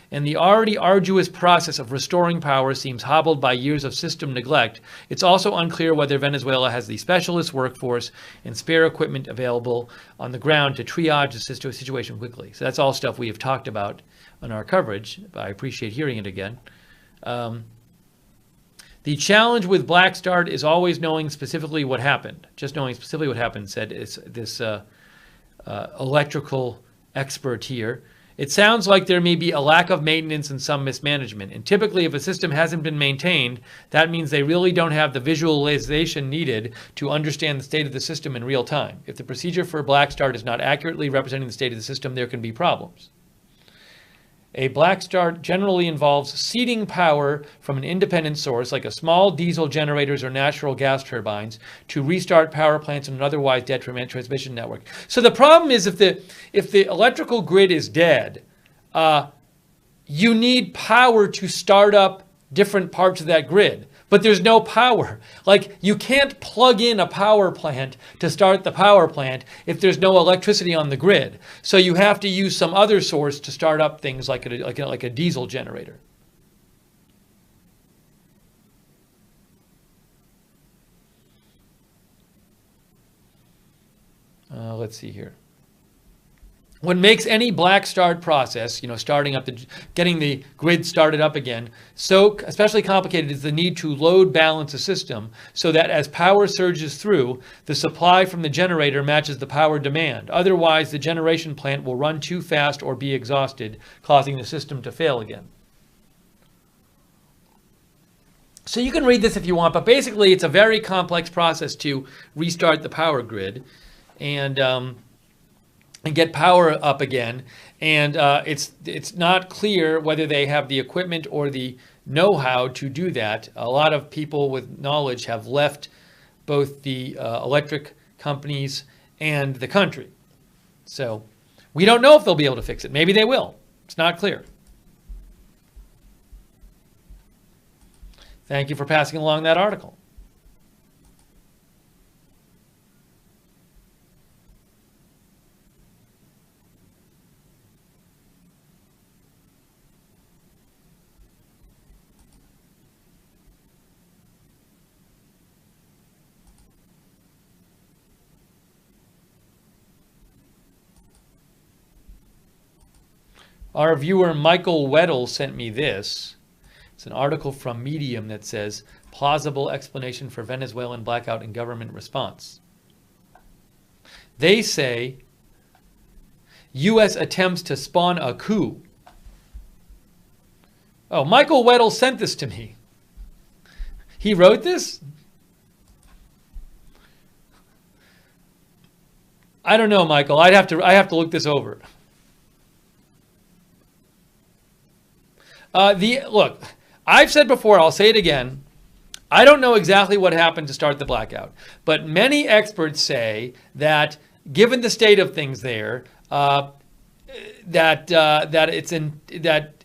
Speaker 1: And the already arduous process of restoring power seems hobbled by years of system neglect. It's also unclear whether Venezuela has the specialist workforce and spare equipment available on the ground to triage the situation quickly. So that's all stuff we have talked about on our coverage. I appreciate hearing it again. The challenge with Black Start is always knowing specifically what happened. Just knowing specifically what happened, said this electrical expert here. It sounds like there may be a lack of maintenance and some mismanagement. And typically, if a system hasn't been maintained, that means they really don't have the visualization needed to understand the state of the system in real time. If the procedure for Black Start is not accurately representing the state of the system, there can be problems. A black start generally involves seeding power from an independent source, like a small diesel generators or natural gas turbines, to restart power plants in an otherwise dead transmission network. So the problem is, if the electrical grid is dead, you need power to start up different parts of that grid. But there's no power. Like, you can't plug in a power plant to start the power plant if there's no electricity on the grid. So you have to use some other source to start up things like a diesel generator. Let's see here. What makes any black start process, starting up getting the grid started up again, so especially complicated is the need to load balance a system so that as power surges through, the supply from the generator matches the power demand. Otherwise, the generation plant will run too fast or be exhausted, causing the system to fail again. So you can read this if you want, but basically it's a very complex process to restart the power grid and get power up again. And it's not clear whether they have the equipment or the know-how to do that. A lot of people with knowledge have left both the electric companies and the country. So we don't know if they'll be able to fix it. Maybe they will. It's not clear. Thank you for passing along that article. Our viewer Michael Weddle sent me this. It's an article from Medium that says, plausible explanation for Venezuelan blackout and government response. They say, U.S. attempts to spawn a coup. Oh, Michael Weddle sent this to me. He wrote this? I don't know, Michael. I have to look this over. Look, I've said before, I'll say it again, I don't know exactly what happened to start the blackout, but many experts say that given the state of things there,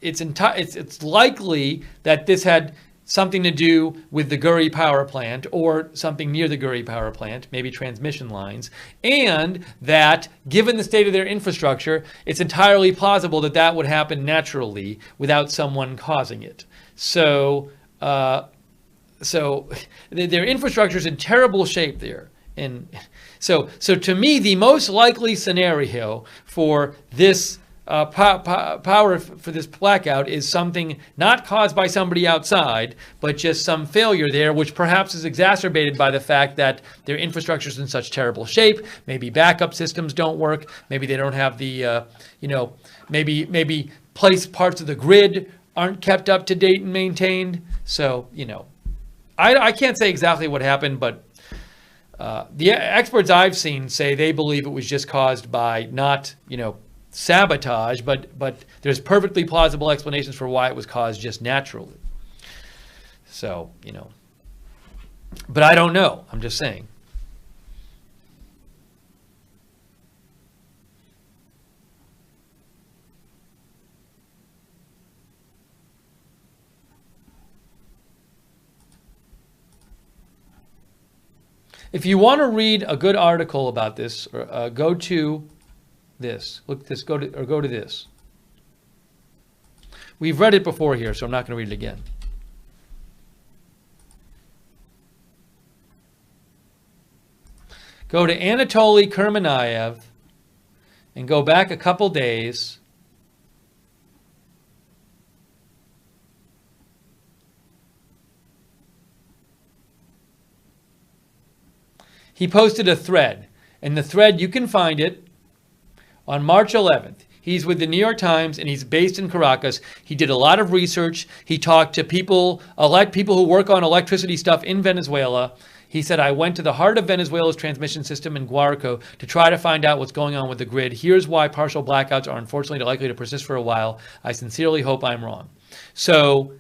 Speaker 1: it's likely that this had something to do with the Guri power plant or something near the Guri power plant, maybe transmission lines, and that given the state of their infrastructure, it's entirely plausible that that would happen naturally without someone causing it. So their infrastructure is in terrible shape there. And so to me, the most likely scenario for this power for this blackout is something not caused by somebody outside, but just some failure there, which perhaps is exacerbated by the fact that their infrastructure is in such terrible shape. Maybe backup systems don't work. Maybe they don't have the, maybe parts of the grid aren't kept up to date and maintained. So, I can't say exactly what happened, but the experts I've seen say they believe it was just caused by not, sabotage, but there's perfectly plausible explanations for why it was caused just naturally. So, but I don't know. I'm just saying. If you want to read a good article about this, go to this. Go to this. We've read it before here, so I'm not going to read it again. Go to Anatoly Kurmanayev and go back a couple days. He posted a thread, and the thread, you can find it on March 11th. He's with the New York Times, and he's based in Caracas. He did a lot of research. He talked to people who work on electricity stuff in Venezuela. He said, I went to the heart of Venezuela's transmission system in Guarico to try to find out what's going on with the grid. Here's why partial blackouts are unfortunately likely to persist for a while. I sincerely hope I'm wrong. So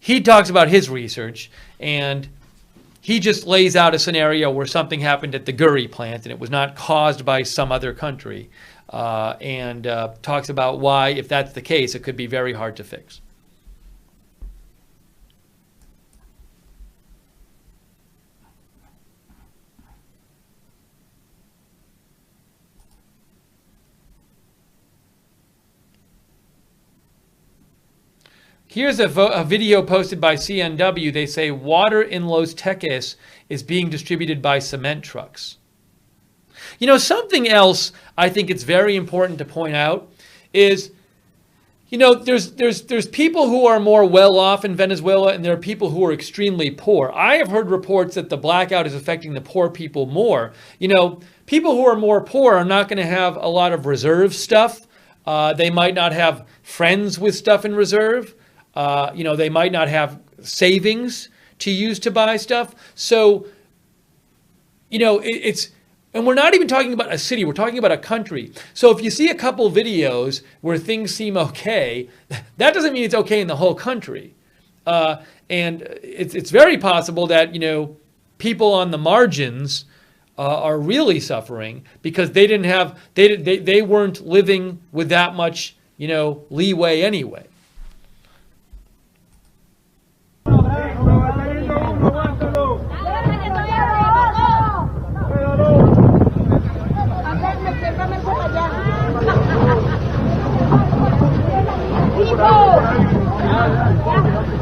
Speaker 1: he talks about his research, and he just lays out a scenario where something happened at the Guri plant and it was not caused by some other country, and talks about why, if that's the case, it could be very hard to fix. Here's a video posted by CNW. They say water in Los Teques is being distributed by cement trucks. Something else I think it's very important to point out is, there's people who are more well off in Venezuela, and there are people who are extremely poor. I have heard reports that the blackout is affecting the poor people more. People who are more poor are not going to have a lot of reserve stuff. They might not have friends with stuff in reserve. They might not have savings to use to buy stuff. So, and we're not even talking about a city, we're talking about a country. So if you see a couple videos where things seem okay, that doesn't mean it's okay in the whole country. And it's very possible that, people on the margins are really suffering because they didn't have, they weren't living with that much, leeway anyway.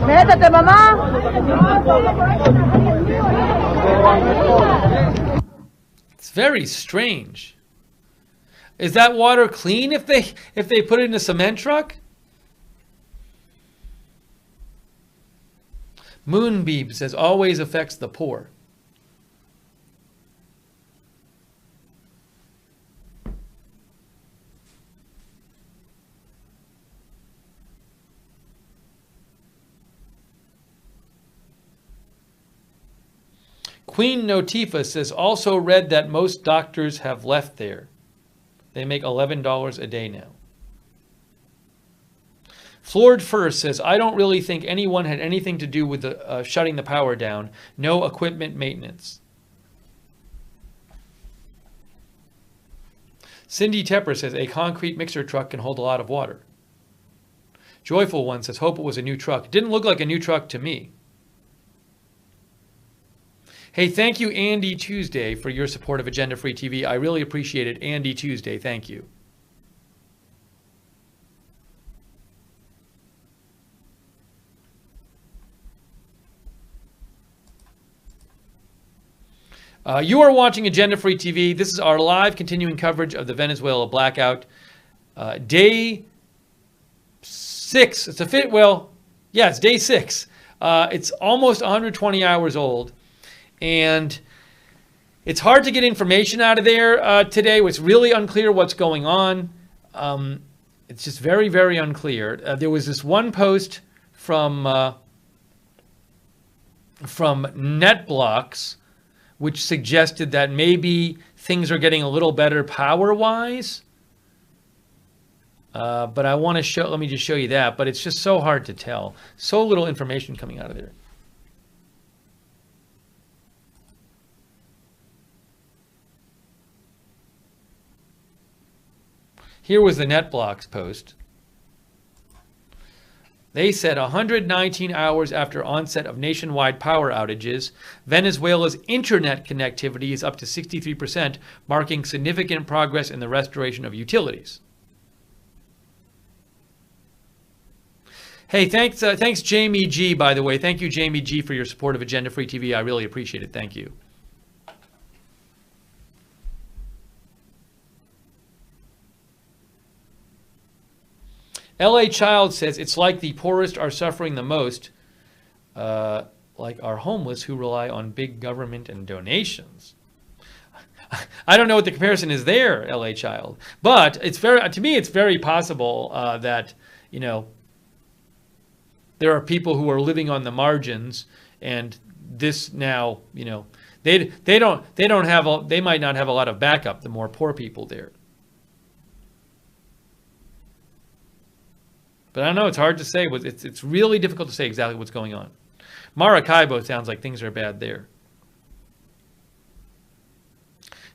Speaker 2: Métete, mamá.
Speaker 1: It's very strange. Is that water clean if they put it in a cement truck? Moonbeam says always affects the poor. Queen Notifa says, also read that most doctors have left there. They make $11 a day now. Floored First says, I don't really think anyone had anything to do with the shutting the power down. No equipment maintenance. Cindy Tepper says, a concrete mixer truck can hold a lot of water. Joyful One says, hope it was a new truck. It didn't look like a new truck to me. Hey, thank you, Andy Tuesday, for your support of Agenda Free TV. I really appreciate it. Andy Tuesday, thank you. You are watching Agenda Free TV. This is our live continuing coverage of the Venezuela blackout. Day 6. It's it's day 6. It's almost 120 hours old, and it's hard to get information out of there today. It's really unclear what's going on. It's just very, very unclear. There was this one post from NetBlocks, which suggested that maybe things are getting a little better power-wise. But I want to let me just show you that. But it's just so hard to tell. So little information coming out of there. Here was the NetBlocks post. They said 119 hours after onset of nationwide power outages, Venezuela's internet connectivity is up to 63%, marking significant progress in the restoration of utilities. Hey, thanks Jamie G, by the way. Thank you, Jamie G, for your support of Agenda Free TV. I really appreciate it. Thank you. LA Child says, it's like the poorest are suffering the most, like our homeless who rely on big government and donations. I don't know what the comparison is there, LA Child. But to me, it's very possible that, there are people who are living on the margins, and this now, they might not have a lot of backup, the more poor people there. But I don't know, it's hard to say. It's really difficult to say exactly what's going on. Maracaibo sounds like things are bad there.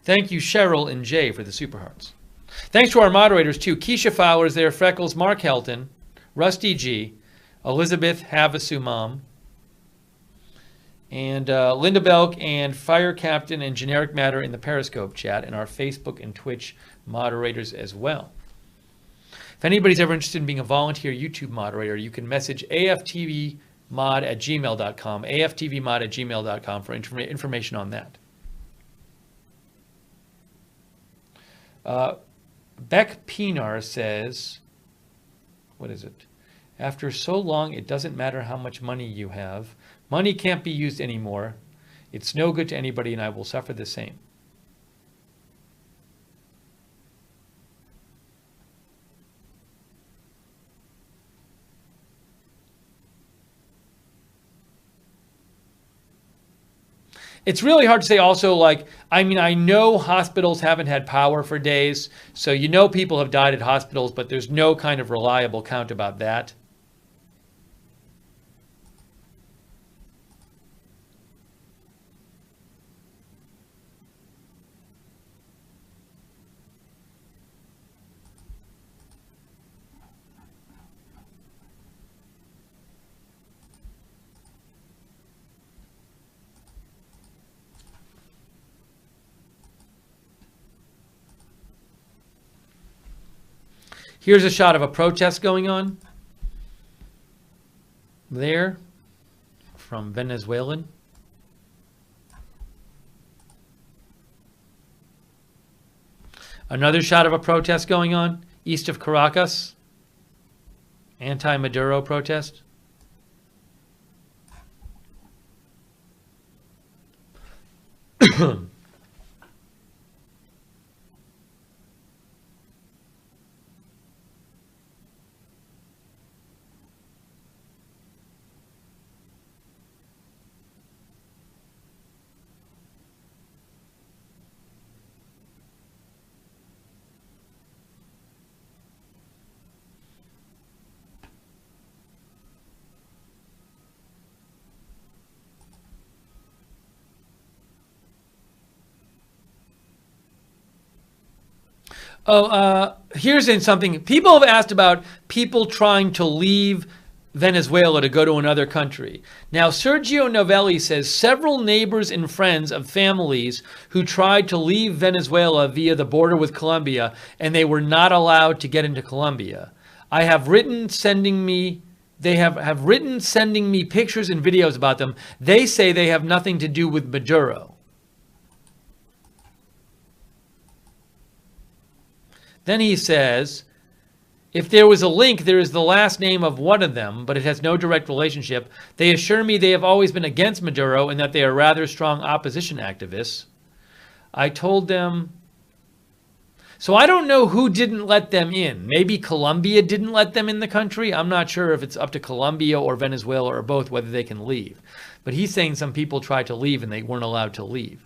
Speaker 1: Thank you, Cheryl and Jay, for the super hearts. Thanks to our moderators, too. Keisha Fowler's there, Freckles, Mark Helton, Rusty G, Elizabeth Havasumam, and Linda Belk and Fire Captain and Generic Matter in the Periscope chat, and our Facebook and Twitch moderators as well. If anybody's ever interested in being a volunteer YouTube moderator, you can message aftvmod@gmail.com, aftvmod@gmail.com for information on that. Beck Pinar says, what is it? After so long, it doesn't matter how much money you have. Money can't be used anymore. It's no good to anybody, and I will suffer the same. It's really hard to say also, I know hospitals haven't had power for days, so people have died at hospitals, but there's no kind of reliable count about that. Here's a shot of a protest going on there from Venezuelan. Another shot of a protest going on east of Caracas. Anti-Maduro protest. Here's something. People have asked about people trying to leave Venezuela to go to another country. Now, Sergio Novelli says several neighbors and friends of families who tried to leave Venezuela via the border with Colombia, and they were not allowed to get into Colombia. They have written sending me pictures and videos about them. They say they have nothing to do with Maduro. Then he says, If there was a link, there is the last name of one of them, but it has no direct relationship. They assure me they have always been against Maduro and that they are rather strong opposition activists. I told them... So I don't know who didn't let them in. Maybe Colombia didn't let them in the country. I'm not sure if it's up to Colombia or Venezuela or both whether they can leave. But he's saying some people tried to leave and they weren't allowed to leave.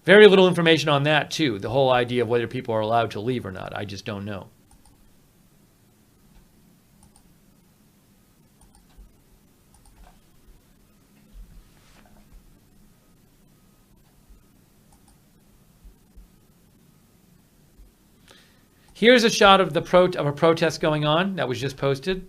Speaker 1: Very little information on that, too. The whole idea of whether people are allowed to leave or not. I just don't know. Here's a shot of a protest going on that was just posted.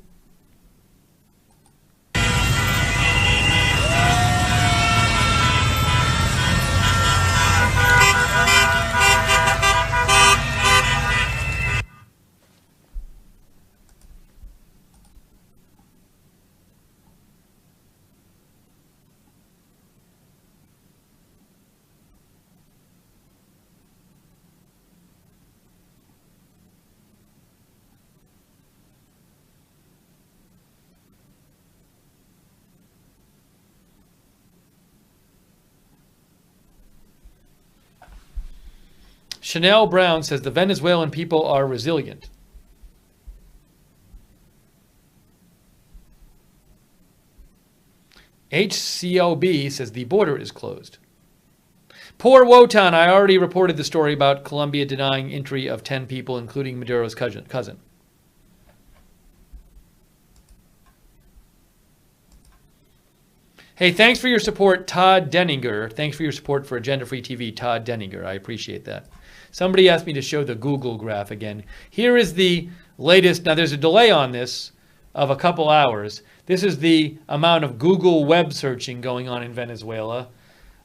Speaker 1: Chanel Brown says the Venezuelan people are resilient. HCOB says the border is closed. Poor Wotan, I already reported the story about Colombia denying entry of 10 people, including Maduro's cousin. Hey, thanks for your support, Todd Denninger. Thanks for your support for Agenda Free TV, Todd Denninger. I appreciate that. Somebody asked me to show the Google graph again. Here is the latest. Now, there's a delay on this of a couple hours. This is the amount of Google web searching going on in Venezuela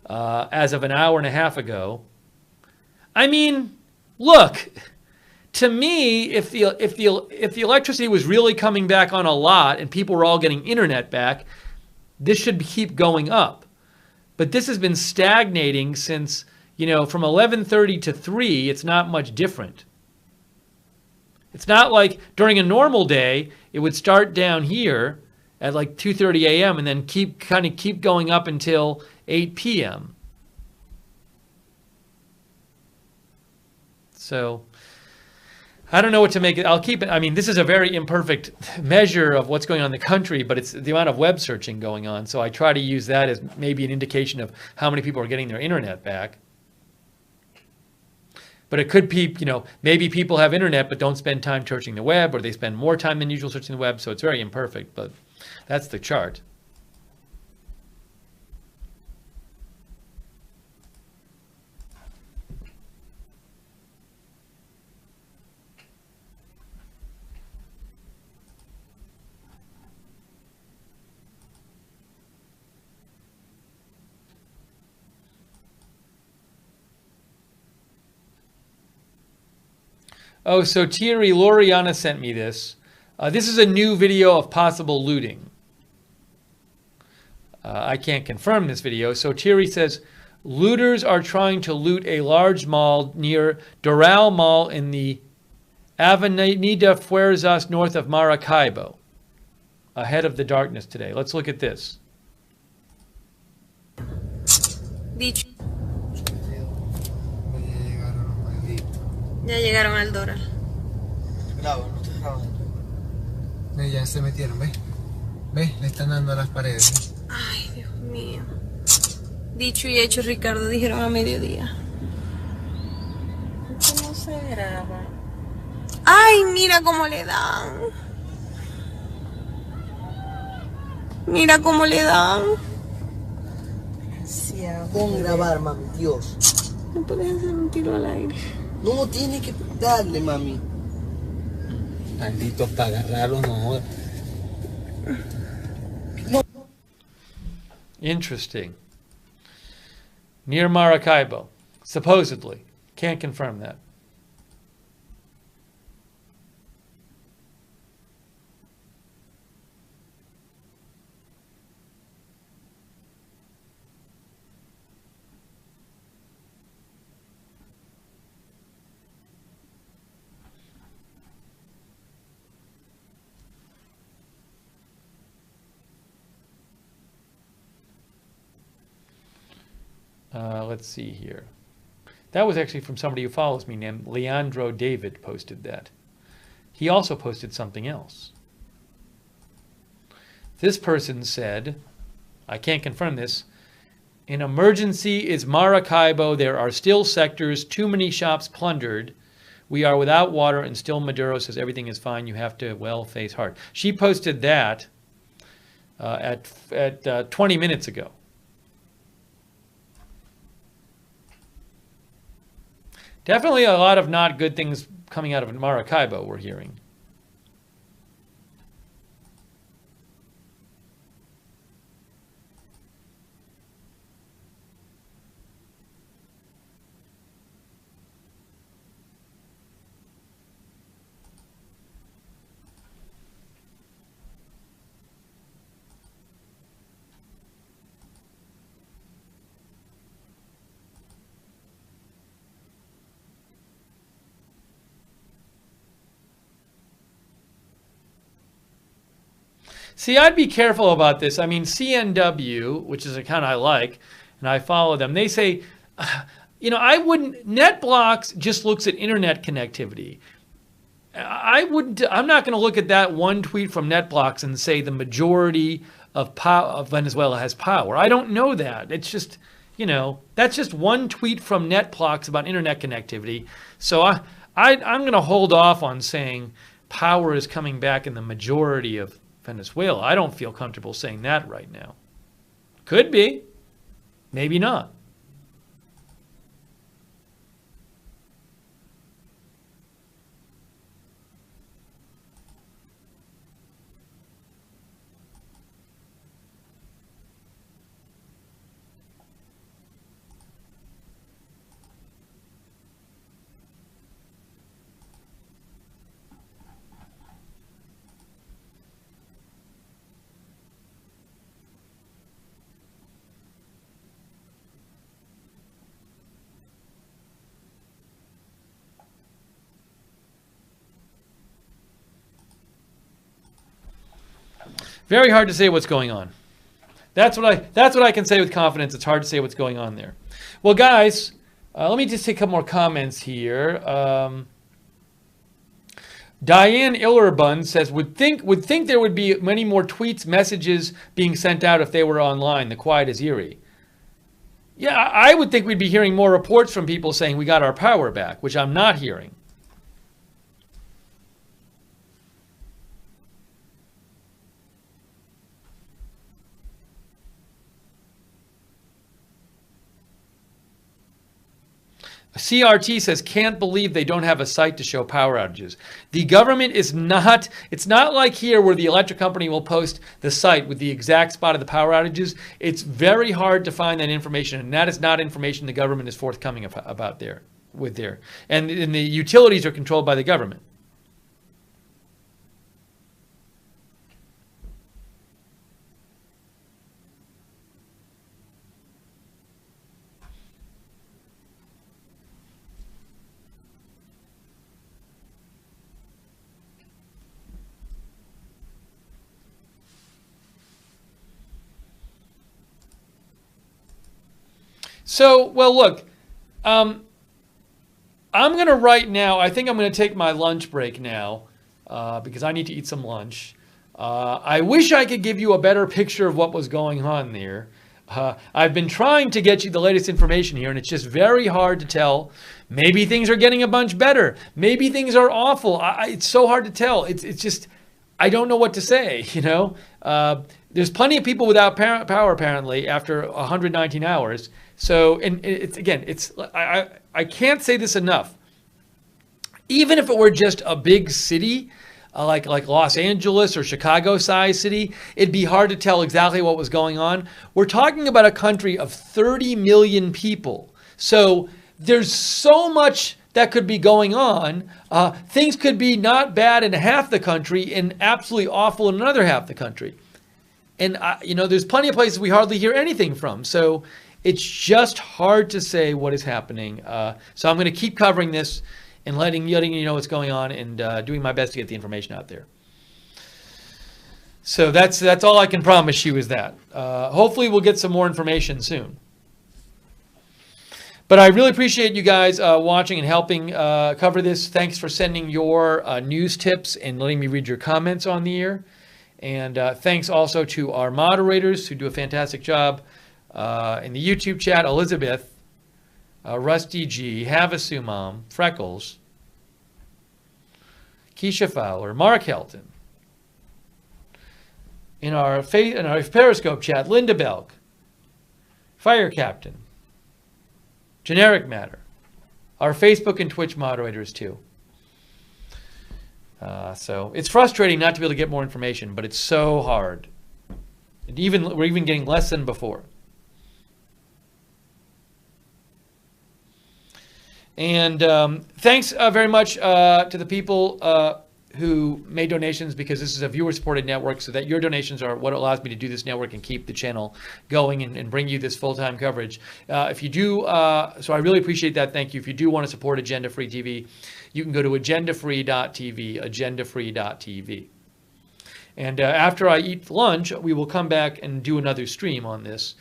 Speaker 1: as of an hour and a half ago. I mean, look, to me, if the electricity was really coming back on a lot and people were all getting internet back, this should keep going up. But this has been stagnating since, you know, from 11:30 to 3, it's not much different. It's not like during a normal day, it would start down here at like 2:30 a.m. and then keep going up until 8 p.m. So I don't know what to make it. I'll keep it. I mean, this is a very imperfect measure of what's going on in the country, but it's the amount of web searching going on. So I try to use that as maybe an indication of how many people are getting their internet back. But it could be, you know, maybe people have internet but don't spend time searching the web, or they spend more time than usual searching the web. So it's very imperfect, but that's the chart. Oh, so Thierry Loriana sent me this. This is a new video of possible looting. I can't confirm this video. So Thierry says, looters are trying to loot a large mall near Doral Mall in the Avenida Fuerzas north of Maracaibo, ahead of the darkness today. Let's look at this.
Speaker 2: Dicho. Ya llegaron al Dora.
Speaker 3: Graba, no estás grabando.
Speaker 5: Ya se metieron, ¿ves? ¿Ves? Le están dando a las paredes.
Speaker 2: Ay, Dios mío. Dicho y hecho, Ricardo, dijeron a mediodía. Esto no se graba. Ay, mira cómo le dan. Mira cómo le dan.
Speaker 3: Pon grabar, mami, Dios.
Speaker 2: No puedes hacer un tiro al aire.
Speaker 3: No, tiene que darle, mami.
Speaker 5: Maldito para agarrarlo, no.
Speaker 1: Interesting. Near Maracaibo, supposedly. Can't confirm that. Let's see here. That was actually from somebody who follows me named Leandro David posted that. He also posted something else. This person said, I can't confirm this, an emergency is Maracaibo. There are still sectors, too many shops plundered. We are without water and still Maduro says everything is fine. You have to, well, face hard. She posted that at 20 minutes ago. Definitely a lot of not good things coming out of Maracaibo, we're hearing. See, I'd be careful about this. I mean, CNW, which is an account I like, and I follow them, they say, I wouldn't, NetBlocks just looks at internet connectivity. I'm not going to look at that one tweet from NetBlocks and say the majority of Venezuela has power. I don't know that. It's just, that's just one tweet from NetBlocks about internet connectivity. So I'm going to hold off on saying power is coming back in the majority of Venezuela. I don't feel comfortable saying that right now. Could be, maybe not. Very hard to say what's going on. That's what I can say with confidence. It's hard to say what's going on there. Well, guys, let me just take a couple more comments here. Diane Illerbun says, would think there would be many more tweets, messages being sent out if they were online. The quiet is eerie. Yeah, I would think we'd be hearing more reports from people saying we got our power back, which I'm not hearing. CRT says, can't believe they don't have a site to show power outages. The government is not, it's not like here where the electric company will post the site with the exact spot of the power outages. It's very hard to find that information, and that is not information the government is forthcoming about there. And the utilities are controlled by the government. So, well, look, I'm going to right now, I think I'm going to take my lunch break now because I need to eat some lunch. I wish I could give you a better picture of what was going on there. I've been trying to get you the latest information here, and it's just very hard to tell. Maybe things are getting a bunch better. Maybe things are awful. It's so hard to tell. It's just, I don't know what to say, There's plenty of people without power, apparently, after 119 hours. So, and I can't say this enough. Even if it were just a big city, like Los Angeles or Chicago-sized city, it'd be hard to tell exactly what was going on. We're talking about a country of 30 million people. So there's so much that could be going on. Things could be not bad in half the country and absolutely awful in another half the country. And, there's plenty of places we hardly hear anything from. So it's just hard to say what is happening. So I'm going to keep covering this and letting you know what's going on and doing my best to get the information out there. So that's all I can promise you is that. Hopefully we'll get some more information soon. But I really appreciate you guys watching and helping cover this. Thanks for sending your news tips and letting me read your comments on the air. And thanks also to our moderators who do a fantastic job in the YouTube chat. Elizabeth, Rusty G, Havasumam, Freckles, Keisha Fowler, Mark Helton. In our Periscope chat, Linda Belk, Fire Captain, Generic Matter, our Facebook and Twitch moderators too. So it's frustrating not to be able to get more information, but it's so hard. And we're even getting less than before. And thanks very much to the people who made donations, because this is a viewer-supported network, so that your donations are what allows me to do this network and keep the channel going and bring you this full-time coverage. If you do, so I really appreciate that. Thank you. If you do want to support Agenda Free TV, you can go to agendafree.tv, agendafree.tv. And after I eat lunch, we will come back and do another stream on this.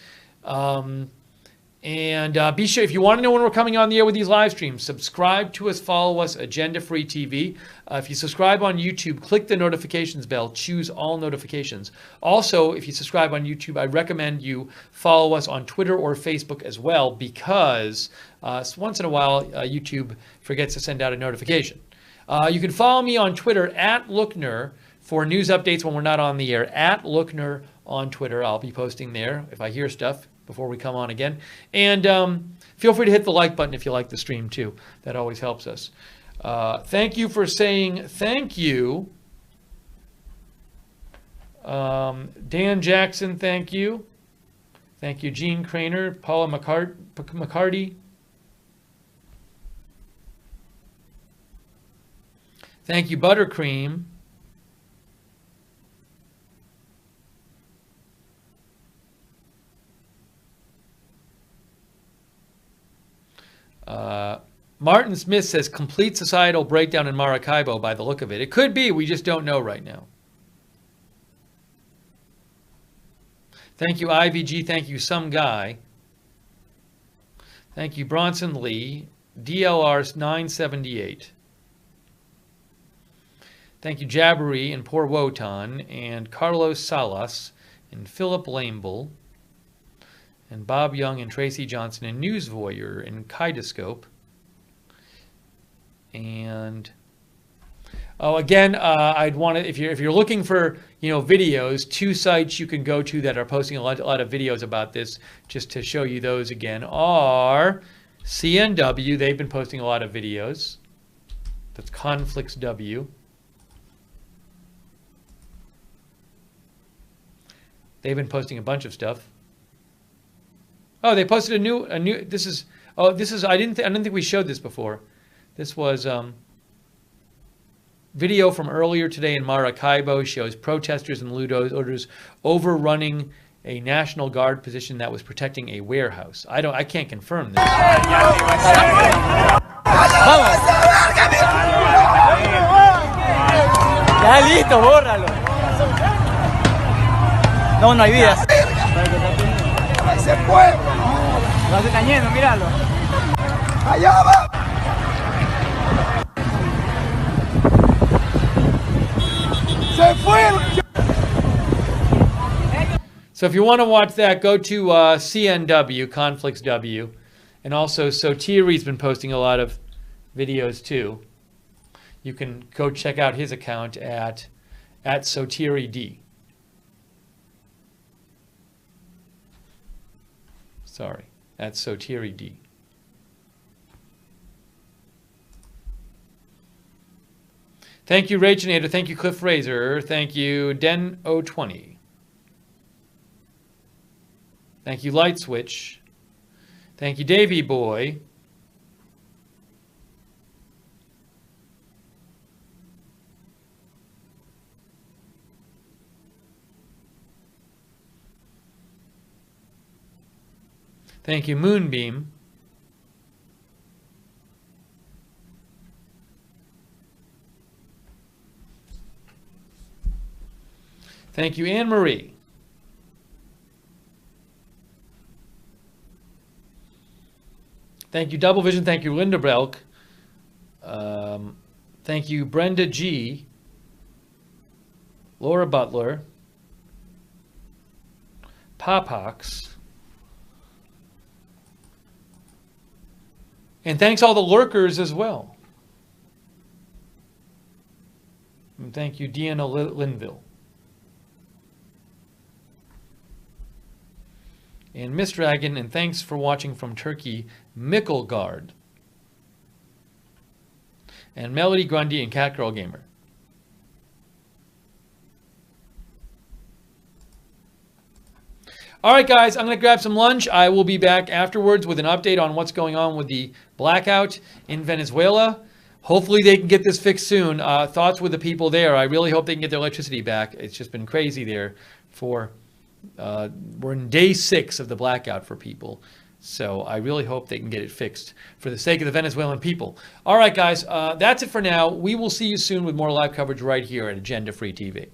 Speaker 1: And be sure, if you want to know when we're coming on the air with these live streams, subscribe to us, follow us, Agenda Free TV. If you subscribe on YouTube, click the notifications bell, choose all notifications. Also, if you subscribe on YouTube, I recommend you follow us on Twitter or Facebook as well, because once in a while, YouTube forgets to send out a notification. You can follow me on Twitter @Lookner for news updates when we're not on the air, @Lookner on Twitter. I'll be posting there if I hear stuff before we come on again. And feel free to hit the like button if you like the stream too. That always helps us. Thank you for saying thank you. Dan Jackson, thank you. Thank you, Gene Craner, Paula McCarty. Thank you, Buttercream. Martin Smith says complete societal breakdown in Maracaibo by the look of it. It could be. We just don't know right now. Thank you, IVG. Thank you, Some Guy. Thank you, Bronson Lee. DLR 978. Thank you, Jabbery and Poor Wotan, and Carlos Salas, and Philip Lamble, and Bob Young, and Tracy Johnson, and News Voyeur, and Kaleidoscope. And again, I'd want to, if you're looking for videos, two sites you can go to that are posting a lot of videos about this, just to show you those again, are CNW. They've been posting a lot of videos. That's Conflicts W. They've been posting a bunch of stuff. Oh, they posted a new. This is. I didn't think we showed this before. This was video from earlier today in Maracaibo. Shows protesters and looters overrunning a National Guard position that was protecting a warehouse. I can't confirm this.
Speaker 6: Ya listo, bórralo. No, no hay vidas.
Speaker 3: ¡Ese pueblo!
Speaker 6: Lo hace cayendo, míralo.
Speaker 3: ¡Allá va! ¡Se fueron!
Speaker 1: So if you want to watch that, go to CNW, Conflicts W. And also Sotiri's been posting a lot of videos too. You can go check out his account at SotiriD. Sorry, at SotiriD. Thank you, Raginator. Thank you, Cliff Razor. Thank you, Den020. Thank you, Light Switch. Thank you, Davy Boy. Thank you, Moonbeam. Thank you, Anne-Marie. Thank you, Double Vision. Thank you, Linda Belk. Thank you, Brenda G. Laura Butler. Popox. And thanks all the lurkers as well. And thank you, Deanna Linville. And Miss Dragon, and thanks for watching from Turkey, Mickelgard. And Melody Grundy and Catgirl Gamer. All right, guys, I'm going to grab some lunch. I will be back afterwards with an update on what's going on with the blackout in Venezuela. Hopefully they can get this fixed soon. Thoughts with the people there. I really hope they can get their electricity back. It's just been crazy there for... we're in day 6 of the blackout for people. So I really hope they can get it fixed for the sake of the Venezuelan people. All right, guys, that's it for now. We will see you soon with more live coverage right here at Agenda Free TV.